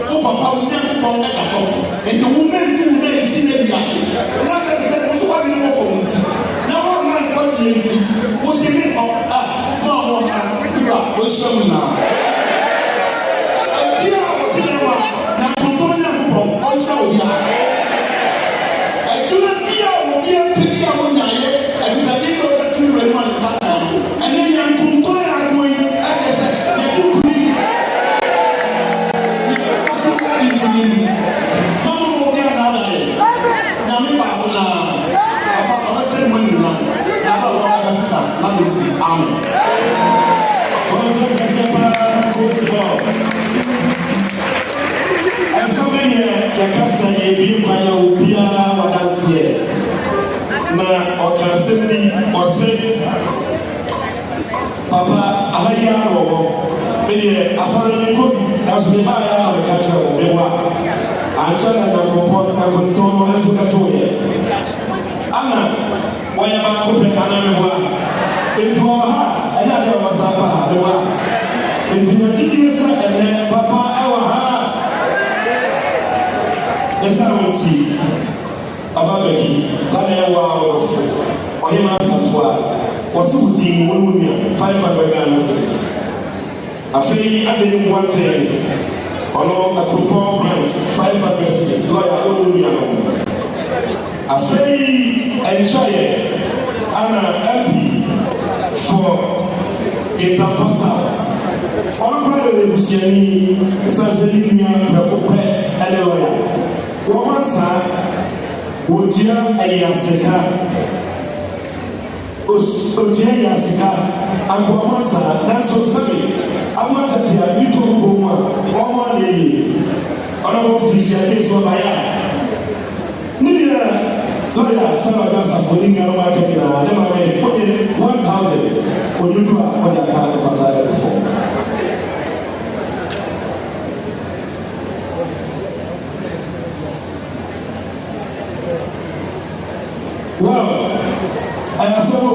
oh, Papa, we never come at the phone. And the woman do may see them yesterday. Once I said, what's what you know for me? Now, one man called me, who's in it? Mama, you are, what's show now? Now, Antonia, what's show ya? I do not be a pity on Naya, and it's a little bit too very much. And then you are going to as I said, you Mama will be another day. Now, me, Papa, let's say when you know, Amen. And so many Yakasa, you can be a Wadansia. Or can simply or say, Papa, I hear maybe a foreign cook, that's the buyer of the catcher of the one. I'm sure that the comport, I can tell us what I told you. Anna, why am I open another into our heart? And I was the one. Into your dignity and then Papa, our heart. Yes, I will see. Ababeki, Sadia Wow, or him as Antoine, was shooting 500 Ghana cedis. A fee, I didn't want to or no, a coupon price 500 cedis, lawyer Olumia. A fee and Shire, Anna MP for Geta Passas. Honorable Luciani, Sazenia, Precope, and the lawyer. Woman, sir, would you a Yaseka? Otia Yaseka, and woman, sir, that's so sorry. I want to tell you to go one lady. Honorable Fisher, case for my lawyer, Sarah Gassa, for the market, never made 1,000 when you do what I can't pass before. Well, I saw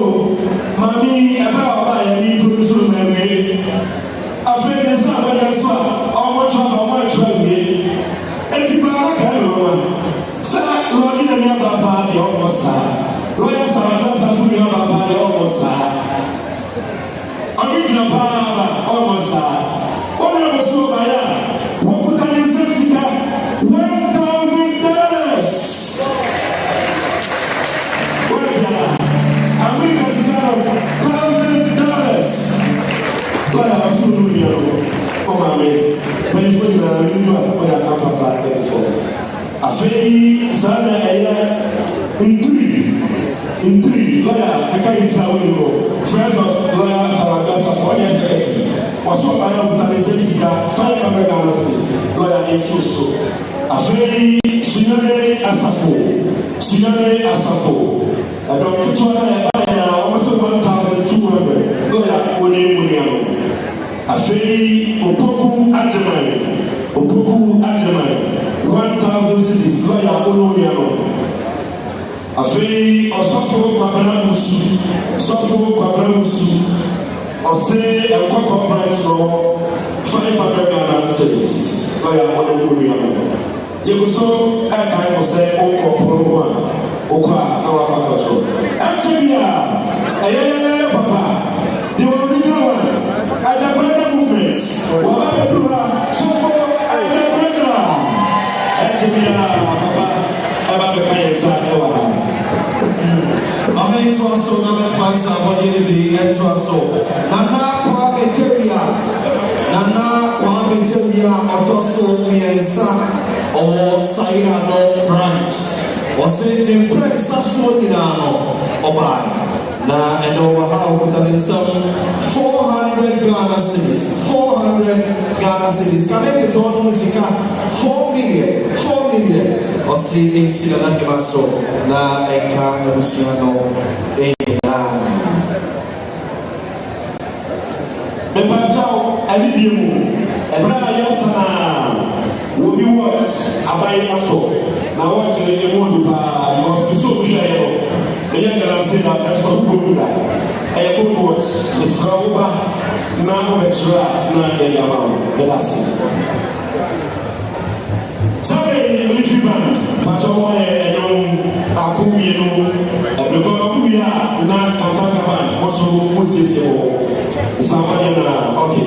Mammy about I need to do so many. I feel this time when I saw how much of my trouble. And people are kind of Sir, Lord, in the name of Papa, the almost sir. Lawyers are not a fully of Papa, the almost sir. Original Papa, almost sir. What I was so by what put on his $1,000. What is that? America is $1,000. Lord, I was so good. Oh, my man. But it's what you are doing, what I can't pass there before. Afei sana ɛyɛ ntiri lawyer ɛka yi tena wɔn mu friends of lawyer Saragasa for ɔyɛ secretary wɔso ɔyɛ ɔbutane sɛ sika $500 lawyer esi so afei sunyane asafo ɛdɔm ketewa na ɛba yɛ a wɔn sɛ $1,200 lawyer wɔn mu nua no afei opoku agyeman 1,000 cities lawyer Oloniano. Afei Osofo Kwabena Musu. Ose Ekoko price no $500 lawyer Oloniano. Yeguso aka mo se okoporo okwa na wakwacho. Actually papa the original one Ajabranda movements. Wababedura Sofo Amen to us, so Nana Pansa, what did it be? And to us, so Nana Kwameteria, Otoso, Miensa, or Sayano branch, or say the press of Swodinano, or by. Now, and over how put in some 400 Ghana cities. 400 Ghana cities. Connected to all Musica. 4 million. Or see in Sina so. Na Eka Luciano. The Panchao, Alibium, and Yasana will be worse. Abai Mato. Now, watching the moon, must be so clear. The young girl said that that's what we do that. I put words, it's Rauba, Nano Bexra, Nan Yamam, the Lassie. Sorry, military man, Pachawa, and Akumi, and the Gokuya, Nan Kantakaman, also Moses, somebody, okay.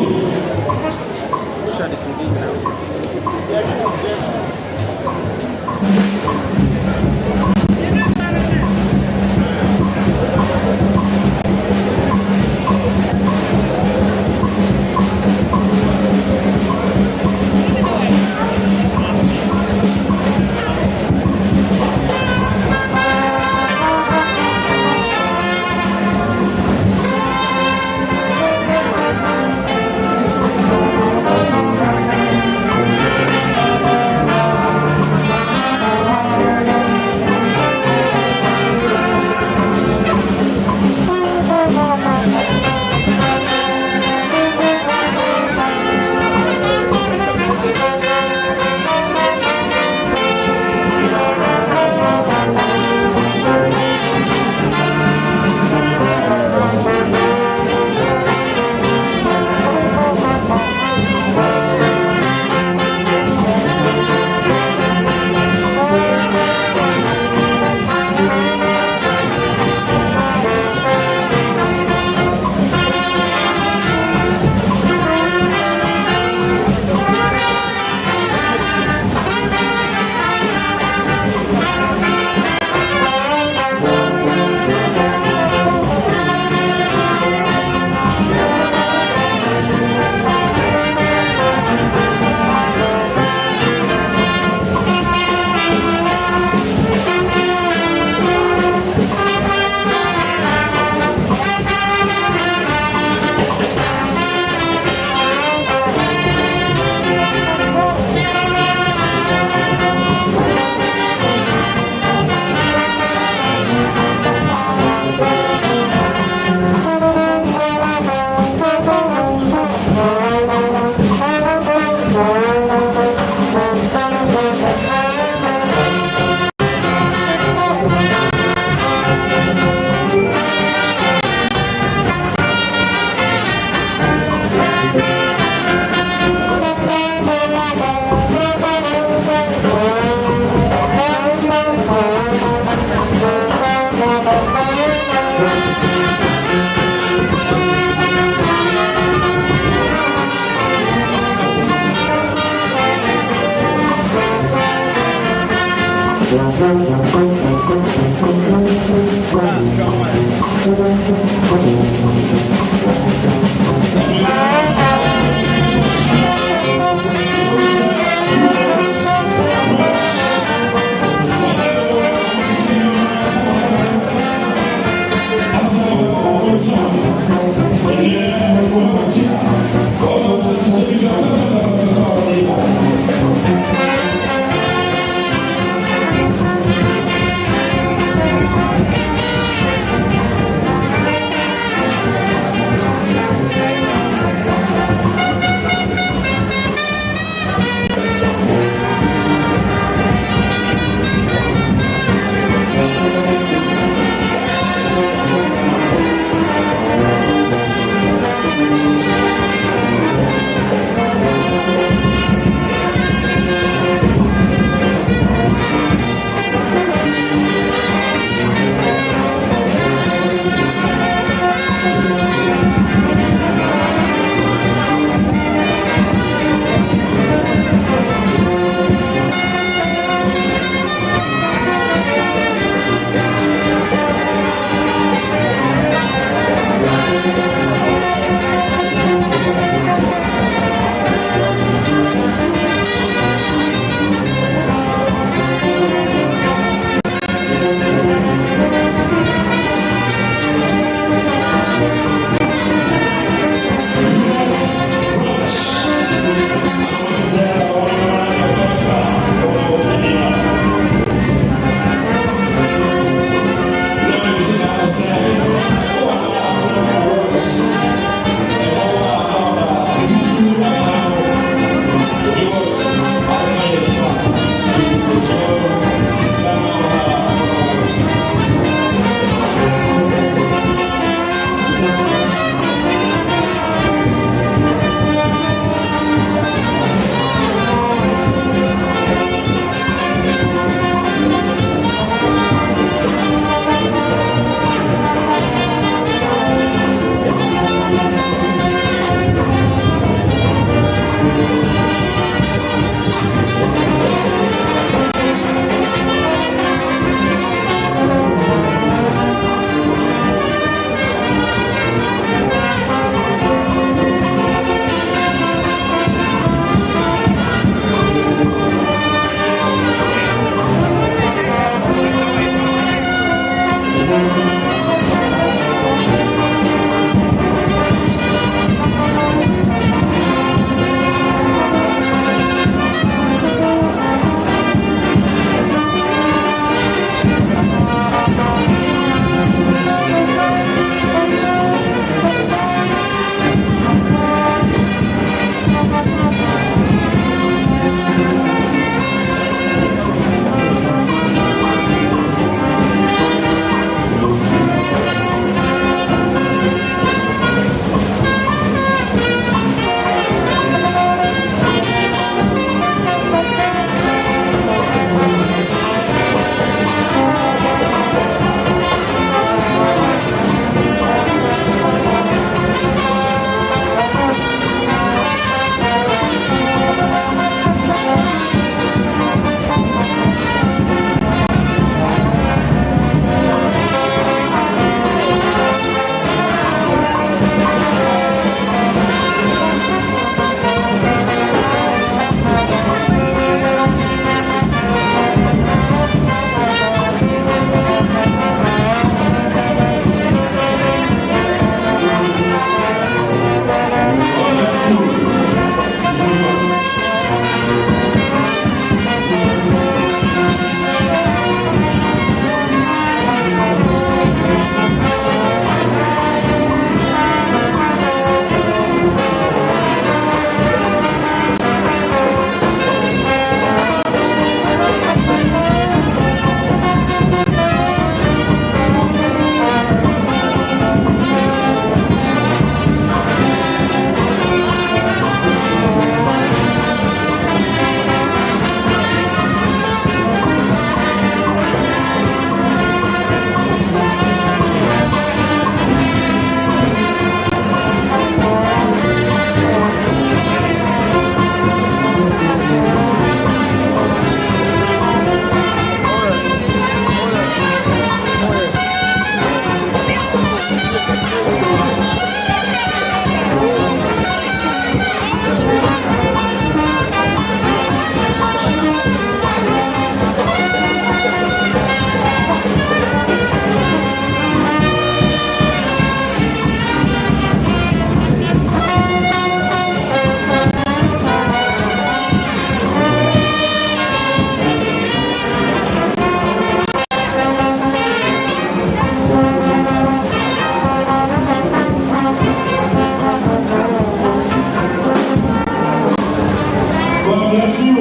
God bless you.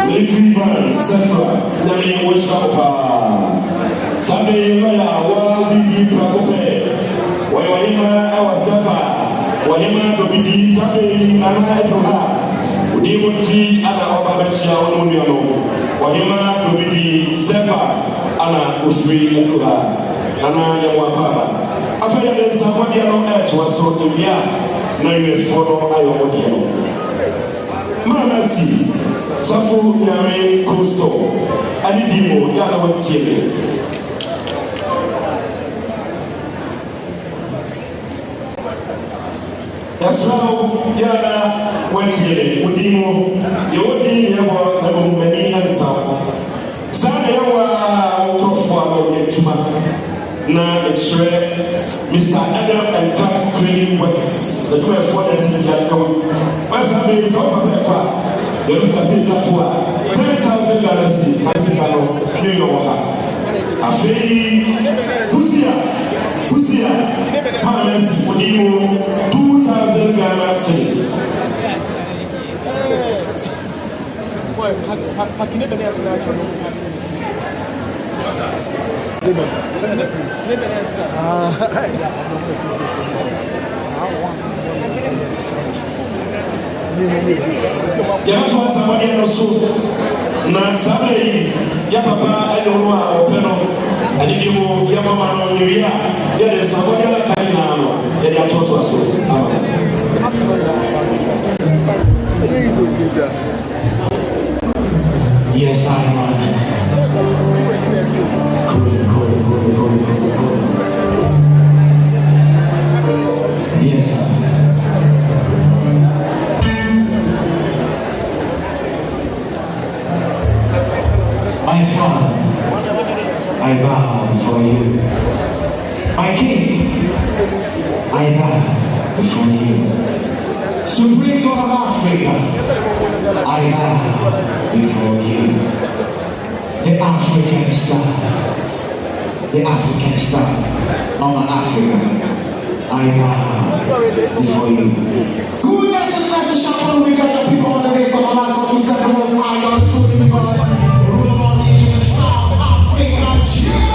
Military Band Central. Nami Wishapa. Sunday, wa bibi prakope. Wayima awasaba. Wayima dobidi Sunday nana edoha. Udimuti ana obabechia onuniono. Wayima dobidi seba ana uswi edoha. Ana yamwakaba. After the somebody on earth was so to be now you is for I audio. Mamasi, Safu Name Costo, Adidimo, Yalawa Tiele. That's how Yana went here, Udimo, Yodi, Yawa, many answer. Sana Yawa, Profwa, Yetuma. Now it's Mr. Adam and Cat Training Workers. The two have 4 days in the come. What's happening is over there. The Mr. Say that $10,000 is Mexican, New York. A fairy Pusia, Mamas, Udimo, 2,000 Ghana cents. Yamato somebody else na sabe ya papa edowa openo adidimo ya mama no niria ya de somebody else kai na no ya de atoto aso yes I am. Yes, sir. My Father, I bow before you. My King, I bow before you. Supreme God of Africa, I bow before you. The African star, Mama Africa, I bow before you. Goodness and mercy shall follow me, judge the people on the days of our life, because we stand the most high, God, truly God, rule of all nations, South Africa, church.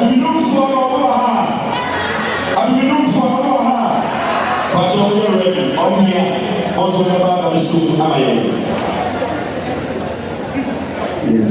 abibidumfoɔ no ɔmo wɔ ha abibidumfoɔ no ɔmo wɔ ha pàṣẹ ɔmo yɛ rɛbi ɔmo yɛ ɔsɔ yɛ ba abali so ama yɛ. Yes,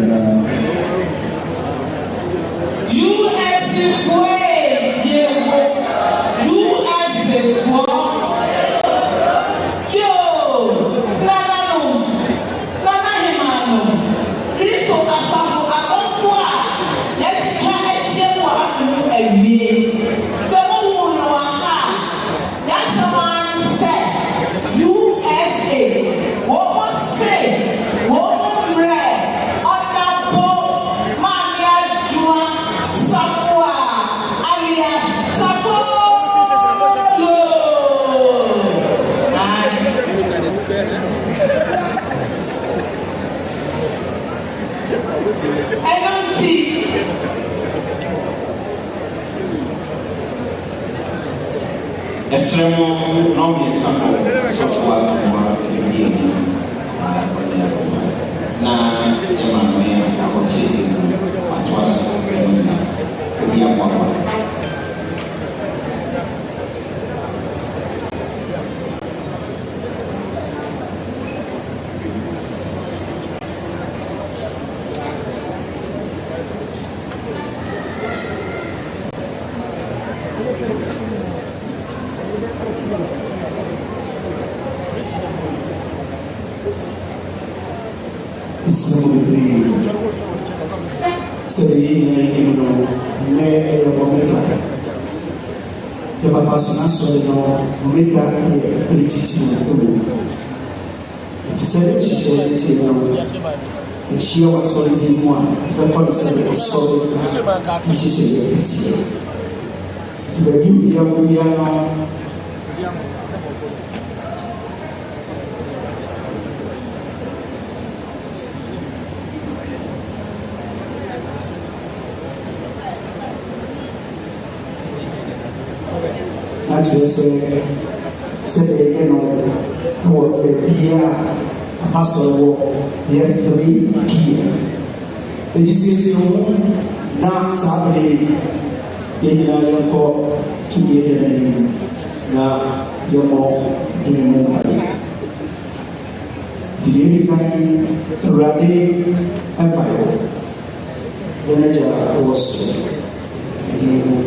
Extremo nome sample software for the na ema me akoche atwas obi akwa The Papa Sonaso, Omega, Pretty, it is a rich the sheer was solid in one, the concept of solid, which is a to the new Yabuiano. Said, what the dear apostle here 3 here. It is now Saturday, then I go to the enemy. Now, you're more doing more. Did you find the Rade Empire? Then it was the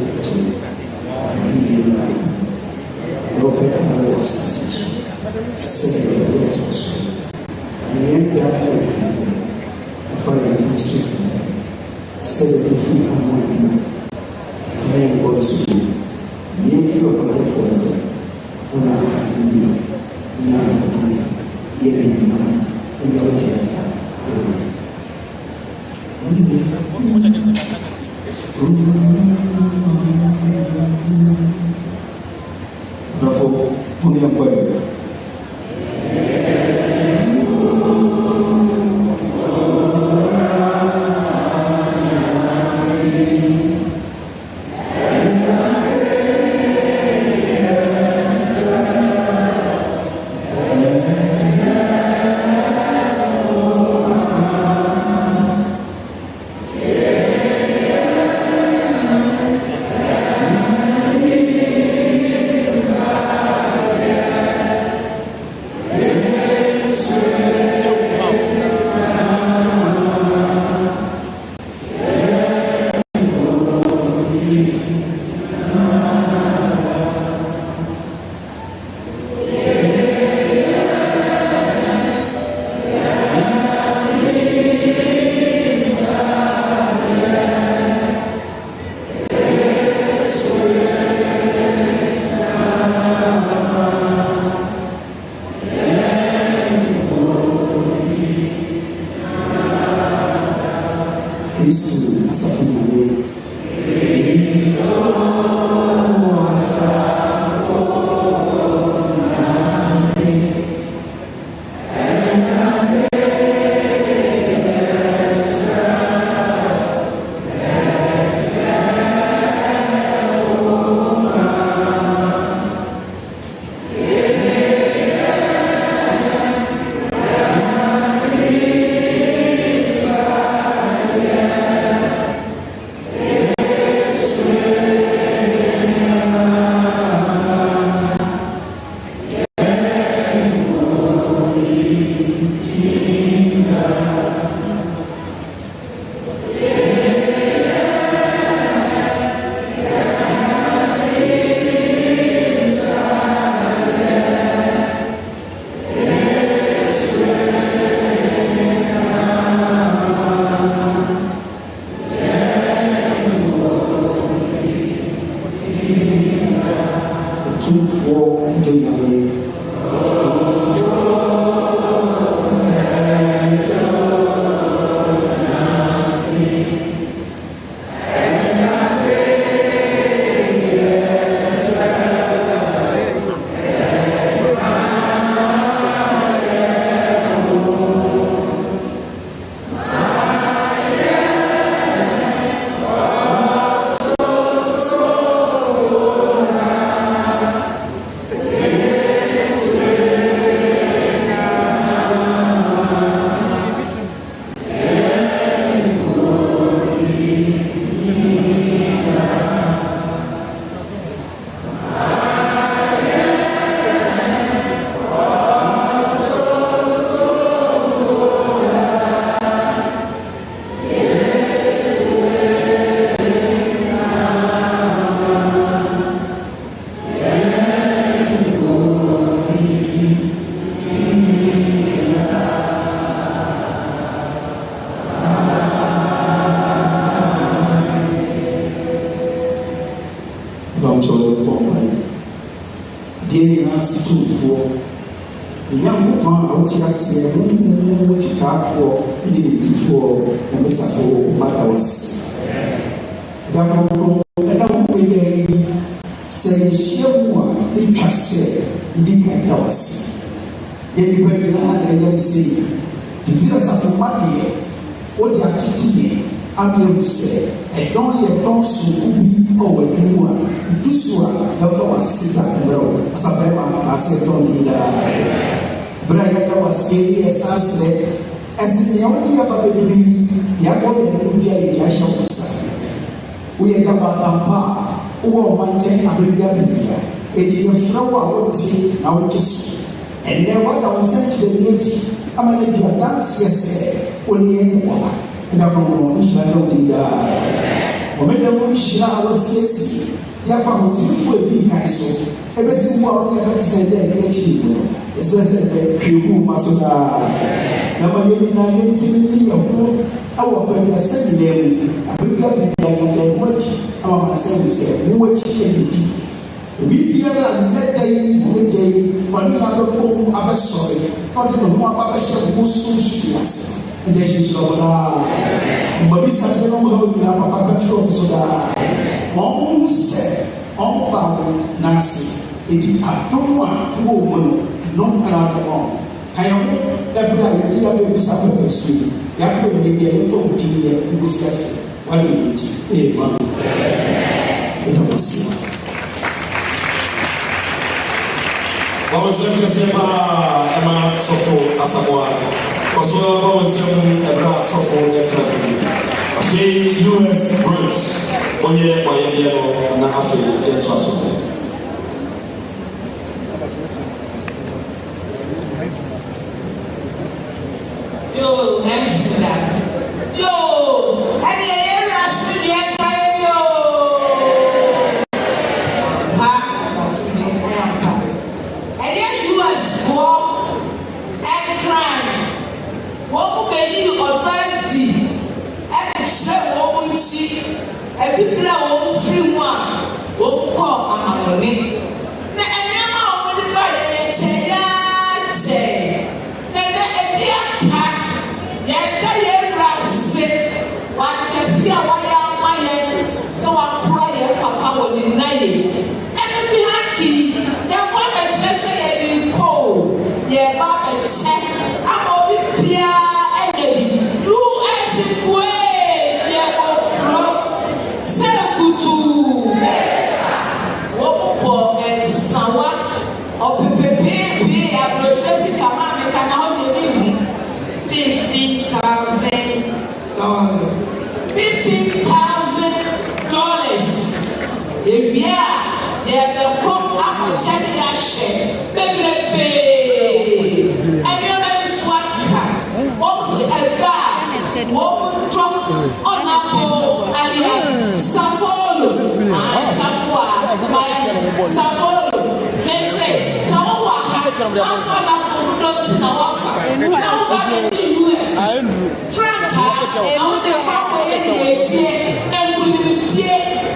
atomfoɔ agya nyame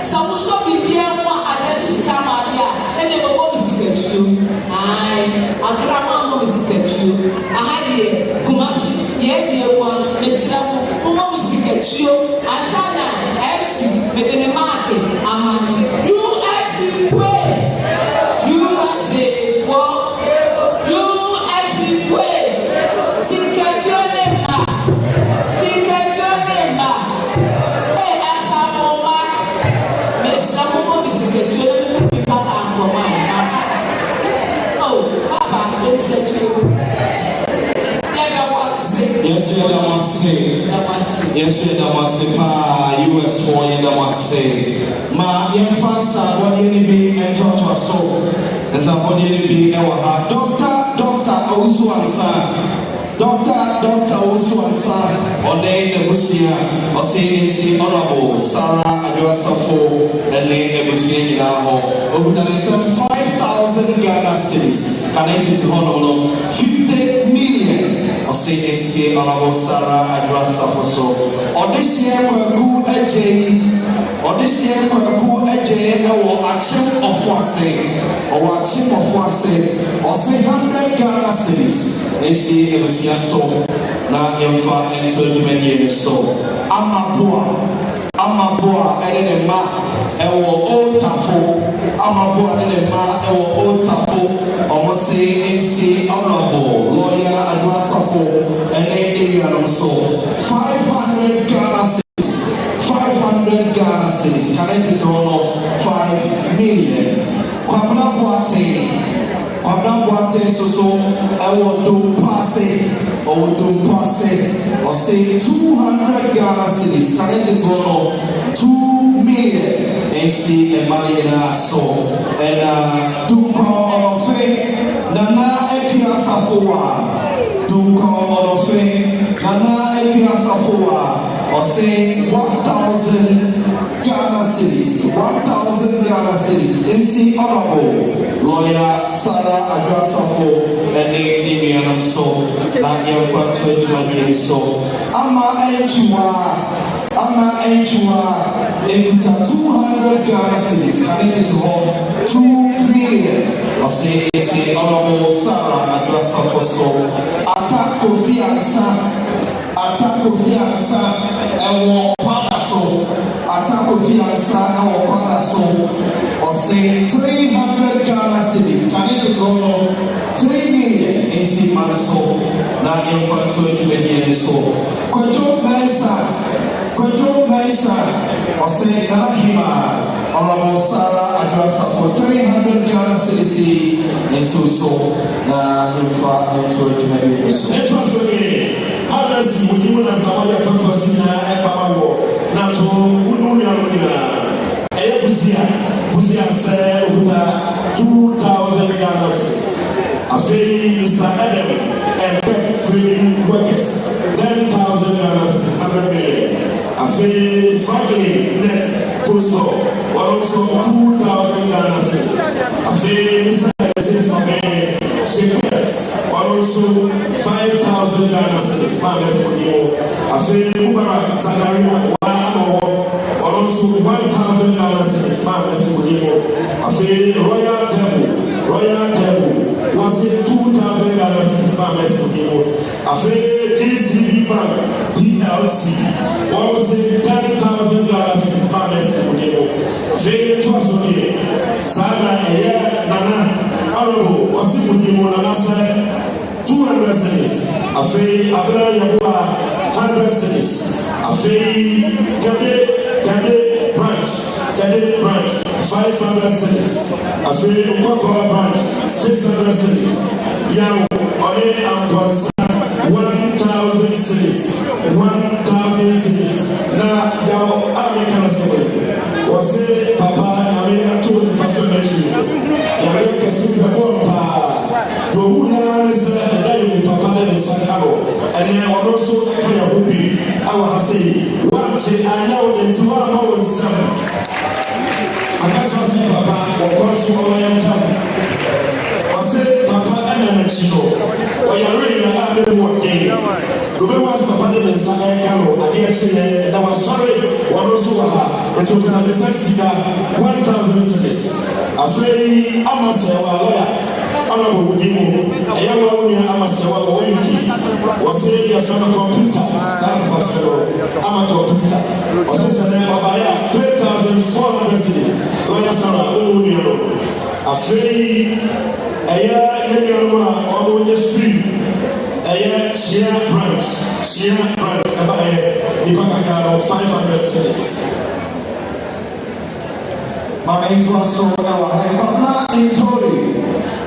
Some Akrama mo misikachuo. Ahadi kumasi ye wa mesiramu mo misikachuo. Asana FC medene market amani. USC pray. USC for USC pray. Sikachuo nemba. Sikachuo nemba. Asafoma mesiramu mo misikachuo mi fata akoma. Oh, Papa, let's get you. Yes, you are say. Yes, you are say. Pa, US for you are say. Ma, young fans are body any be and talk to us so. There's a body any be our doctor also answer. Doctor also answer. Or they the Busia or say honorable Sarah Adwasafo and they the Busia in our home. Over 5,000 Ghana cedis connected to honor 50 million. Or say honorable Sarah Adwasafo so. Or this year we're good AJ. Or this year we're good AJ or action of Wase. Or action of Wase. Or say 100 Ghana cedis. Esi ebusia so na yemfa ento dwumadi so amaboa ene ma ewo otafo amaboa ene ma ewo otafo omo se esi honorable lawyer Adwasafo ene area no so 500 Ghana cedis connected to all 5 million Kwabena Boate so I will do passe or say 200 Ghana cedis connected to all 2 million and see a money in our soul and do call of faith Nana Ekia Safoa do call of faith Nana Ekia Safoa or say 1,000 Ghana cedis 1,000 Ghana cedis and see honorable lawyer Sarah Adwasafo and the so na yemfa 21 so ama enchua ekuta 200 Ghana cedis connected to home 2 million or say honorable Sarah Adwasafo so attack Kofi Ansa ewo padaso attack Kofi Ansa ewo padaso or say 300 Ghana cedis connected to all 3 million AC Manaso na infant to educate so Kojo Mesa or say Nahima honorable Sarah Adwasafo 300 Ghana cedis and so na infant to educate so Others would even as our Fafosina and Pamago, not to Unuya, Pusia said, 2,000 Ghana cedis. A fee, Mr. Adam and pet trading workers, 10,000 Ghana cedis, 100 million. A fee, Franklin, next postal, also 2,000 Ghana cedis. A fee, Mr. Shakers, also 5,000 Ghana cedis. I say Mubarak Zakaria, also 1,000 Ghana cedis. I say Royal Table was it 2,000 Ghana cedis. I say DCB Bank PLC was it 10,000 Ghana cedis. I say it was okay. Sada Nana. Honorable, what's it with you on an 200 cedis. I say Abra Yabua 100 cedis. I say Kade branch 500 cedis. I say Ukoko branch 600 cedis. Young Ole Amponsa 1,000 cedis. 1,000 cedis. Now Yow American Assembly was it Papa Amina to the Safety Yamaka Super Papa, Rohuna said that you Papa and Sakaro, and then also a kind of hooping. I will say, one say I know in 2 hours 7. I can't trust Papa or cross you all your time. I said, Papa and Chino, or you're really not having one day. Ruben was Papa and Sakaro, I dare say, and I was sorry, one also, and to the Sika 1,000 cedis. Afei amase wa lawyer honorable Udimu ɛyɛ wo awunia ama sɛ wa wɔ yuki wɔsɛ yɛ sɔ no kɔmputa saa no kɔsɛ no ama kɔmputa ɔsɛ sɛ dɛ ɔbaeɛ a 3,400 cities wɔnyɛ sara wɔwɔ nua no afei ɛyɛ yɛ nuanom a ɔmo nyɛ free ɛyɛ Chia branch ɛbaeɛ nipa kakra no 500 cities. Mama Intuaso,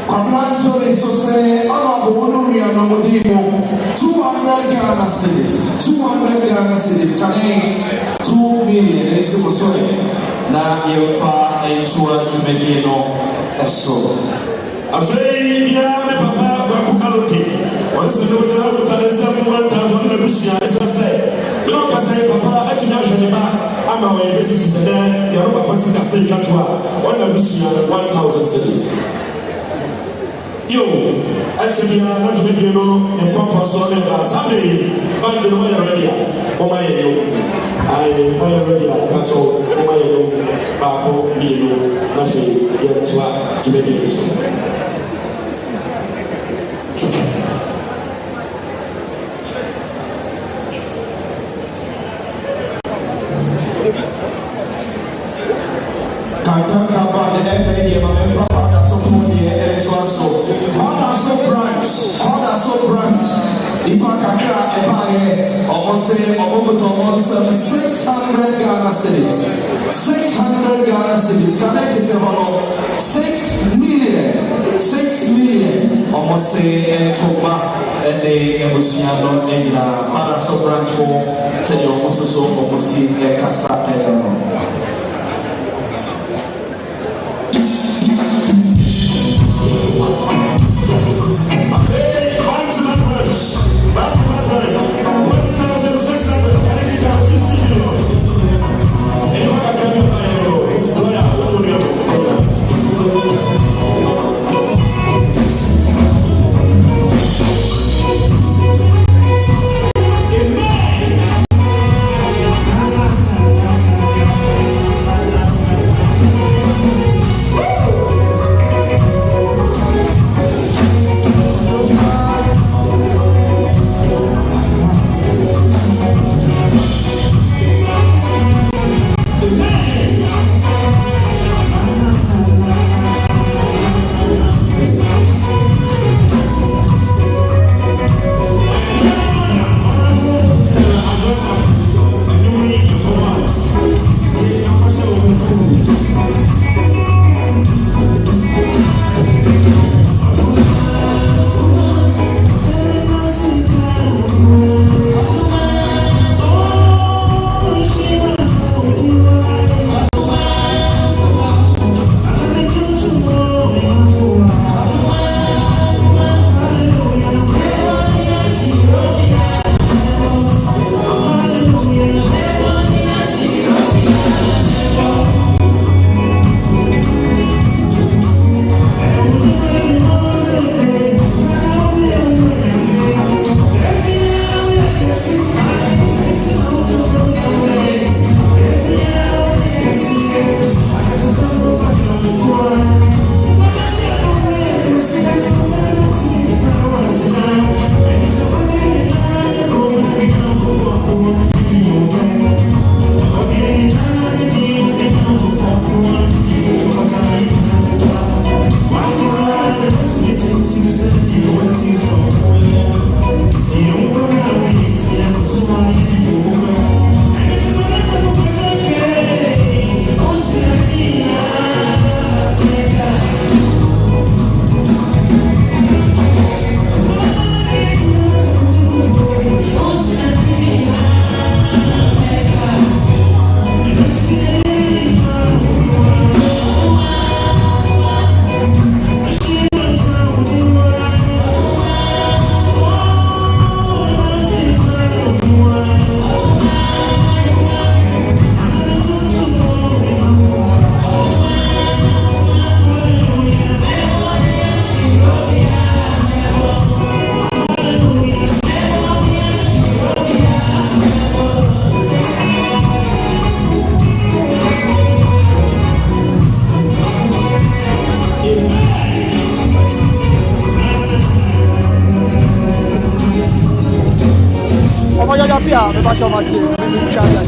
Kwabena Ntori, so say, Honorable Nomodimo, 200 Ghana cedis, 200 Ghana cedis, can 2 million, and so sorry. Now you far into a Jumedino, so. Afei ya me papa wakubaloti wansi no tena kutaleza 1,000 na busia sasa leo kasa papa atunya hwene ba ama wa investi sede ya ro papa sika se katwa wana busia 1,000 cedis yo actually na jumedie no e papa so le ba sabe ba de no ya ready o ma ye yo ai ba ya ready pacho o ma ye yo ba ko ni no na fe ya twa jumedie so. Almost 600 Ghana cities. 600 Ghana cities connected to 6 million. 6 million. Almost say Toba and the Ebusiano and Father so branch for say almost so almost see Casa. a me ba cho ma ti me twa ya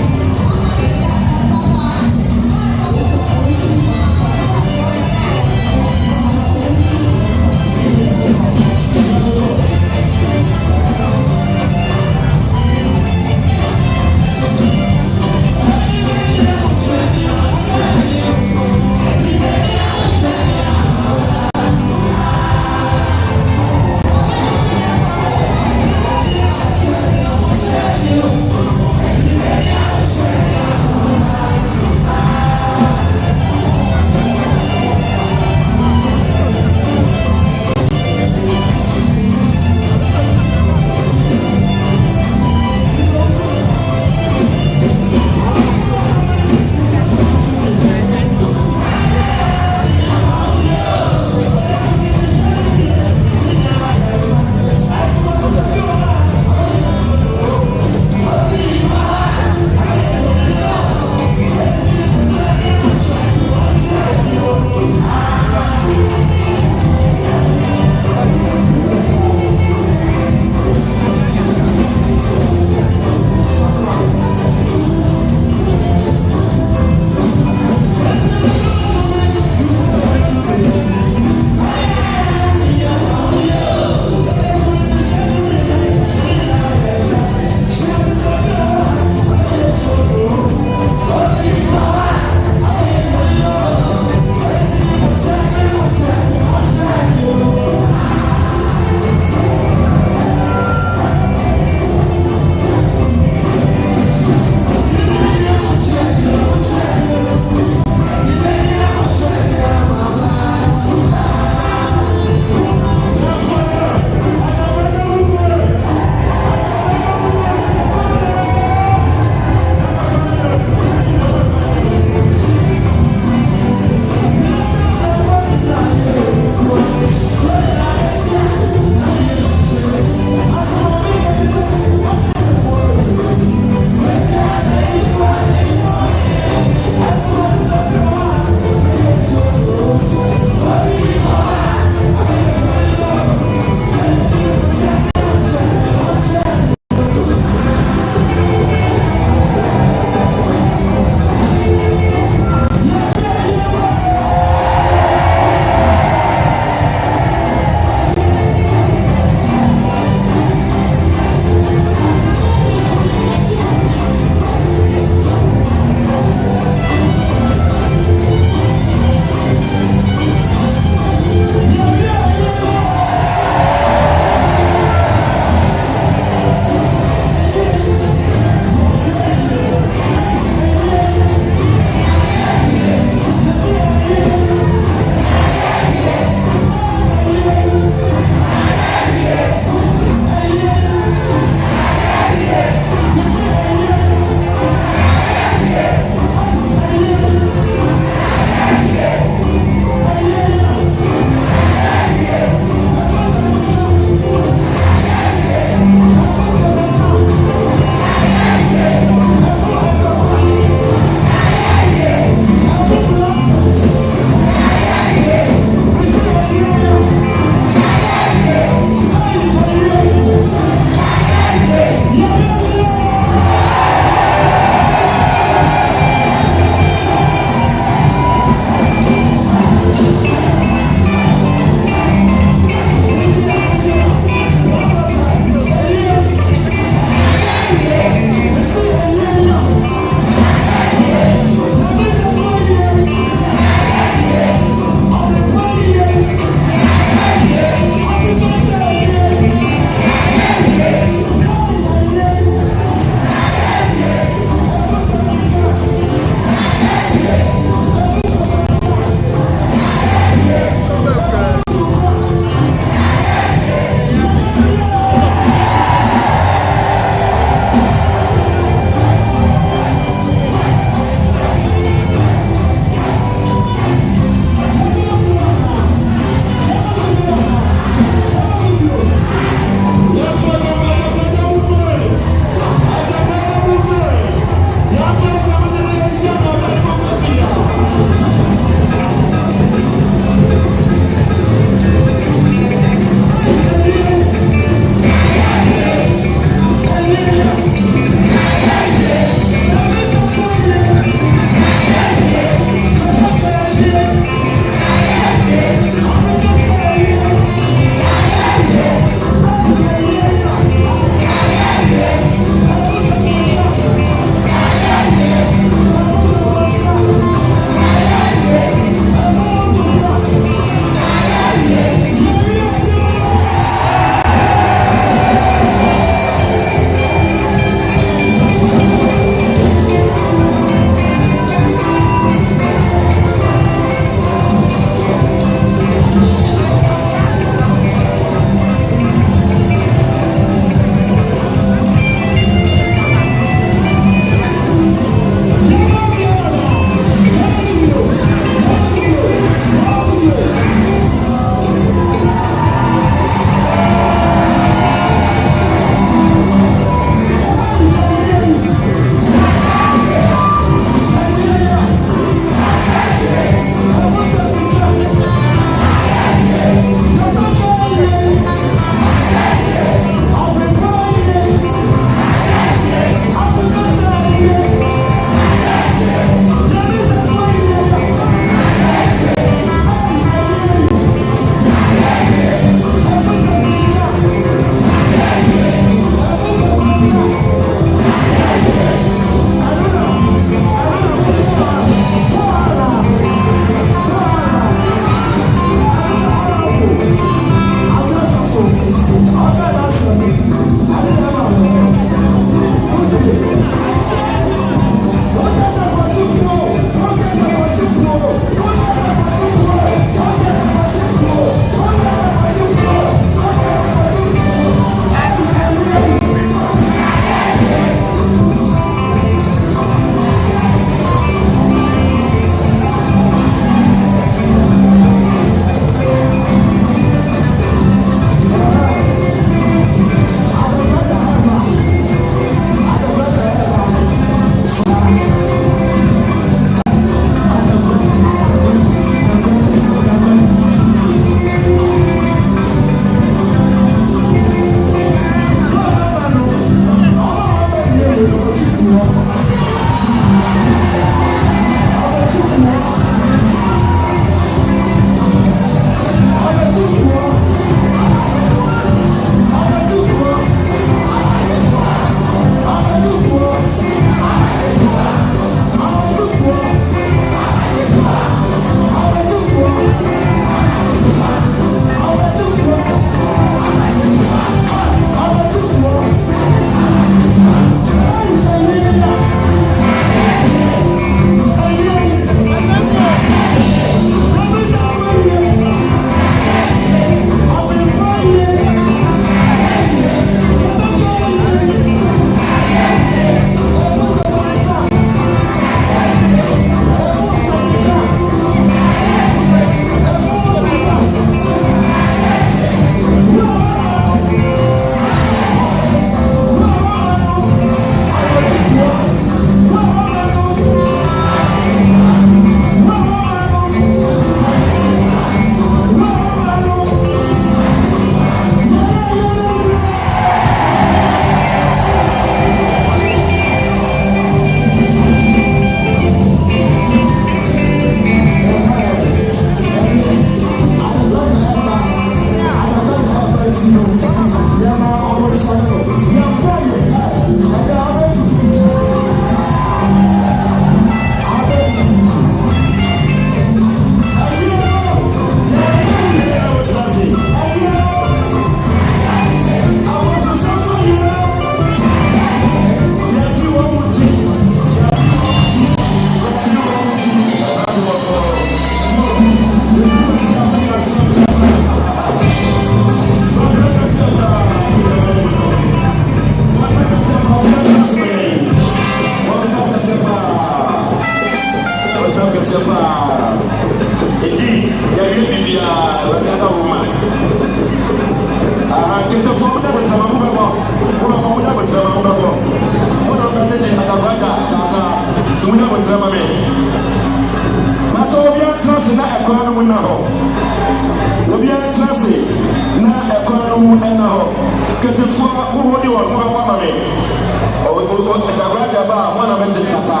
Jabraja ba one of the Tata.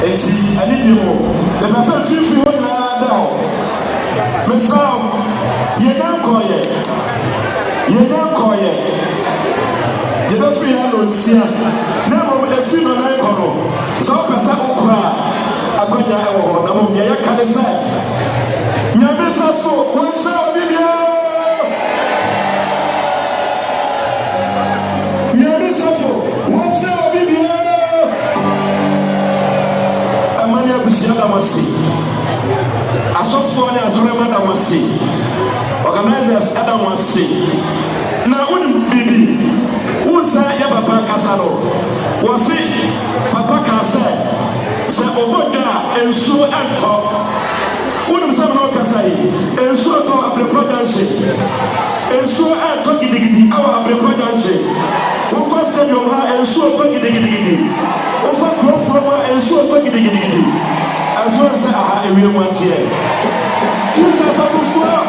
And see, I need you. The person feel free when I know. Miss Ram, you don't call it. You don't call it. You don't feel I don't see it. Never a few on I call. So, person will cry. I go down. I'm going to get a say. Nyamisa so, one show video. Nyamisa so, one show video. Amania Busiana Masi. Asofo ne asorema da Masi. Organizers Adam Masi. Na woni bibi. Unsa ya papa kasaro. Wasi papa kasa. Se oboda ensu anto. Wouldn't say no Kasai, and so called a preponderance, and so I took it our preponderance. Who first tell you how and so took it, who first go from and so took it, as well as I will want here. Kiss us up for swap,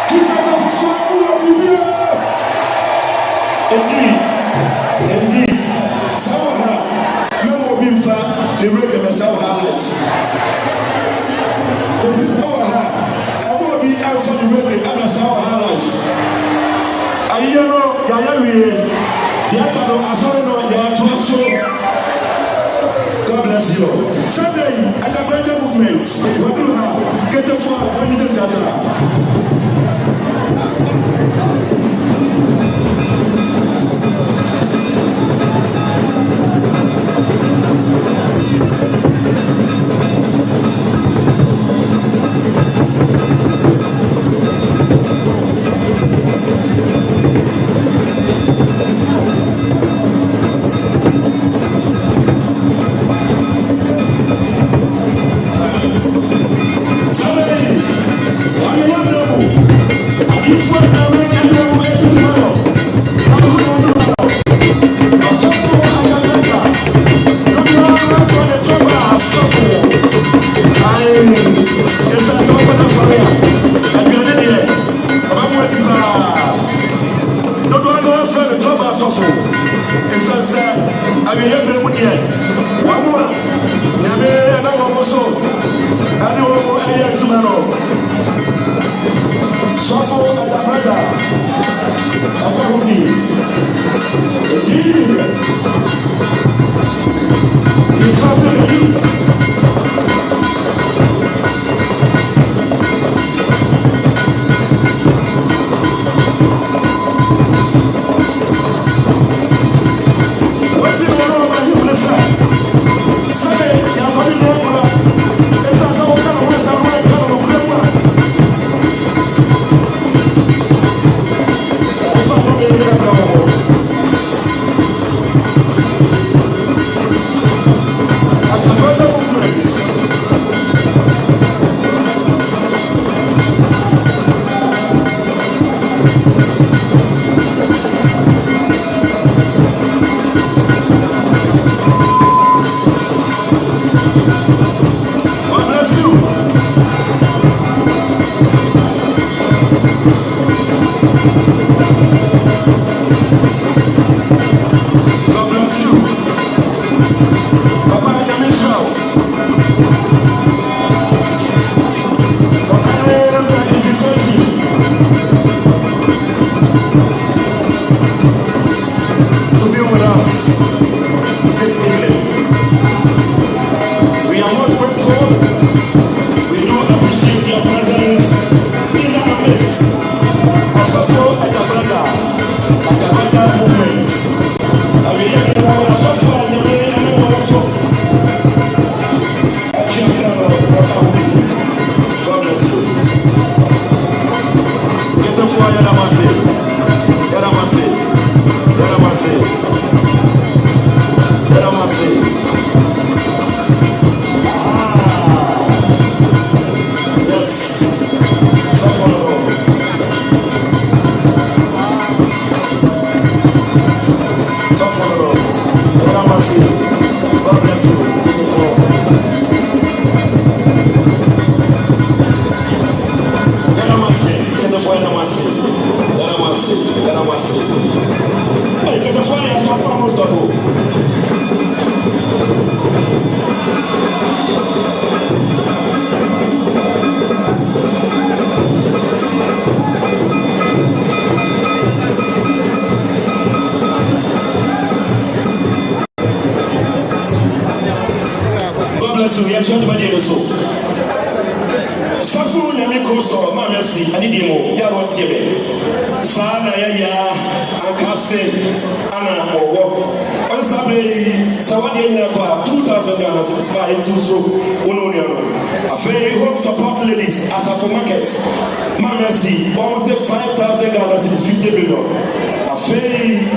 kiss us up for swap, indeed, somehow, no more being fat. The record of our life. I want to be out for the record and that's our life. I know, God bless you. Sunday, at the Belgian movement, what do you have? Get a phone, when you do Era uma so de bade so safu nyame costo ma merci ani di mo ya ro tie be sa na ya ankase ana owo on sabe sawadi nyina kwa 2000 Ghana cedis fa esuso wono ne no afei home support ladies as a for market ma merci almost 5000 Ghana cedis 50 million afei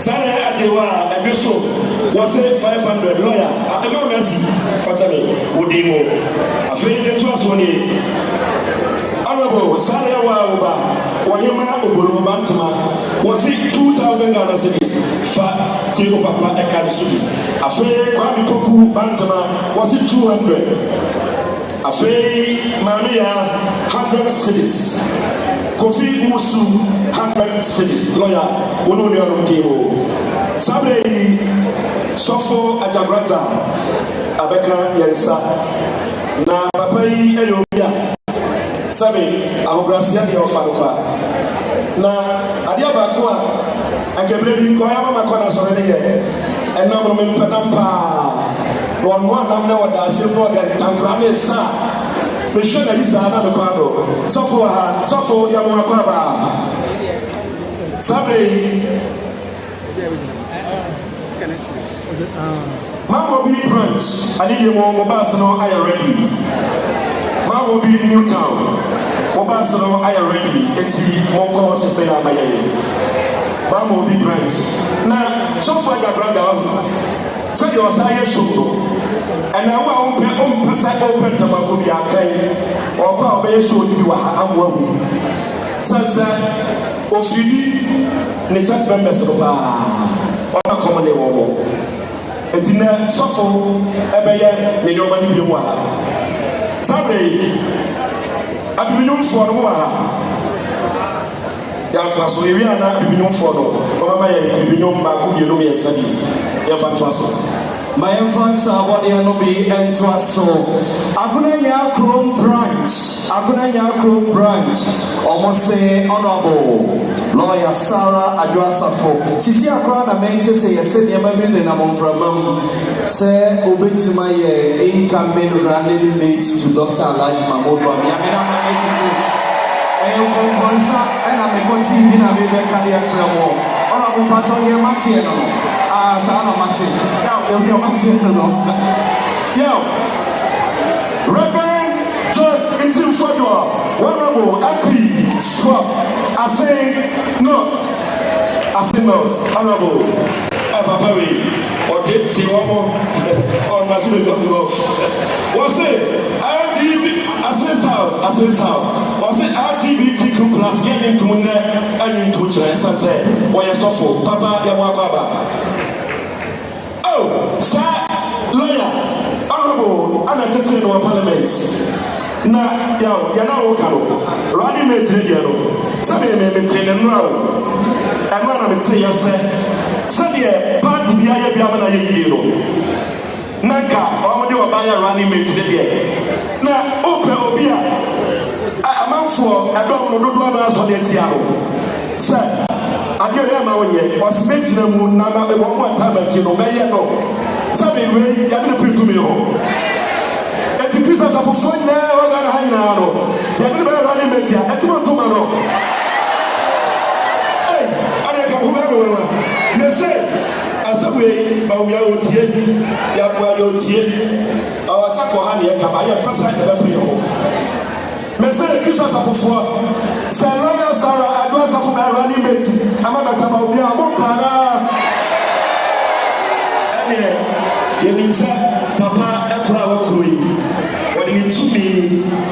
Sare ajewa ebiso was 500 lawyer ema merci fatame odimo afei de to aso ni honorable sare wa oba oyema obolo bantama was 2000 Ghana cedis fa tiko papa ekari subi afei kwa mitoku bantama was 200 afei mamia 100 cedis Kofi Musu 100 cedis lawyer wono ne on table sabre sofo ajabrata abeka yensa na papa yi eyobia sabe ahobrasia de ofa na adia ba ko a akebre bi ko ya mama ko na so ne ye enam no mpadampa no anam na wada asem no ga tankra ne sa me shona isa na me kwado sofo ya mo akwa ba sabe Mama be branch I need mo bus no I ready Mama be Newtown mo bus no I ready eti mo ko se ya ba ye Mama be branch na sofo ya brother say you say show and I want to open tobacco be a kind or call be show you are amwahu. Sansa Ofidi, the church members of our common woman. And in a sofo, Ebeye, the nobody be one. Saturday, I've been known for one. Ya class we are be known for no. Mama be known by whom you know me and Sadi. Ya fantastic. My influence what they no be into us so Agunanya Chrome branch almost say honorable lawyer Sarah Adwasafo sisi akra na mente say yes dey ma be na mon from say obetima ye incoming running late to Dr. Alhaji Mahmoud Bami amena ma entity konsa na me continue na be career tremo honorable patron ye matie no Sana Martin. Yo, Martin, no. Yo, Reverend John Intim Fodua, Honorable MP for I say not, Honorable Papari, or Deputy Homo, or National Government. Was it I say South. Was it LGBTQ plus getting to Mune and into China? I say, why you so Papa Yawakaba. Sir, lawyer, honorable, and attended our parliament. Na, yana okaro. Radi metre diano. Sabe me metre no. Amana metre yase. Sabe party biya biya mana yeyiro. Nanka, omode obaya radi metre dia. Na ope obia. Amanfo edom no dodo na so de tiaro. Sir, agere ma wonye, osmejina mu na ma be wo mo atamati no meye no. Sabe we ya be put me ho. E ti Christmas afofo na o ga na hanyina no. Ya be be rally metia, e ti mo to ma no. Eh, ana ka ko ba we wa. Me say asawe ba wi a otie, ya kwa ya otie. Awasa ko ha ne ka ba ya pasa e be pre ho. Me say Christmas afofo. Sarah Adwasafo ba rally metia. Amada ta ba obi a mo para. Yenimsa papa ekura wakroi wodi ni tumi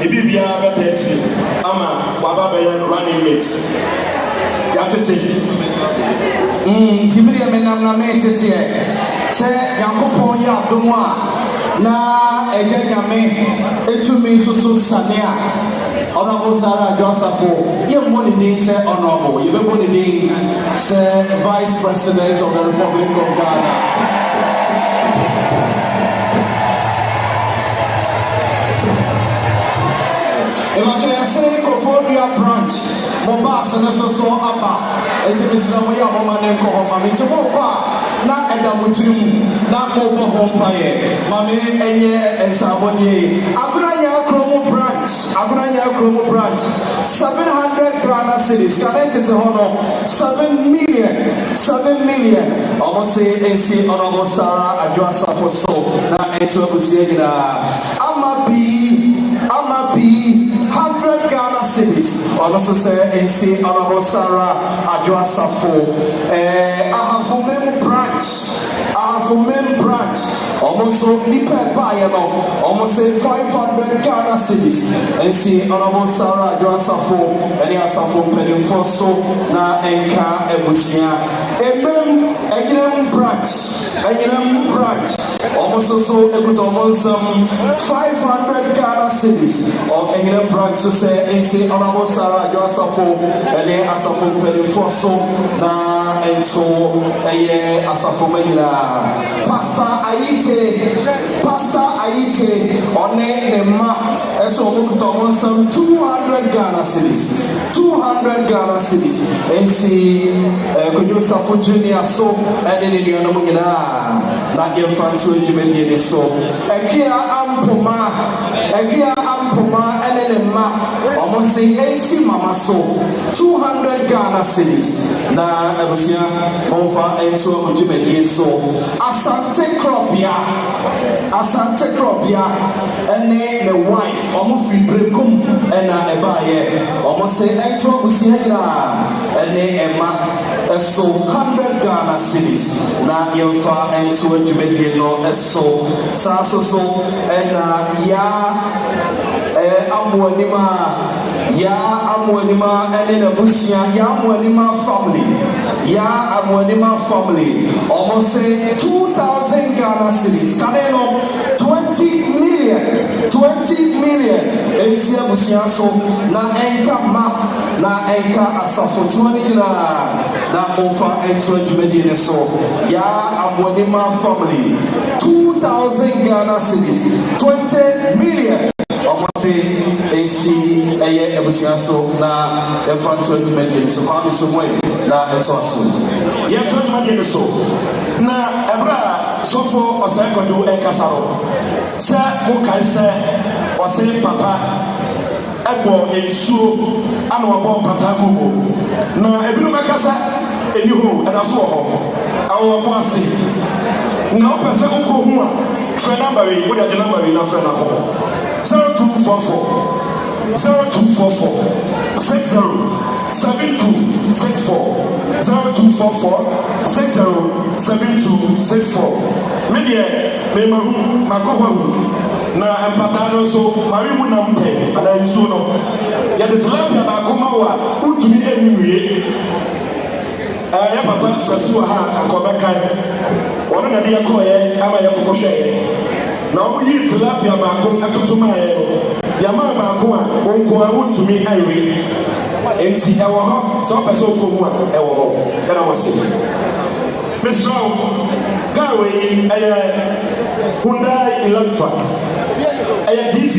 ebibia betechi ama baba be running mate ya tete tibiri menam na metete se yakopon ya domo a na eje nyame etumi susu sanea honorable Sarah Adwasafo ye money dey say honorable ye be money dey say vice president of the Republic of Ghana. I say Kofodia branch, Mobas and so Abba, it's a Mr. Mama and Kohoma, it's a na edamutirim na mo bo ho mpaye mame enye ensabonye Aguranya Kromo branch 700 Ghana cedis connected to hono 7 million almost say NC Honorable Sarah Adjoasa for so na eto abusuegyina Amabi 100 Ghana cedis also say NC Honorable Sarah Adjoasa for Ahafumem branch almost so nipa buy no almost say 500 Ghana cedis NC Honorable Sarah Adjoasa for any asafo pedifo so na enka ebusia Egrem branch almost so ekuto almost 500 Ghana cedis or Egrem branch so say NC Honorable Sarah Adjoasa for any asafo pedifo so na ento asafo megina Pastor Aite one ne ma eso ekuto almost 200 Ghana cedis NC Kujusafo Junior so and in the Anamuna na yemfanto ejumedi ni so efia ampoma and then ma almost say AC mama so 200 Ghana cedis na ebusia monfa ento ejumedi so Asante Krobia and the wife almost free brekum and ebaye almost say ento ebusia and Emma so 100 Ghana cedis na yemfa ento ejumedi no so so and amwanima and then abusia amwanima family almost say 2,000 Ghana cedis kaneno 20 million ensi abusia so na enka asafo tuani na ofa ento ejumedi ne so amwanima family 2,000 Ghana cedis 20 million almost AC ebusia so na efanto ejumedi so kwame so moy na eto so efanto ejumedi so na ebra sofo osekodo ekasaro se mo kai se ose papa ebo ensuo ana wabo pata gugu na ebinu mekasa eni ho na so ho awo mo ase na o pese ko hu a friend number we would have number we na friend na ho 0244 60 7264 0244 60 7264 media me mahu makohu na empatado so mari mu na mpe ala yusu no ya de tilapia ba koma wa utumi enimwie ya papa sasu ha akobekan ono na dia koye ama ya kokohwe na omo yi tilapia ba ko atotoma ye ya ma ba ko a onko a utumi aiwe enti ewo ho so person ko mu a ewo ho na wase Mr. Gawe Hyundai Elantra DV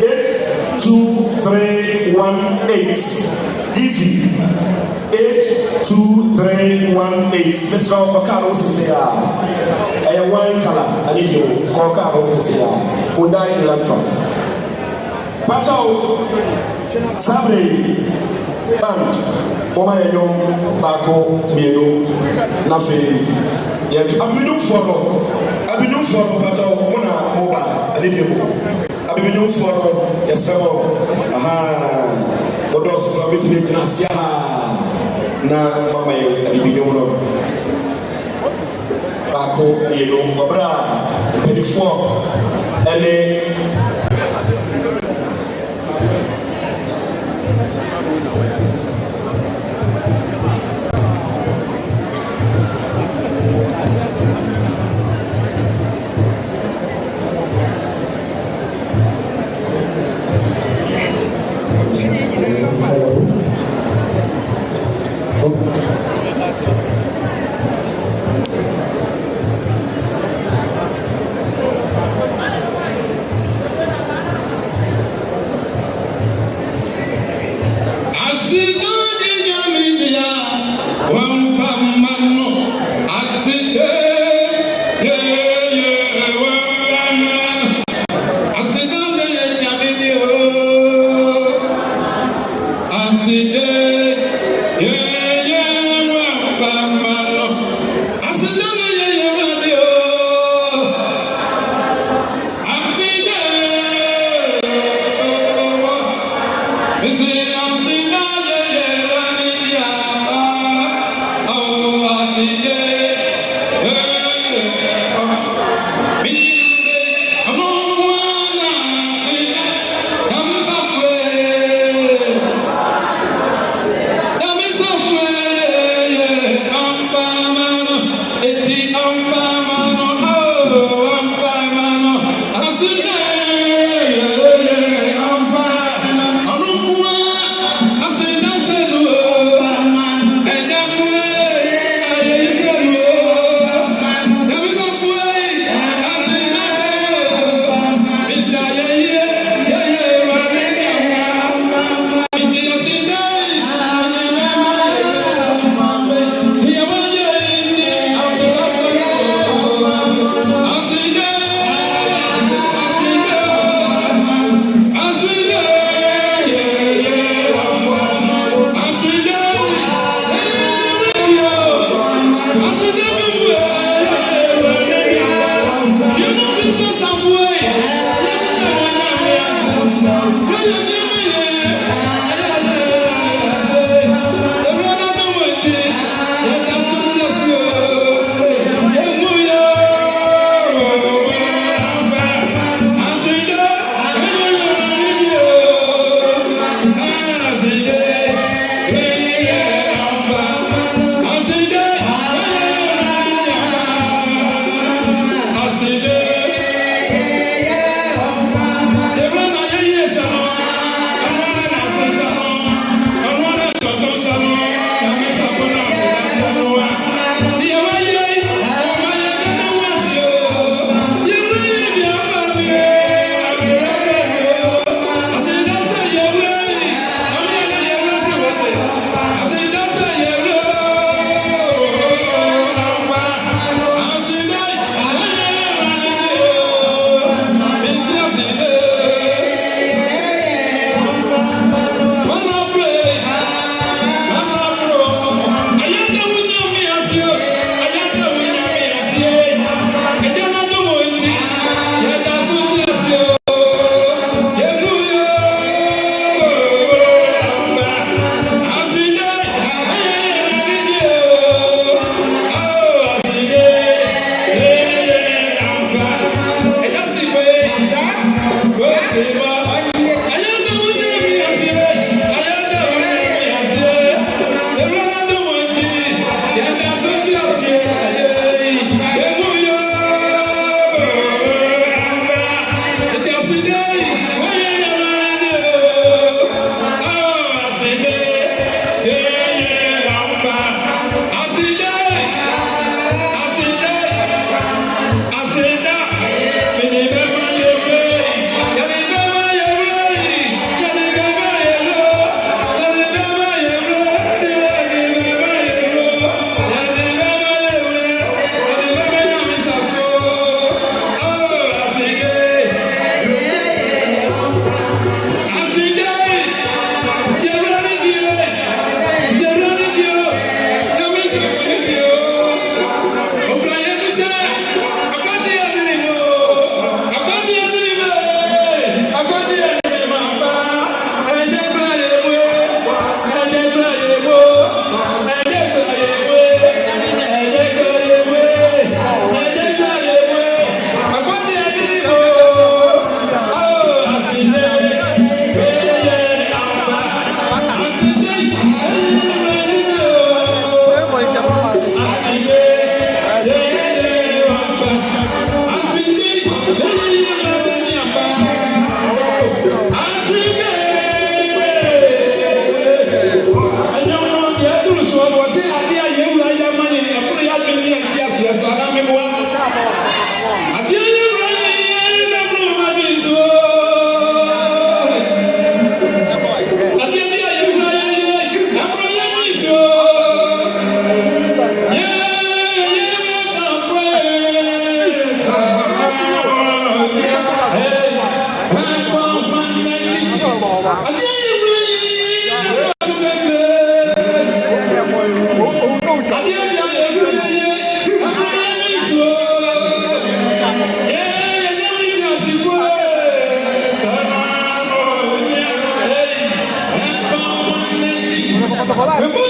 82318 DV 82318 Mr. Kokaro Sisea wine color and you Kokaro Sisea Hyundai Elantra Pachao Sabre Band Oma Yom Bako Mielo Nafe Yet Abidum for Pachao Mona Moba Alidio Abidum for Yasabo Aha Odos Rabiti Nasia Na Mama Abidum Bako Mielo Mabra 24 and I see I see Battle for life.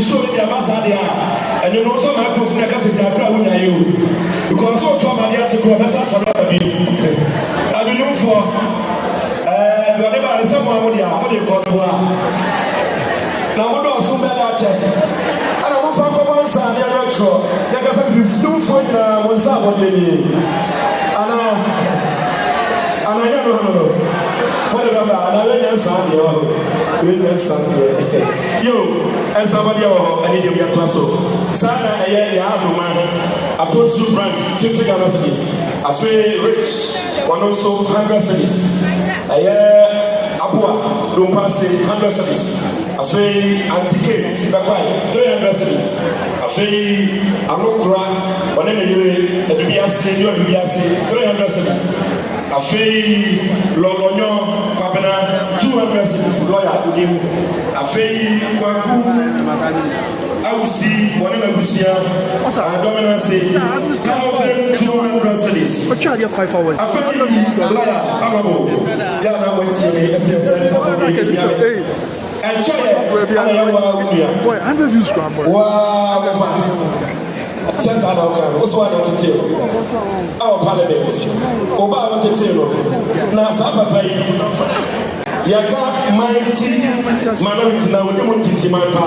show me the ambassador, and you know some have to make us a background with you. Because so to my dear to come, that's what I be looking for. Whatever someone would have, what do you call it? Now, what do I assume that I check? I don't know for one son, they're not sure. Like I said, you do for one son, what they need. And I don't know. Whatever, and I don't son, yo, and somebody I need to get to us. Sana, I have to man. I told you branch 50 Ghana cities. I say rich, one also 100 cities. Abua, don't pass 100 cities. I say antiques, 300 cities. I say Anokura, whatever you do, BBS, 300 cities. I say Lolonyo, Papena, 200 cities, lawyer, I say Kwaku. I will see whatever we see. I don't say 1,200 cities. But you have 5 hours. I feel lawyer, yeah, now wait see me. And boy, 100 views, boy. Wow, since I don't care, what's what I want to tell our parliament? Oba I want to tell now, Sapa Yaka mighty minority now, we don't think man pa.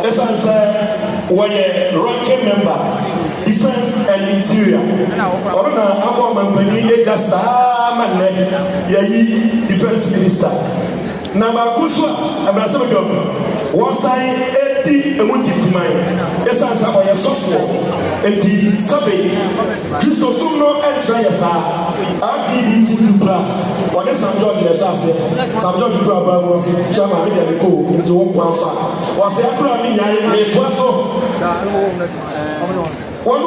As I said, when a ranking member, defense and interior. Or na abo mampani e gasa manne yayi defense minister. Na ba kuswa abasa job. One side 80 emuntiti man. As I said, when a software enti sabe Christo sumno entra yasa LGBTQ+. When the St. George the Shase, St. George do about was Chama media go into one qualifier. Was the Akura Minya me twaso. One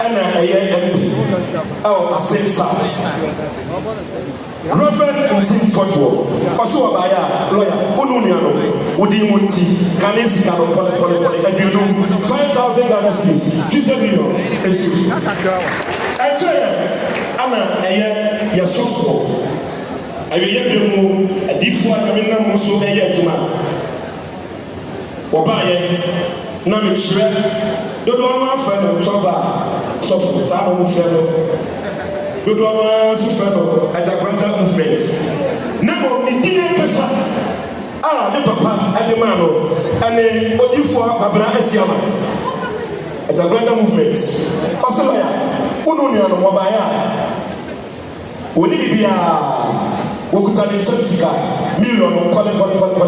and a MP. Oh, I say SARS. Reverend Untin Fortuo. Also a buyer, lawyer, Ununiano, Udimunti, Kanesi Kano, Poly, and you know 5,000 Ghana cities, 50 million. I tell you, Anna, a year, your softball. I will hear you a deep one coming down also a year to man. Wabaye, Nami Shred. Don't want friend of trouble, so for the time of friend. Don't want to friend at a grand movement. Never me didn't pesa. The papa at the mano, and then what you for Pabra Esiama at a grand movement. Australia, Ununia, Wabaya. Would it be a Wokutani Subsika, million, poly,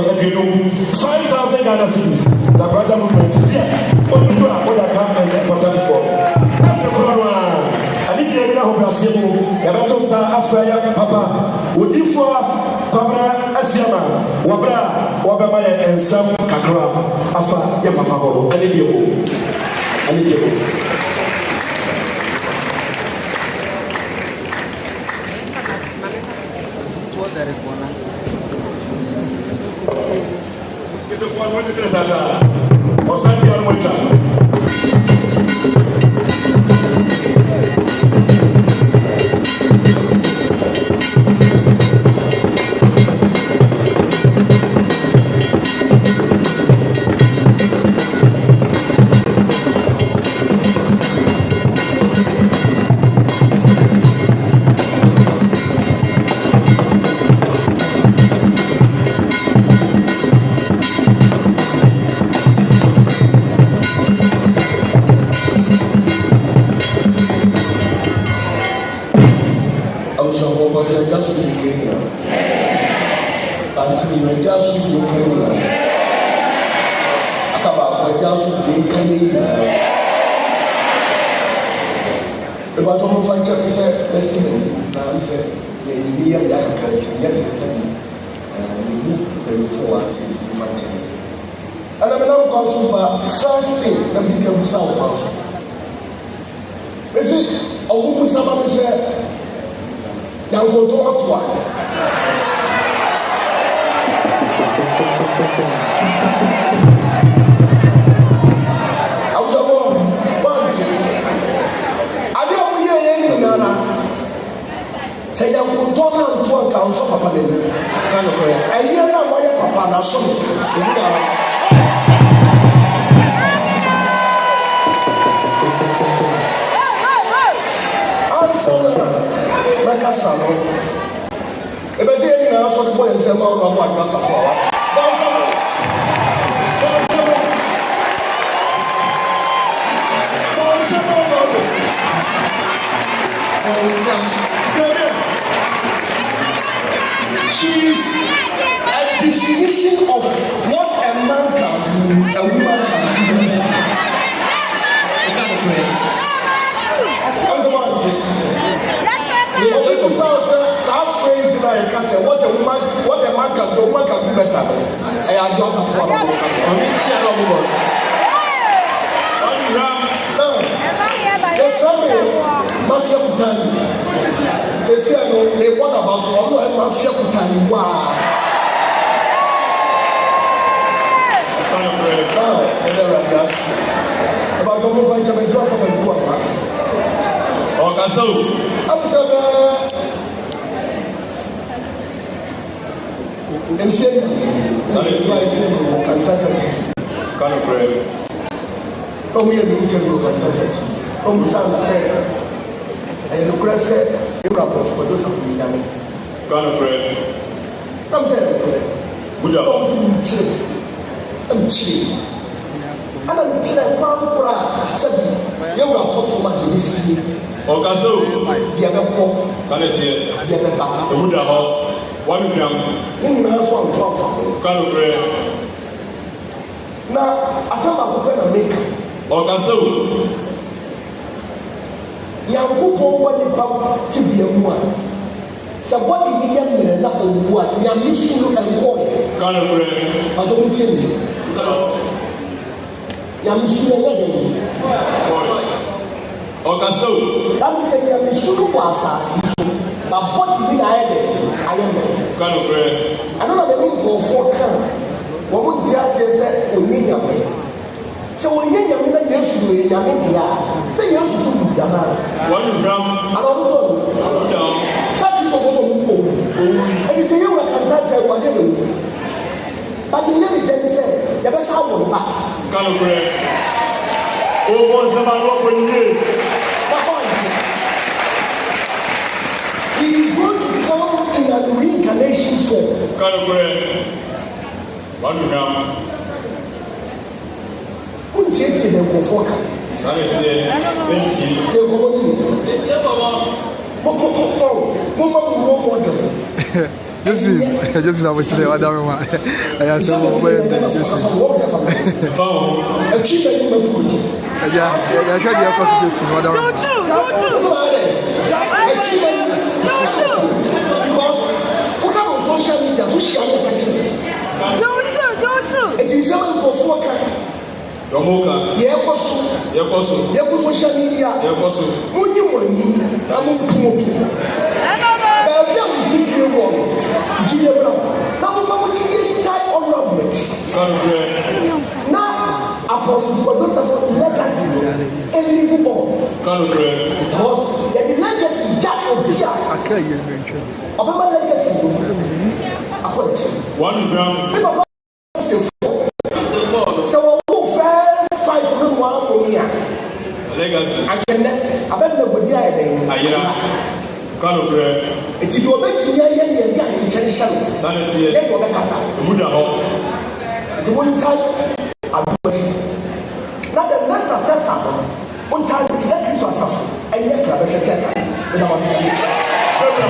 again, 5,000 Ghana cities, the brother movement. What do I come and important for? I'm the Corona. I need to know how to say, Yabatonsa, Afra, Papa, would you for Pabra Asiama, Wabra, and some Kakra, Afa, Yapapa, I need you. Papa, kasa no ebe sɛ yɛn nyinaa sɔ de bɔ yɛn nsɛm a ɔno abɔ adwasa so a she's a definition of what a man can do, a woman can do better. What a man can do, a woman can do better. I just have fun. Mafia Kutani. Say, no, they want about so I'm not Mafia Kutani. Wow. About the move, I can draw from a book. I'm sorry. And she can't pray. Oh, we are doing to Omusan said, and the press said, you are for those of you. Can't pray. I'm saying, good I'm chilling. I'm chilling. And I'm chilling. Pampura said, you are tough man this year. Okazo, Diabeco, Sanity, Diabeca, the Buddha, 1 gram. You know, I'm talking. Can't pray. Now, I thought I was going to make Okazo. Yankupɔn wɔ nipa tibia mu a sɛ bɔde bi yɛ mmerɛ na ɔwu a nyame suru nkɔɔɛ ɔdɔ mo tie mi nyame suru ɛyɛ dɛ ɔkasa dami sɛ nyame suru wɔ asase so na bɔde bi na ayɛ dɛ ayɛ mmerɛ ɛno na bɛbi nkurɔfoɔ ka wɔn mo di aseɛ sɛ oni nyame sɛ wɔnyɛ nyame na yesu yɛ nyame deɛ a sɛ yesu so bu dana anɔno so sɛ kristo so so mu owu ɛdi sɛ yɛwura kantata awurade na wu but yɛ mi dɛn sɛ yɛbɛsa awɔ no back he is going to come in a reincarnation form Untieti na nkurɔfoɔ ka. Tie nkɔmɔ ni yie. Mo role model. Just na wetin wa dami ma. Aya sɛ mo bɛ ndɛ Jesu. Ɛtwi bɛ ni ma puru to. Ya hwɛ deɛ ɛkɔ so Jesu wa dami ma. Ɛtwi bɛ ni because woka no social media so hyia no ɛka kyerɛ. Ɛti nsɛm nkurɔfoɔ ka. Yɛkɔ so social media monyi wɔnyi na mompomopo baabi a mogyidie wɔ no gyidie bra na mofa mogyidie tae honorablement na apostle Joseph legacy no ɛlive on because yɛde legacy gya obi a ɔbɛma legacy no akɔ akyiri legacy akɛnɛ abɛnna bɔdi ayɛ dɛ ayira kano brɛ eti do obetumi ayɛ ne yɛde ayɛ nkyɛn hyɛ no sanity yɛ de ɔbɛkasa emu da hɔ eti wɔn ntae aduasi na the next successor no wɔn ntae eti na kristu asafo ɛnyɛ kra bɛhwɛ kyɛ ka ɛna wɔn asɛ ɛna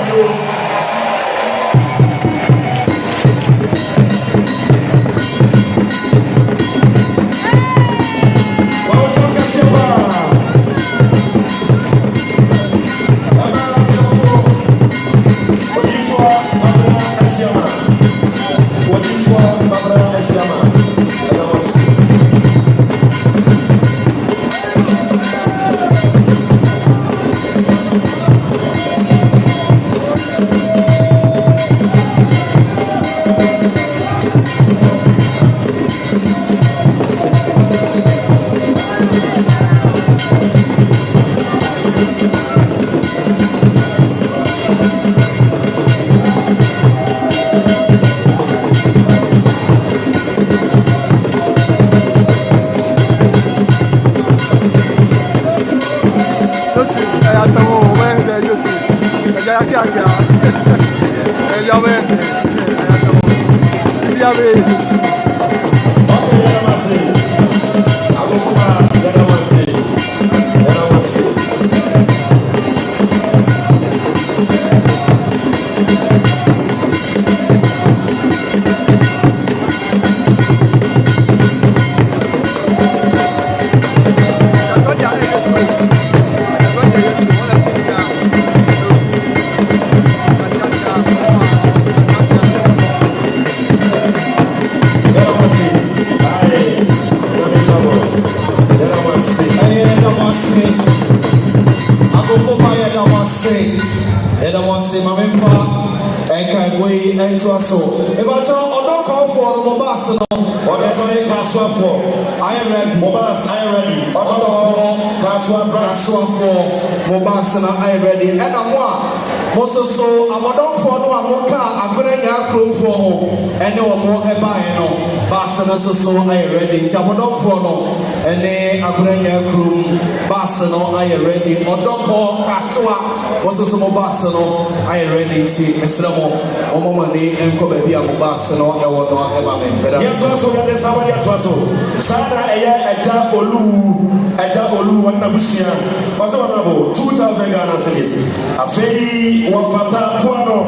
So I ready. Tabodok for no, and then Abranya Krum, Bassano, I ready. Odoko, Kasua, was a small Bassano, I ready. Esramo, Omomani, and Kobe, Bassano, I will not ever make. Yes, also, there's somebody at Wasso. Sana, Aja Olu, and Nabusian, was about 2,000 Ghana cities. A fee, Wafata Puano,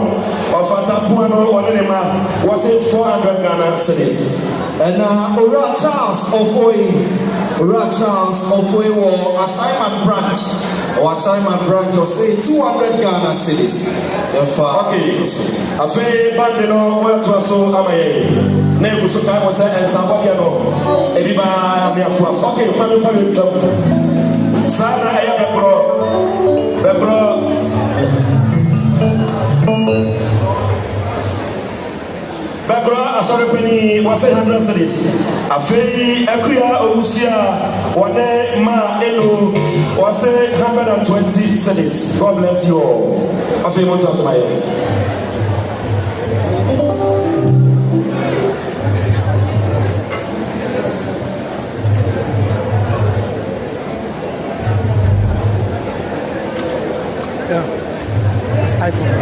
or Nema, was it 400 Ghana cities. And Ura Charles Ofoy war assignment branch or say 200 Ghana cities. Okay, a fair bandino, what was so amaye. Never so time was and somebody know. Everybody near to us. Okay, money for you. Sana, I have a bro. Background, sorry, penny was 100 cities. A fairy, Akuya, Orusia, Wane, Ma, Elo, was 120 cities. God bless you all. I feel much as my iPhone.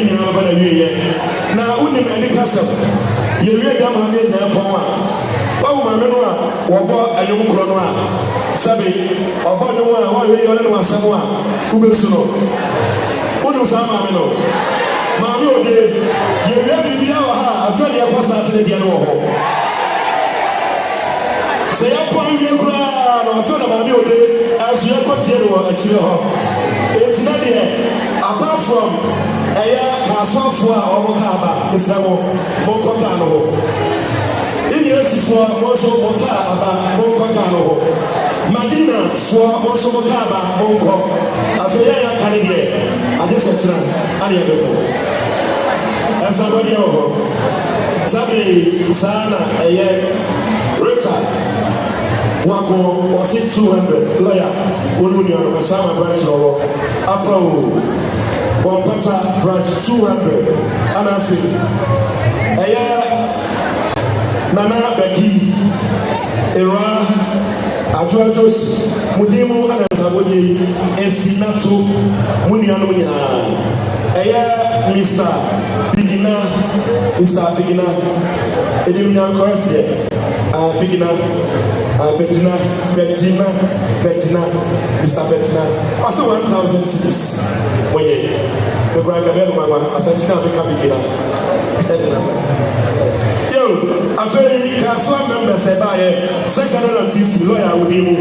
nyinaa ba na wie na wonim ani kasɛm yɛwie da ma ne nyinaa pɔn a wawo maame no a wɔbɔ anwom korɔ no a sɛbe ɔbɔ ne ho a wɔawie ɔne no asɛm a wobɛsu no wonim saa maame no maame ode yɛwie biribia wɔ ha a afɛ deɛ ɛkɔ start ne deɛ no wɔ hɔ sɛ yɛpɔn wie koraa na afɛ na maame ode ɛso yɛkɔtie no wɔ akyire hɔ ɛnti na deɛ apart from ɛyɛ kaasoafoɔ a ɔmo kaa ba mesrɛ mo monkɔ kaa no hɔ Indiesifoɔ mo nso mo kaa aba monkɔ kaa no hɔ Madinafoɔ mo nso mo kaa aba monkɔ afei yɛyɛ aka ne deɛ agye sɛ kyerɛ ane yɛbɛkɔ ɛsabɔdeɛ wɔ hɔ sabe saa na ɛyɛ Richard wako wɔse 200 lawyer wɔne nnuano ɔsama branch wɔ hɔ apa o Bompata branch 200 ana afei ɛyɛ Nana Becky Era Adwoajos Mudimu ana sabodi Esinato Muniano nyinaa ɛyɛ Mr. Bigina edim nya correct there Bigina Bettina Mr. Bettina also 1,000 cities oye the brother be mama asantina be Bigina afei kaswa members eba 650 lawyer wodi mu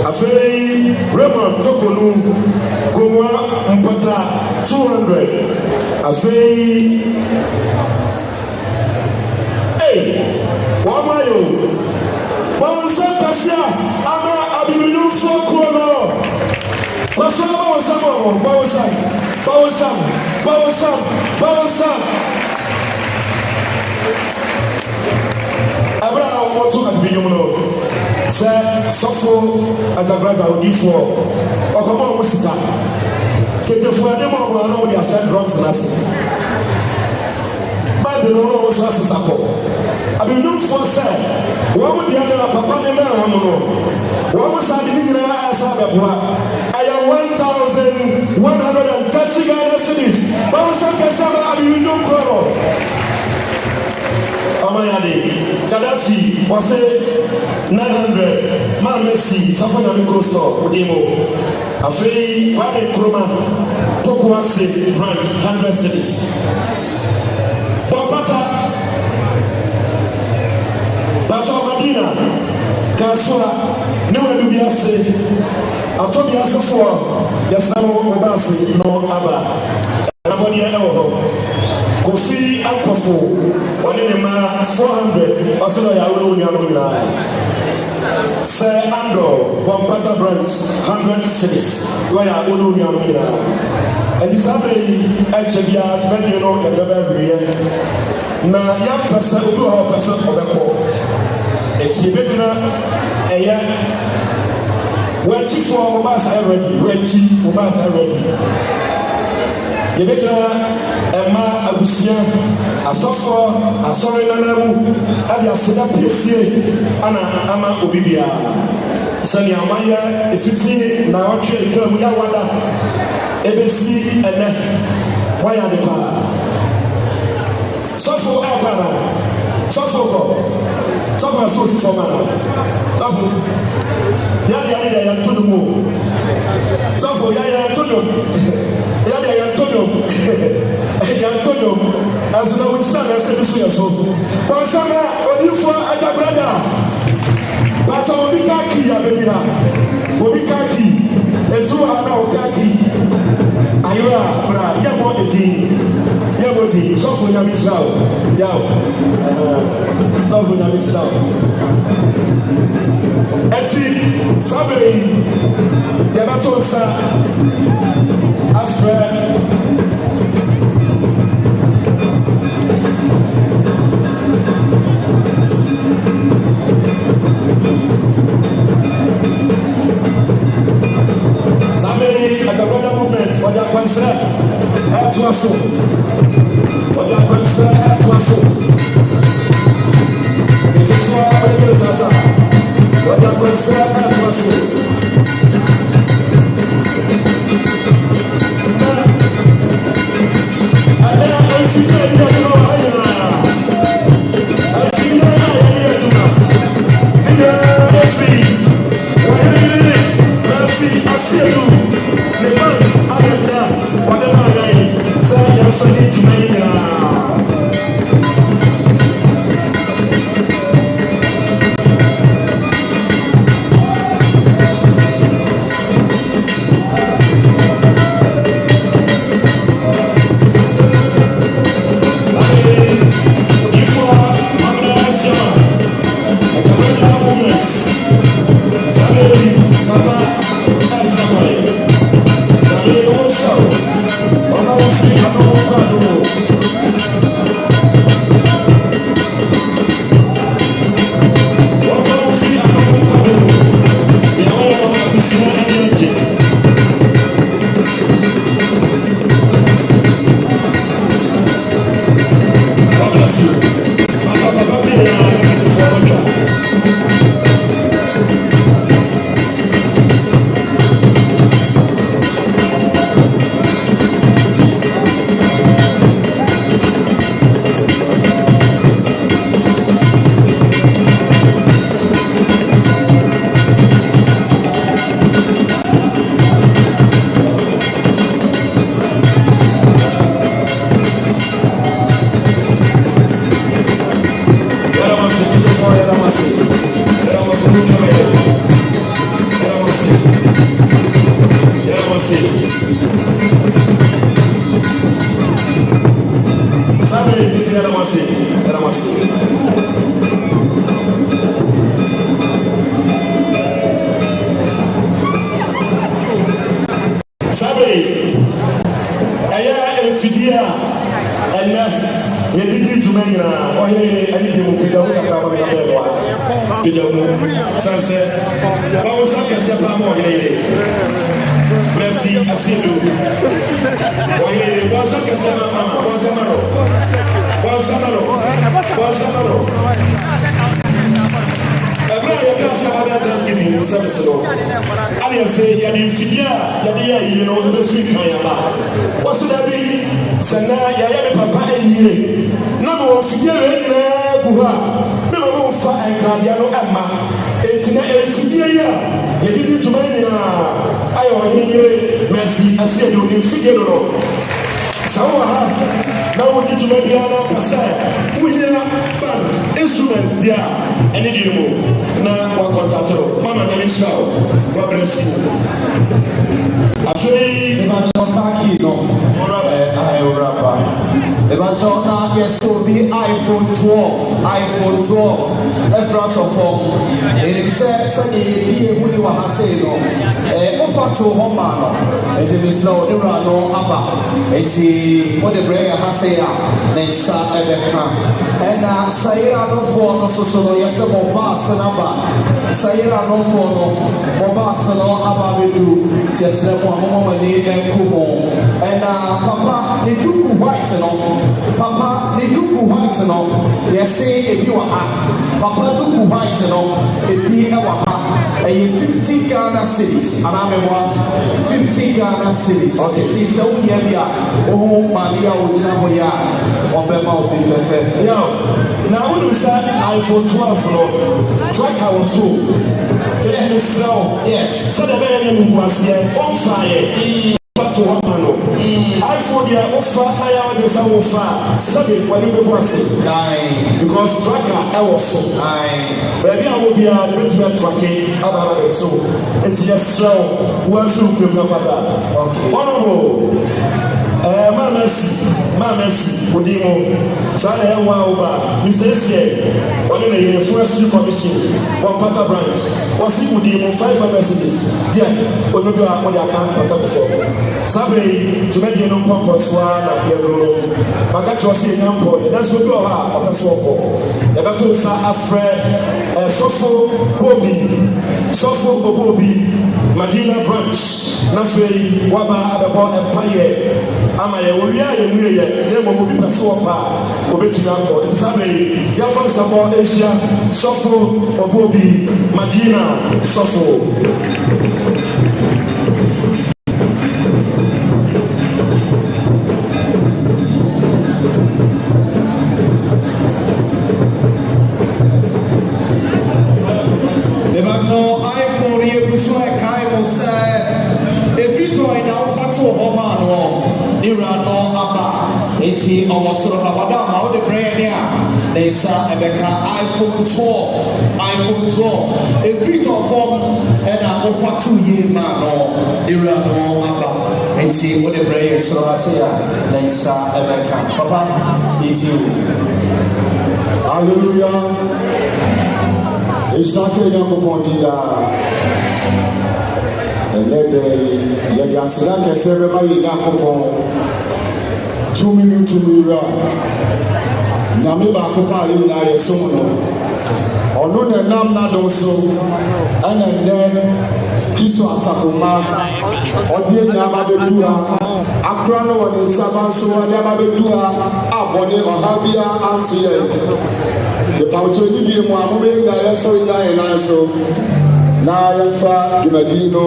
afei Raymond Tokonu Gomwa Mpata 200 afei wamayo bonsa kasia ama abiminu foko no kwaswa bawsa Abra wotu abinyo no se sofo ajabraja odifo okomo musika ketefo ade mo mo na wo dia set drugs na se bande no so asako abinyo fo se wo mo dia na papa ne na ho no wo mo sa de nyina asa beboa aya 1,130 Ghana cedis ba so kasa abinyo ko Amayade Gaddafi was 900 Messi Safana Mikrosto Udemo Afei Kwame Nkrumah Tokwase branch 100 cities Bompata Bato Madina Kasua Newe Dubiase Atobiase for Yasamo Obasi no Aba Nabonia Ewo Kofi Alpafo one in ma 400 also ya ulu nyina Sir Ando Bompata branch 100 cities where ya ulu nyina and this abey HBA to no the bebe na ya person obi ho person obeko eti betina eya wachi for obasa ready yebekira Emma Abusia asofo asore nanamu ade aseda piesie ana ama obibia sani amaya efiti na otwe kramu ya wada ebesi ene waya de pa sofo akwana sofo aso si foma sofo ya tudumu sofo ya tudumu Antonio, as now we stand as a so. But some Odifo Ajabrada, but Obikaki, Obikaki, and so Hana Okaki, Ayra, Bra, Yabo again, Yaboti, Sofu Yamisao, Sofu Yamisao. Eti, Sabri, Yabatosa, Afra. Sabe, aí eu pedia, yɛdidi dwuma nyinaa ɔyɛ ɛne deɛ mu pagya wo kakra ma mena bɛɛ a pagya mu sane sɛ bawo sa kɛsɛ paa ma ɔyere yere merci asiedo ɔyere yere bɔnsa kɛsɛ ma mama bɔnsa ma no ɛberɛ a yɛka sɛ abɛa thanksgiving service no ane yɛ sɛ yɛde mfidie a yɛde yɛ ayie no bɛsui kan yɛba wɔ so da bi sɛ na yɛyɛ me papa ayie na mewɔ mfidie wei nyinaa gu hɔ a me ma memfa nkradeɛ no ɛma enti na ɛmfidie yi a yɛde di dwuma yi nyinaa ayɛ ɔhene yere merci aseɛ de ɔde mfidie no no sɛ wowɔ ha na wodi dwuma biara na pɛ sɛ wohia band instruments deɛ a ɛne deɛ mu na wakɔntate no mama na ne hyira wo God bless you afei Kaki no, Rapa. Ebancho na yes so be iPhone 12. Efrat of form. It says say die huni wa hase no. Ofa to homa no. Eti mislo ira no aba. Eti what the brain hase ya. Nensa ebeka. Ena sayira no for no so no yes mo bass na ba. Sayira no for no. Mo bass no aba bedu. Tiesre mo mama ni enkumo. And Papa, the Duku White no. Papa, the Duku White no. They say if you are hot. Papa Duku White no. If you are hot. 50 Ghana cities. And I'm 50 Ghana cities. Okay. So we have here. Oh, Maria Ojinamoya. Obama will be fair. Now, when we said iPhone 12 no. Track our soul. Yes. So the very was here on fire. To one no. iPhone here offer I the sound offer 7 when you go say because tracker I was so baby I will be the tracking other so it's just so one through to father. Okay. Honorable Mamesi, Odimo, Sana Wauba, Mr. Essie, one in the Forestry Commission, one Pata branch, or see Odimo 500 cities. Dear, Onoga, what I can't put up before. Sabre, to make no pump or swan, Yabro, Makachosi, Nampo, that's what you are, or Taswako. The battle sa Afre, Sofo, Bobi, Madina branch, Nafei, Waba, Adabo, Empire. Ama ye wo wia ye nwe ye na mo bi pese wo pa obetumi akọ it is abe ya fa samo Asia sofo obobi Madina sofo Levanto iPhone ye kuswa kai mo say every toy now fatu homa no Irano Abba, 80 almost sort of Abadam, how the brand here. They saw Ebeka iPhone 12. Every top form and I offer 2 years man or Irano Abba. 80 what the brand so I say they saw Ebeka. Papa, it's you. Hallelujah. Exactly the Lebe, Yadiasila Keseba Yakopon, 2 minutes to Mira, Namiba Copa in Somono, or no, the Namna Doso, and then Iso Asakuma, or dear Nabadua, Akrano and Sabanso, and Nabadua, Abone or Habia Antia. The Pauchoni, Mohamed, I saw in I na yɛmfa dwumadi no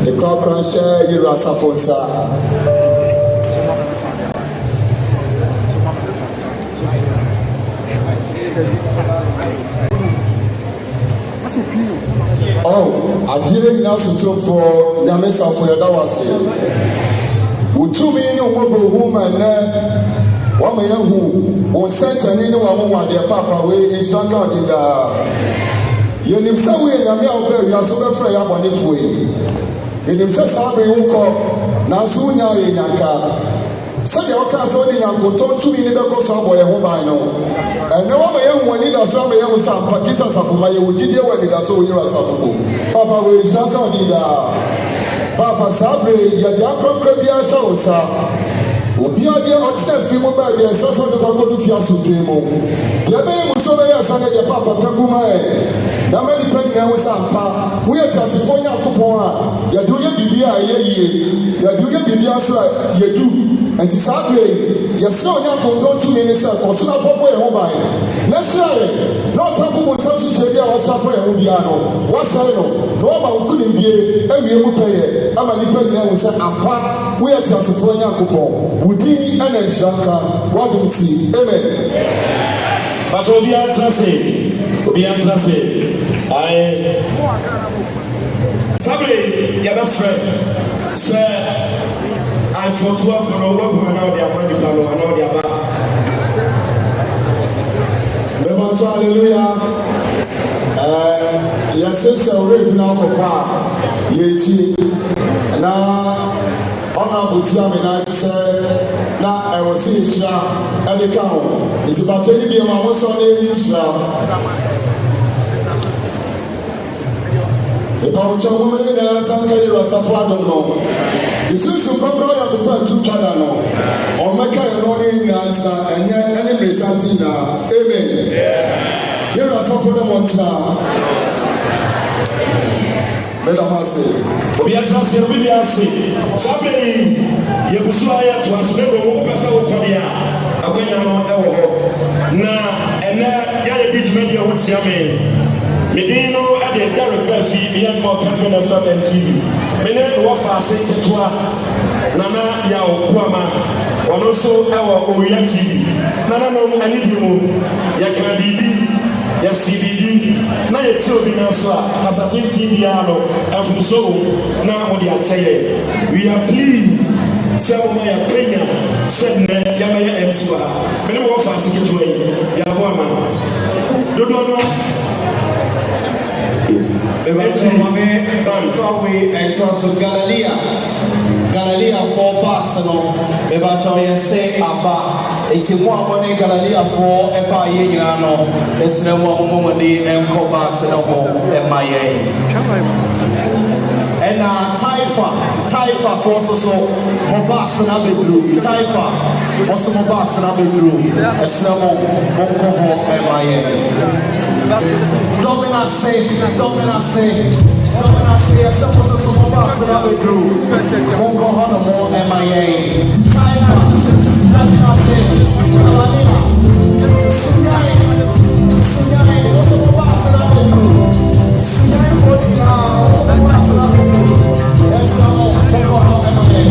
ne korakora nhyɛ yɛwura asafo nsa adeɛ nyinaa sotomfoɔ nyame safo yɛda wo ase wotumi ne womɔbɔhu ma nnɛ wama yɛhu wo nsɛnkyɛne ne wawowadeɛ papa wei nhyira nka ɔde daa Yenim sɛ wo nyame a wo bɛ wiase bɛfrɛ yɛ abɔnefoɔ yi. Yenim sɛ saa bere wo kɔ nanso wonya yɛ nyanka. Send your car so in a cotton to me in the course of my home by now. And no one young one in a summer young son, Pakistan for my Ujidia when it is so you are suffering. Papa will shut out in the Papa Sabre, Yadako Krabia Sosa. Obi ade ọtena fi mu ba de so so de ko do fi asodwe mu de be mu so be ya sane de papa taguma na mani pen na wo sampa wo ya trasifo nya kopon a ya do ye bibia ye yie ya do ye bibia so ye du anti sabre ya so nya konton tu ni se ko so na popo ye ho ba na shere no tafu mo tam hye bia wa safo ye ho bia no wa sai no no ba ku ni bie ewie mu peye ama ni pen na wo se ampa wo ya trasifo nya kopon Udi and Shanka, Wadumti, amen. But Obi Antrase, I Sabre, your best friend, sir. I fought 12 for a long and now they are going to plan and now they are back. Hallelujah. Yes, sister, we're now for far. Yeti. Now. Honorable Tiami Nice said, now I will see Islam and the cow. It's about taking the amount of Sunday Islam. The Paucha woman in the Sankai Rastafari don't know. The sister from God of the friend to Chadano, or Mecca and only answer and then any Santina. Amen. Here are some for the Montana. Madam Massey. Obi Antrase obi bi ase sabe ye busua ya to aso le wo pesa wo kwabia akwanya no e wo ho na ene ya ye dijuma dia ho tia me medino ade director fi bi an mo kan na FM TV mene no fa ase tetwa nana ya okuama ono so e wo Owia TV nana no ani di mu ya kan bibi ya CDD na ye ti obi na so a kasatintin bia no afuso na mo di acheye we are pleased say o my Kenya said na ya ma ya MC wa me mo fa seketwa yi ya bo ama dodo no Galilee for Barcelona, Bebachoya say Abba, it's a woman Galilee for Eba Yano, it's no woman and Co Barcelona and my and Taifa for so Mobasana bedroom, Taifa for some Mobasana bedroom, a snowball, Monco and my Domina say, yes, I'm supposed to pass it up with you. Won't go on more MIA. Taifa, Domina say, Sunyai, what's the pass it up with you? Sunyai for the pass it up with you. Yes, I'm won't go on MIA.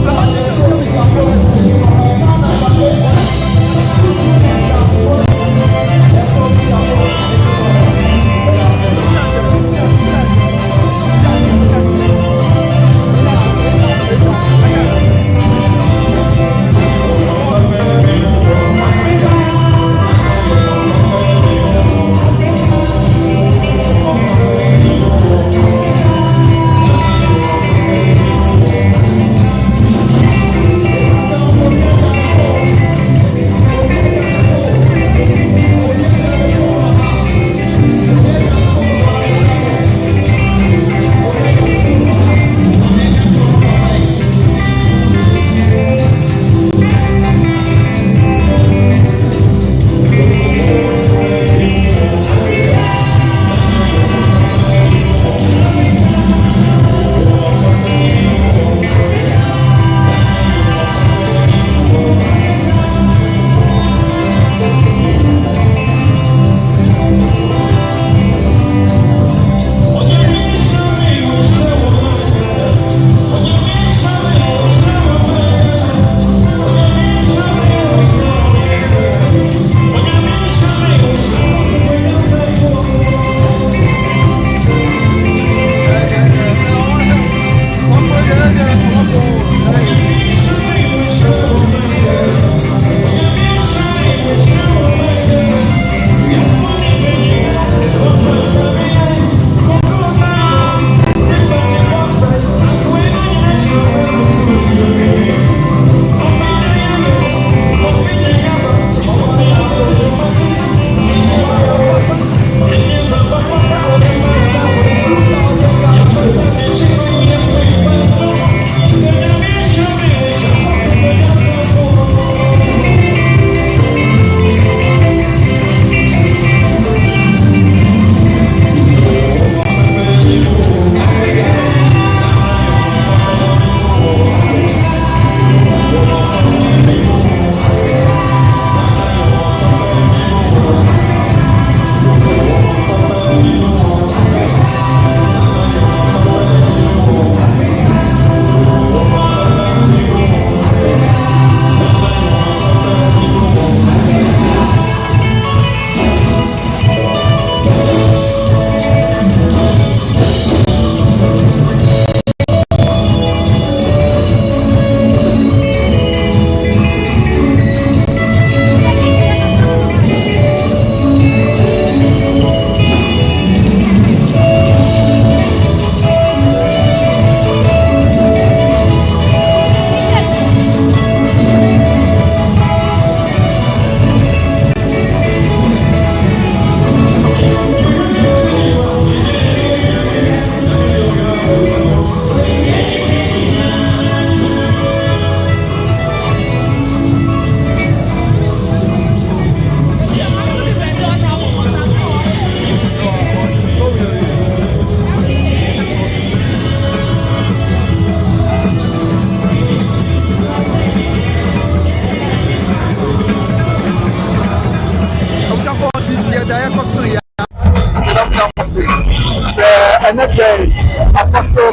Come on.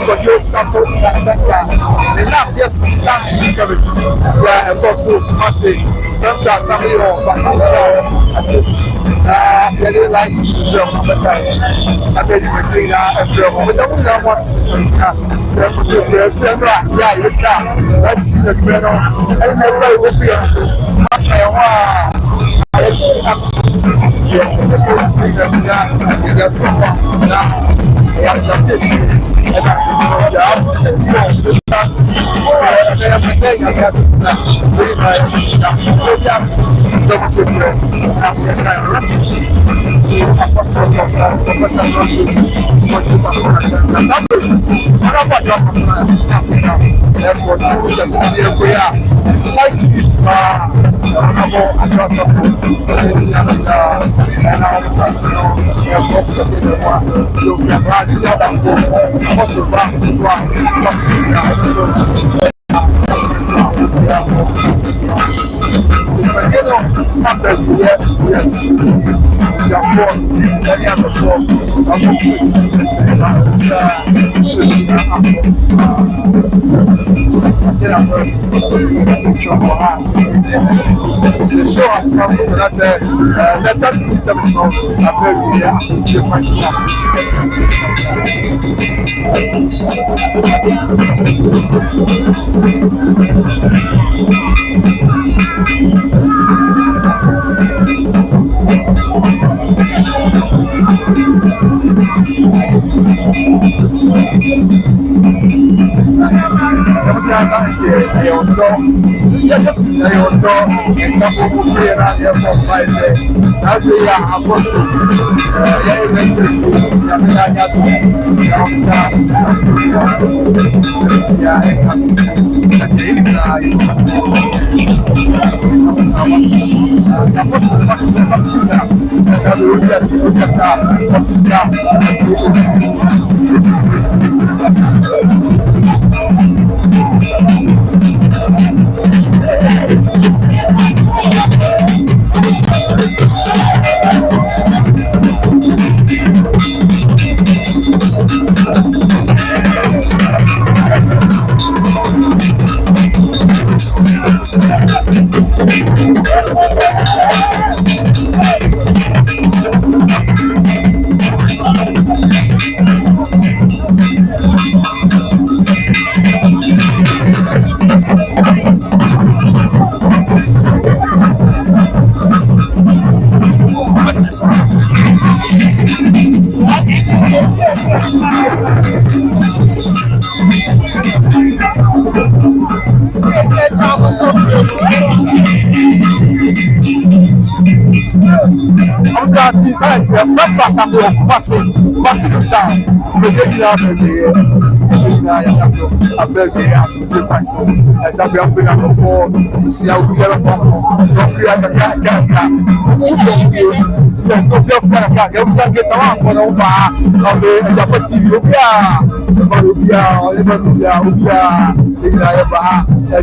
Kodio Safo Katanga. The last year's task service. Yeah, of course, so massive. Remember, somebody on Bakanta. I said, yeah, they like the appetite. I bet you were doing that and but that was yeah, you can. Let's see the grain on. And everybody will be on. The show has come to us. Let us be service now.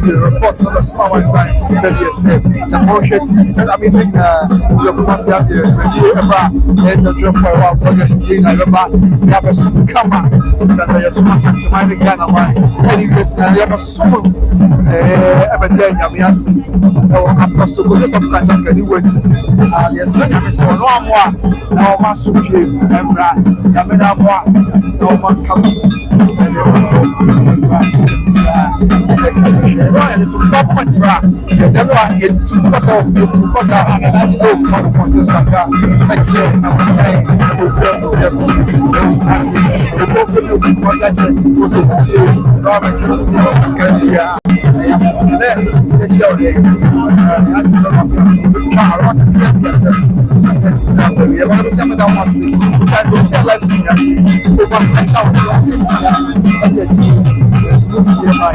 Reports on the small side, said yes, the motion team, I mean, the Kumasi out there, it's a job for our project. I remember, we have a super camera, says I assume to my Ghana, any person, I have a super every day, Yamias, or across the good sometimes I'm going to work. Yes, when I say, no more, no more super, Yamina, no one coming. And it's a government because everyone gets to cut off you to cut out so cosmos just like that. Next year, I'm saying, the most of you was actually also Robinson, and then this show day. That's the car. I want to get the seven that was besides the life senior over 6 hours. It's good to get by.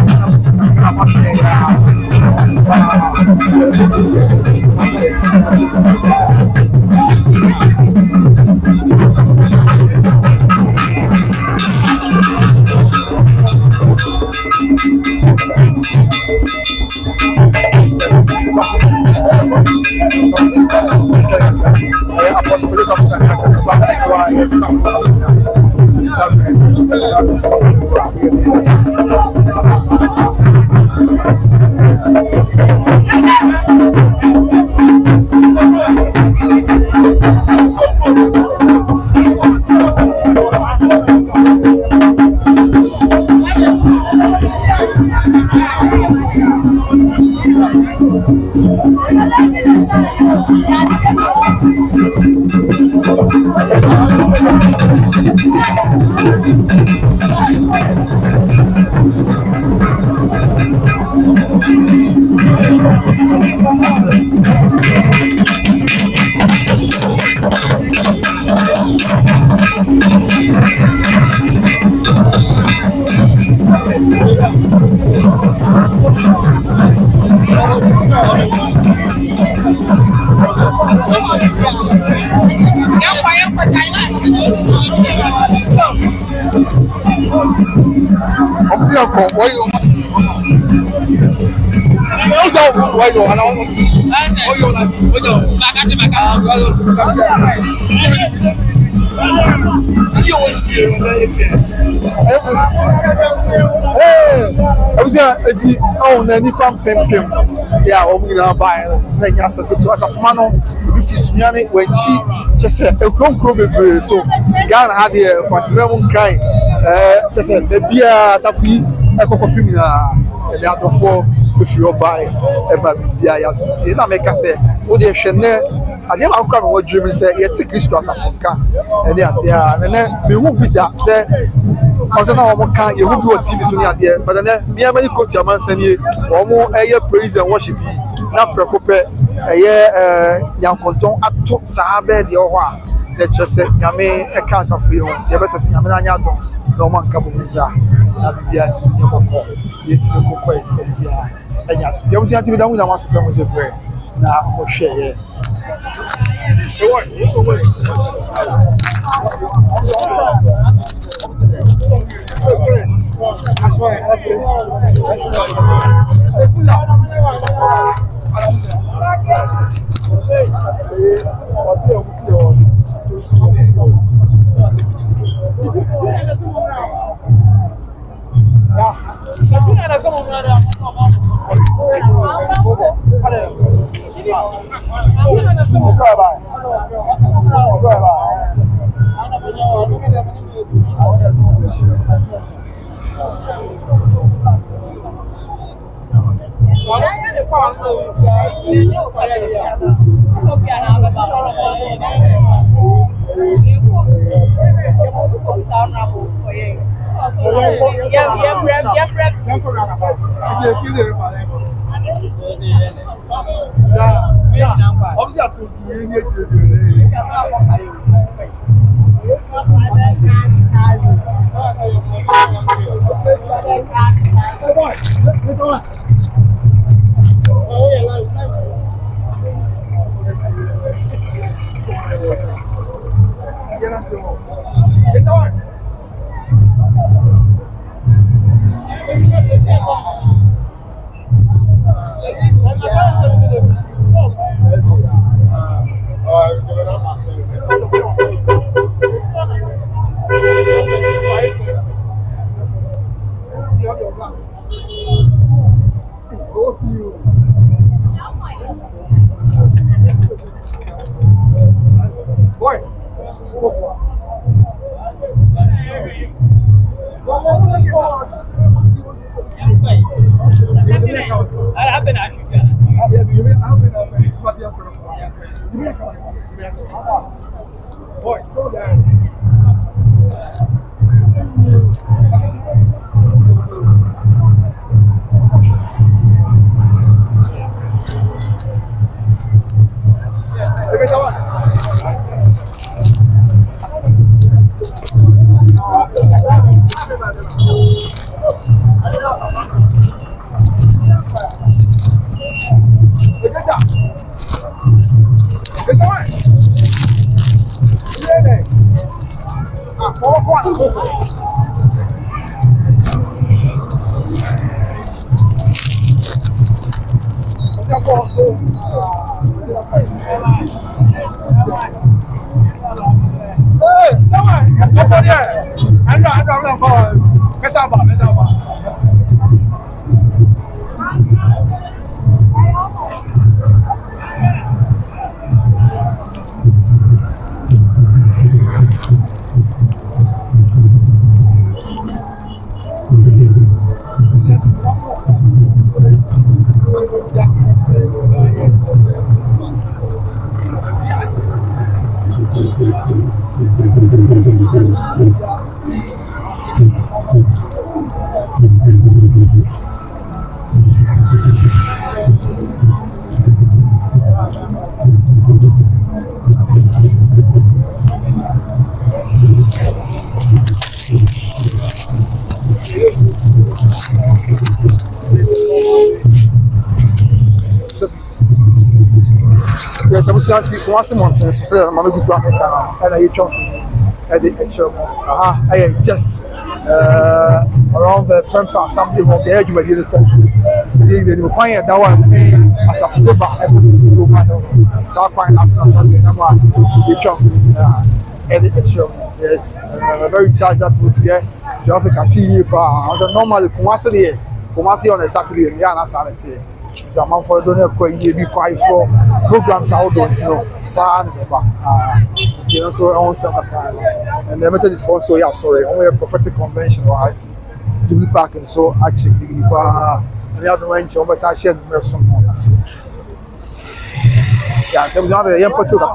Eti oh na nipa pempem ya o mu na ba na nya so to asafuma no bi fi sunyane wanchi chese ekronkro bebre so Ghana ha de Fatima mun kai chese be bia asafi ekokopim na e adofo fi obai e ba bia ya so e na meka se o de hwene ade ma kwa me dream se ye ti Kristo asafonka e de ate a ne me hu bi da se also now I'm can you will be on TV so near there but then me many coach am sani omo eye praise and worship na prekope eye yankonton ato sahabe de ho a na chese nyame e ka asafo ye won tie be sese nyame na nya do na o man ka bo bia na bia ti nye kokko ye ti kokko e bia enya so ye mo si ati bi da mu na ma sese mo je prayer na mo hwe ye e wo so wo okay. That's right. That's it. That's right. This is up. Yes, I was going to once a month and so I'm going to go and I talk at the extra. I just around the Pempa something of the edge where you the require that one as a football. I put the single man. So I find out something about the talk at the extra. Yes, a very charged atmosphere. The African TV as a normal Kumasi on a Saturday and Yana Saturday. So I'm for the be quiet for programs out there, so also and the method is for so yeah, sorry, only a prophetic convention, right? To be back and so actually, the other range of us, I shared the some more. Yeah, so we have a young Portugal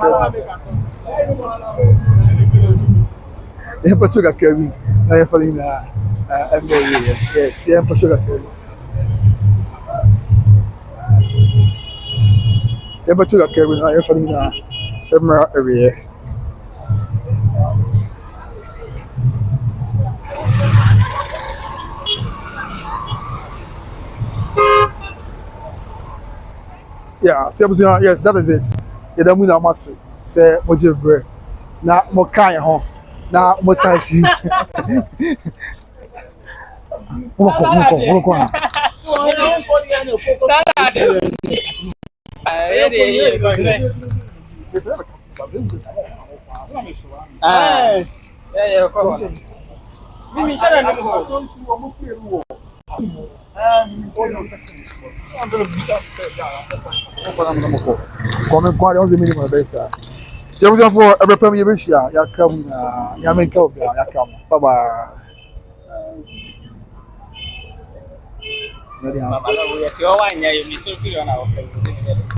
carry, I am following every year. Yes, yeah, Portugal carry. Yeah, but you got carried out for the every year. Yeah, yes, that is it. Yeah, the moon must say, what you bread. Now, more kind home. Now, more time. Come qua 11 minimum besta. Siamo già fuori, per premi bescia, ya come ya men come ya come. Bye bye. Vediamo. Ma allora vuoi che ti ho vai, mi sono qui una volta.